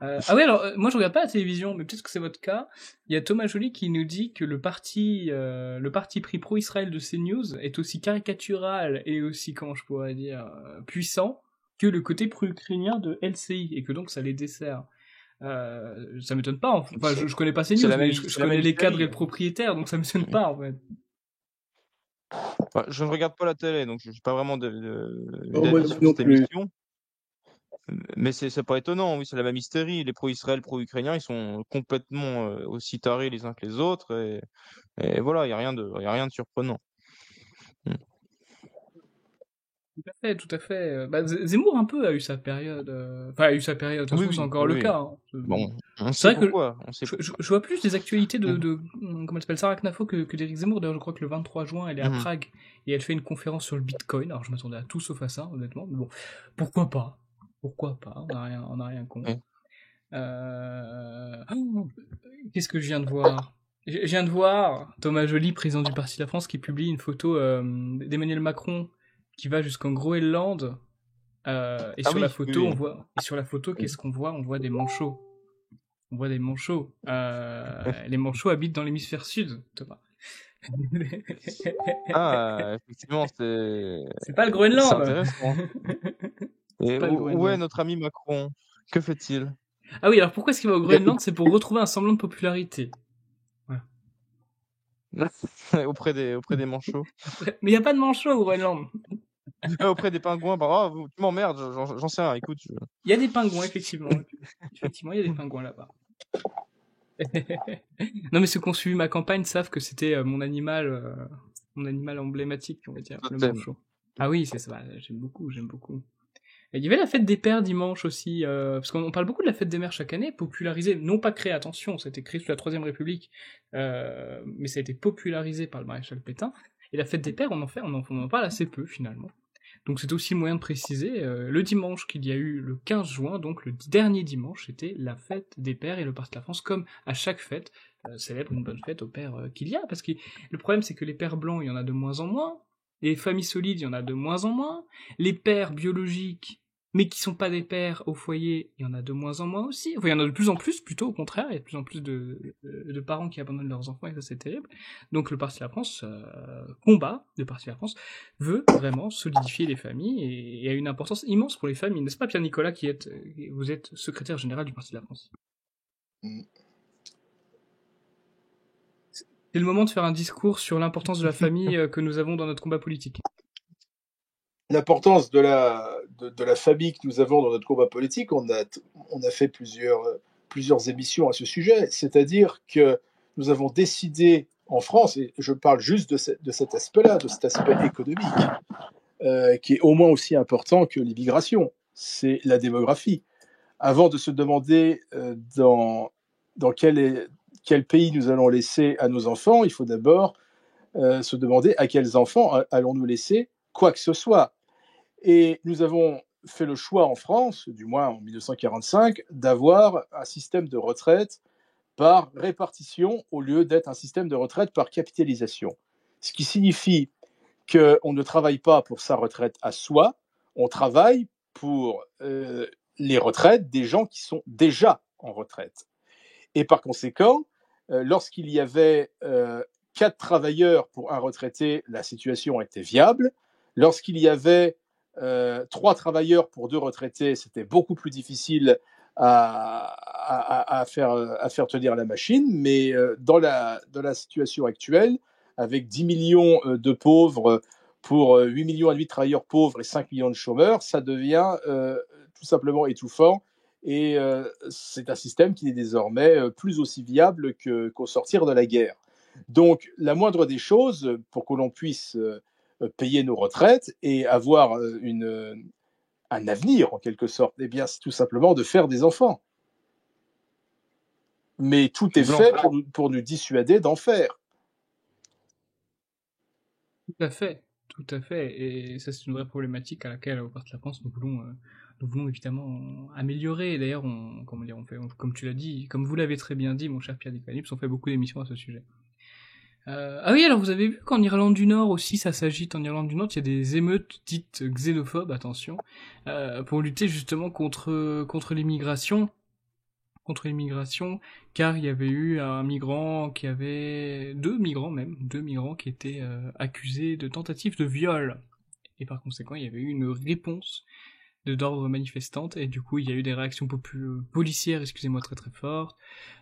Ah oui, alors, moi je regarde pas la télévision, mais peut-être que c'est votre cas. Il y a Thomas Joly qui nous dit que le parti pris pro-Israël de CNews est aussi caricatural et aussi, comment je pourrais dire, puissant que le côté pro-ukrainien de LCI, et que donc ça les dessert. Ça m'étonne pas, enfin je connais pas C'est CNews, la mais même, je c'est la connais même les cadres et série. le propriétaire, donc ça m'étonne pas en fait. Je ne regarde pas la télé, donc je n'ai pas vraiment Oh, moi d'avis sur non cette plus. émission. Mais c'est pas étonnant, oui, c'est la même hystérie. Les pro-Israël, pro-ukrainiens, ils sont complètement aussi tarés les uns que les autres. Et voilà, il n'y a y a rien de surprenant. Mm. Tout à fait, tout à fait. Bah, Zemmour un peu a eu sa période. Enfin, a eu sa période. De toute Oui, façon, c'est oui, encore oui, le oui. cas, hein. Bon, on C'est sait vrai que pourquoi. On sait je vois plus des actualités pourquoi. de comment elle s'appelle, Sarah Knafo que d'Éric Zemmour. D'ailleurs, je crois que le 23 juin, elle est à Mhm. Prague et elle fait une conférence sur le Bitcoin. Alors, je m'attendais à tout sauf à ça, honnêtement. Mais bon, pourquoi pas? Pourquoi pas? On a rien contre. Ouais. Oh, qu'est-ce que je viens de voir? Je viens de voir Thomas Joly, président du Parti La France, qui publie une photo d'Emmanuel Macron qui va jusqu'en Groenland. Et Ah sur la oui, oui, photo, oui. qu'est-ce qu'on voit? On voit des manchots. On voit des manchots. Les manchots habitent dans l'hémisphère sud, Thomas. Ah, effectivement, c'est C'est pas le c'est Groenland. intéressant. C'est Et pas le où est Groenland. notre ami Macron? Que fait-il? Ah oui, alors pourquoi est-ce qu'il va au Il a- Groenland? C'est pour retrouver un semblant de popularité. Voilà. Auprès des manchots? Mais il y a pas de manchots au Groenland. Auprès des pingouins? Bah, ah, tu m'emmerdes, j'en sais rien. Écoute, Il y a des pingouins, effectivement. Effectivement, il y a des pingouins là-bas. Non, mais ceux qui ont suivi ma campagne savent que c'était mon animal emblématique, on va dire, le totem. manchot. Ah oui, c'est ça. J'aime beaucoup, j'aime beaucoup. Et il y avait la fête des pères dimanche aussi, parce qu'on parle beaucoup de la fête des mères chaque année, popularisée, non pas créée, attention, ça a été créé sous la Troisième République, mais ça a été popularisé par le maréchal Pétain. Et la fête des pères, on en parle assez peu finalement. Donc c'est aussi le moyen de préciser, le dimanche qu'il y a eu le 15 juin, donc le dernier dimanche, c'était la fête des pères, et le Parti de la France, comme à chaque fête, célèbre une bonne fête aux pères qu'il y a, parce que le problème c'est que les pères blancs, il y en a de moins en moins, les familles solides, il y en a de moins en moins, les pères biologiques, mais qui sont pas des pères au foyer, il y en a de moins en moins aussi. Enfin, il y en a de plus en plus, plutôt au contraire, il y a de plus en plus de parents qui abandonnent leurs enfants, et ça c'est terrible. Donc le Parti de la France le Parti de la France veut vraiment solidifier les familles et a une importance immense pour les familles. N'est-ce pas, Pierre-Nicolas, vous êtes secrétaire général du Parti de la France? C'est le moment de faire un discours sur l'importance de la famille que nous avons dans notre combat politique. L'importance de la famille que nous avons dans notre combat politique, on a fait plusieurs émissions à ce sujet, c'est-à-dire que nous avons décidé en France, et je parle juste de cet aspect-là, de cet aspect économique, qui est au moins aussi important que l'immigration, c'est la démographie. Avant de se demander dans quel pays nous allons laisser à nos enfants, il faut d'abord se demander à quels enfants allons-nous laisser quoi que ce soit. Et nous avons fait le choix en France, du moins en 1945, d'avoir un système de retraite par répartition au lieu d'être un système de retraite par capitalisation. Ce qui signifie qu'on ne travaille pas pour sa retraite à soi, on travaille pour les retraites des gens qui sont déjà en retraite. Et par conséquent, lorsqu'il y avait 4 travailleurs pour un retraité, la situation était viable. Lorsqu'il y avait 3 travailleurs pour 2 retraités, c'était beaucoup plus difficile à faire tenir la machine. Mais dans la situation actuelle, avec 10 millions de pauvres pour 8 millions et demi de travailleurs pauvres et 5 millions de chômeurs, ça devient tout simplement étouffant. Et c'est un système qui n'est désormais plus aussi viable qu'au sortir de la guerre. Donc, la moindre des choses, pour que l'on puisse payer nos retraites et avoir un avenir, en quelque sorte, eh bien, c'est tout simplement de faire des enfants. Mais tout est fait pour nous dissuader d'en faire. Tout à fait, Tout à fait, et ça c'est une vraie problématique à laquelle, au Parti de la France, nous voulons évidemment améliorer. Et d'ailleurs, comment dire, comme tu l'as dit, comme vous l'avez très bien dit, mon cher Pierre Descanips, on fait beaucoup d'émissions à ce sujet. Ah oui, alors vous avez vu qu'en Irlande du Nord aussi, ça s'agite. En Irlande du Nord, il y a des émeutes dites xénophobes, attention, pour lutter justement contre l'immigration. Contre l'immigration, car il y avait eu deux migrants qui étaient accusés de tentative de viol. Et par conséquent, il y avait eu une réponse d'ordre manifestante, et du coup, il y a eu des réactions policières, excusez-moi, très très fortes,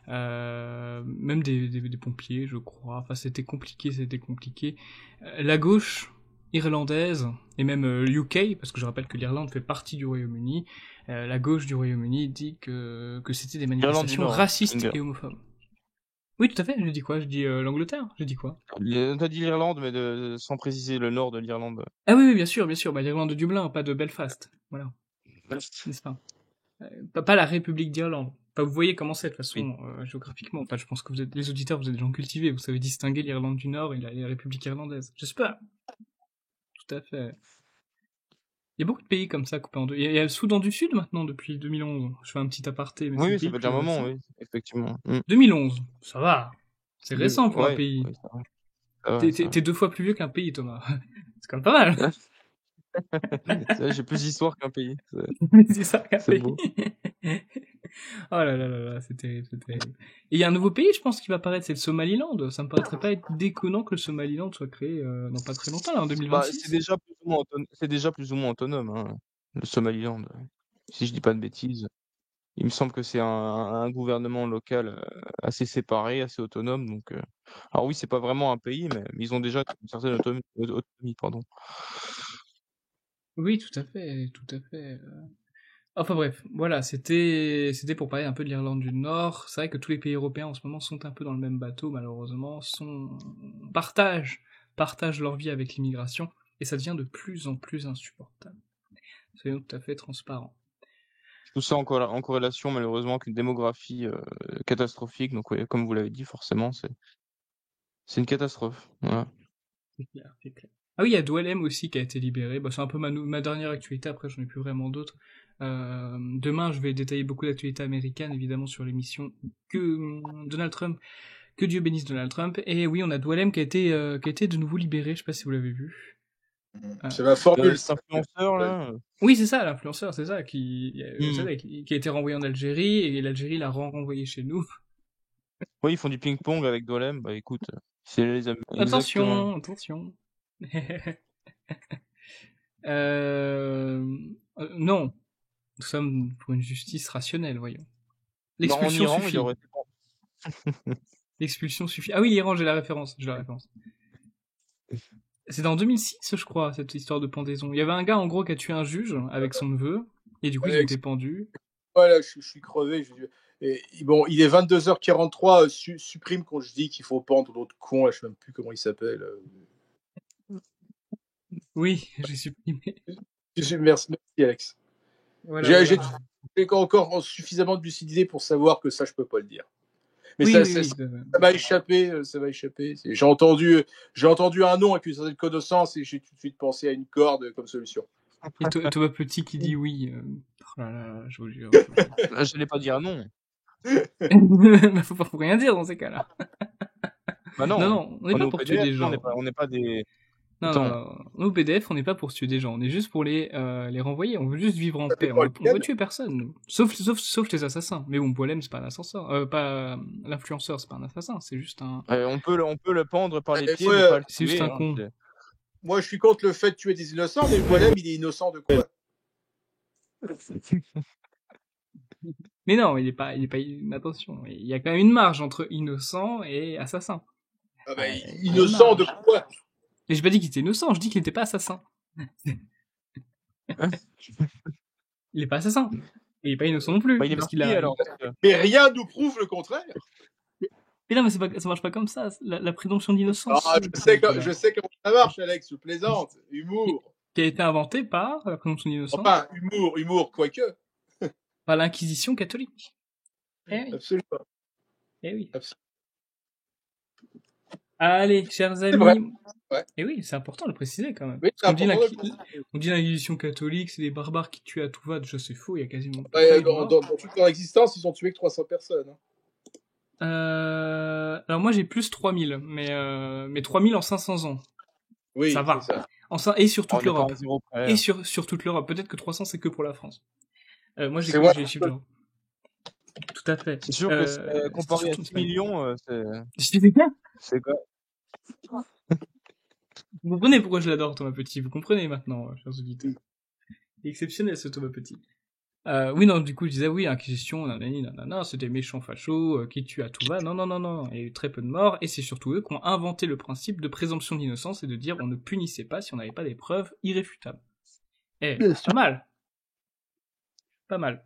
même des pompiers, je crois. Enfin, c'était compliqué. La gauche irlandaise, et même UK, parce que je rappelle que l'Irlande fait partie du Royaume-Uni, la gauche du Royaume-Uni dit que c'était des manifestations racistes et homophobes. Oui, tout à fait, je dis quoi? Je dis l'Angleterre? Je dis quoi? T'as dit l'Irlande, mais sans préciser le nord de l'Irlande. Ah oui, bien sûr, bah, l'Irlande de Dublin, pas de Belfast, voilà, n'est-ce pas? Pas la République d'Irlande. Enfin, vous voyez comment c'est de toute façon géographiquement. Enfin, je pense que les auditeurs, vous êtes des gens cultivés, vous savez distinguer l'Irlande du Nord et la République irlandaise. J'espère. Tout à fait. Il y a beaucoup de pays comme ça coupés en deux. Il y a le Soudan du Sud maintenant depuis 2011. Je fais un petit aparté, mais oui, ça fait déjà un moment, oui, effectivement. 2011, ça va. C'est récent pour un pays. Oui, t'es 2 fois plus vieux qu'un pays, Thomas. C'est quand même pas mal. J'ai plus d'histoire qu'un pays. C'est ça qu'un pays. Beau. Oh là là là là, c'est terrible. Et il y a un nouveau pays, je pense, qui va apparaître, c'est le Somaliland. Ça me paraîtrait pas être déconnant que le Somaliland soit créé dans pas très longtemps, là, en 2026. C'est déjà plus ou moins autonome, hein, le Somaliland. Si je dis pas de bêtises. Il me semble que c'est un gouvernement local assez séparé, assez autonome. Donc, alors oui, c'est pas vraiment un pays, mais ils ont déjà une certaine autonomie, pardon. Oui, tout à fait. Enfin bref, voilà, c'était pour parler un peu de l'Irlande du Nord. C'est vrai que tous les pays européens en ce moment sont un peu dans le même bateau, malheureusement, partagent leur vie avec l'immigration, et ça devient de plus en plus insupportable. Soyons tout à fait transparents. Tout ça en corrélation, malheureusement, avec une démographie catastrophique. Donc, ouais, comme vous l'avez dit, forcément, c'est une catastrophe. Voilà. C'est clair. Ah oui, il y a Dwellem aussi qui a été libéré. Bah, c'est un peu ma dernière actualité, après j'en ai plus vraiment d'autres. Demain, je vais détailler beaucoup d'actualités américaines, évidemment, sur l'émission Donald Trump, que Dieu bénisse Donald Trump. Et oui, on a Dwellem qui a été de nouveau libéré, je sais pas si vous l'avez vu. C'est ma formule. Cet influenceur, là. Oui, c'est ça, l'influenceur, c'est ça, qui a été renvoyé en Algérie, et l'Algérie l'a renvoyé chez nous. Oui, ils font du ping-pong avec Dwellem. Bah écoute, c'est les amis. Attention. Non. Nous sommes pour une justice rationnelle, voyons. L'expulsion suffit. L'expulsion suffit. Ah oui, l'Iran, j'ai la référence. C'est en 2006, je crois, cette histoire de pendaison. Il y avait un gars, en gros, qui a tué un juge avec son neveu, et du coup, ils ont été pendus. Voilà, je suis crevé. Et, bon, il est 22h43, supprime quand je dis qu'il faut pendre l'autre con, là, je ne sais même plus comment il s'appelle. Oui, j'ai supprimé. Merci Alex. Voilà, j'ai encore suffisamment de lucidité pour savoir que ça, je peux pas le dire. Mais ça m'a échappé, J'ai entendu un nom avec une certaine connaissance et j'ai tout de suite pensé à une corde comme solution. Et Thomas Petit qui dit oui. Oh là là, je vous jure. Je n'allais pas dire non. Faut rien dire dans ces cas-là. Bah non, on n'est pas pour tuer des gens. On n'est pas des... Non, nous, PDF, on n'est pas pour tuer des gens, on est juste pour les renvoyer, on veut juste vivre en paix, on veut tuer personne, nous. Sauf les assassins. Mais bon, le problème, c'est pas l'influenceur, c'est pas un assassin, c'est juste un... on peut le pendre par les pieds, mais pas le tuer. C'est juste un con. Moi, je suis contre le fait de tuer des innocents, mais le problème, il est innocent de quoi? Mais non, il est pas, attention, il y a quand même une marge entre innocent et assassin. Ah bah, innocent de quoi? Et j'ai pas dit qu'il était innocent, je dis qu'il n'était pas assassin. Il est pas assassin. Et il est pas innocent non plus. Bah, il est marqué, alors. Mais rien nous prouve le contraire. Mais non, mais ça marche pas comme ça, la présomption d'innocence. Je sais comment ça marche, Alex, je plaisante. Humour. Qui a été inventé par la présomption d'innocence. Enfin, humour, quoique. Par l'Inquisition catholique. Eh oui. Absolument. Eh oui. Absolument. Allez, chers C'est vrai. amis. Ouais. Et oui, c'est important de le préciser quand même. Oui, c'est Parce qu'on dit important de le préciser. on dit l'Inquisition catholique, c'est des barbares qui tuent à tout va. Déjà, c'est faux, il y a quasiment pas Ouais, eu de mort. dans toute leur existence, ils ont tué que 300 personnes. Hein. Alors moi j'ai plus 3000, mais 3000 en 500 ans. Oui, Ça va. c'est ça. Et sur On toute n'est pas l'Europe. à 0 près. Et sur toute l'Europe. Peut-être que 300 c'est que pour la France. Moi j'ai C'est moi. les chiffres d'Europe. Tout à fait. C'est sûr que comparé à 6 millions, c'est quoi? Vous comprenez pourquoi je l'adore, Thomas Petit. Vous comprenez maintenant, chers auditeurs. Il est exceptionnel ce Thomas Petit. Oui, non, du coup, je disais, oui, Inquisition, nanana, c'est des méchants fachos qui tuent à tout va. Non. Il y a eu très peu de morts, et c'est surtout eux qui ont inventé le principe de présomption d'innocence et de dire on ne punissait pas si on n'avait pas des preuves irréfutables. Pas mal. Pas mal.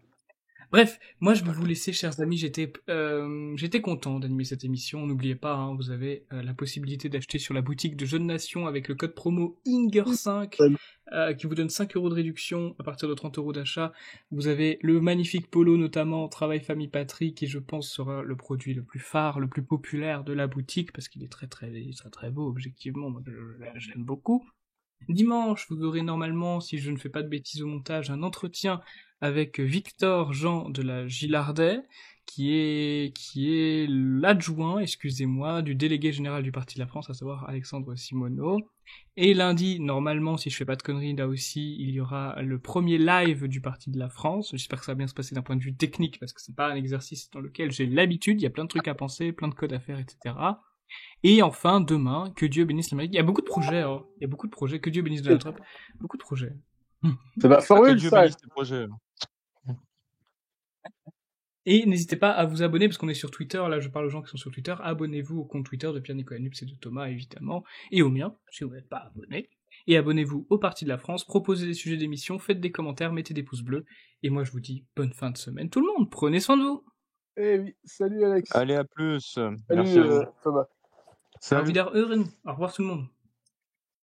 Bref, moi je vais vous laisser, chers amis. J'étais content d'animer cette émission. N'oubliez pas, hein, vous avez la possibilité d'acheter sur la boutique de Jeunes Nations avec le code promo INGER5 qui vous donne 5 € de réduction à partir de 30 € d'achat. Vous avez le magnifique polo, notamment Travail Famille Patrie, qui je pense sera le produit le plus phare, le plus populaire de la boutique parce qu'il est très beau, objectivement. Moi, je l'aime beaucoup. Dimanche, vous aurez normalement, si je ne fais pas de bêtises au montage, un entretien avec Victor Jean de la Gillardet, qui est l'adjoint, excusez-moi, du délégué général du Parti de la France, à savoir Alexandre Simoneau. Et lundi, normalement, si je fais pas de conneries, là aussi, il y aura le premier live du Parti de la France. J'espère que ça va bien se passer d'un point de vue technique, parce que c'est pas un exercice dans lequel j'ai l'habitude, il y a plein de trucs à penser, plein de codes à faire, etc. Et enfin, demain, que Dieu bénisse l'Amérique. Il y a beaucoup de projets, hein. Il y a beaucoup de projets. Que Dieu bénisse Donald Trump. Beaucoup de projets. C'est ma formule, Que Dieu ça. bénisse tes projets. Et n'hésitez pas à vous abonner, parce qu'on est sur Twitter. Là, je parle aux gens qui sont sur Twitter. Abonnez-vous au compte Twitter de Pierre-Nicolas Nups et de Thomas, évidemment. Et au mien, si vous n'êtes pas abonné. Et abonnez-vous au Parti de la France. Proposez des sujets d'émission. Faites des commentaires. Mettez des pouces bleus. Et moi, je vous dis bonne fin de semaine, tout le monde. Prenez soin de vous. Eh oui, salut Alex. Allez, à plus. Salut Merci à vous. Thomas. Salut. Auf Wiederhören. Au revoir tout le monde.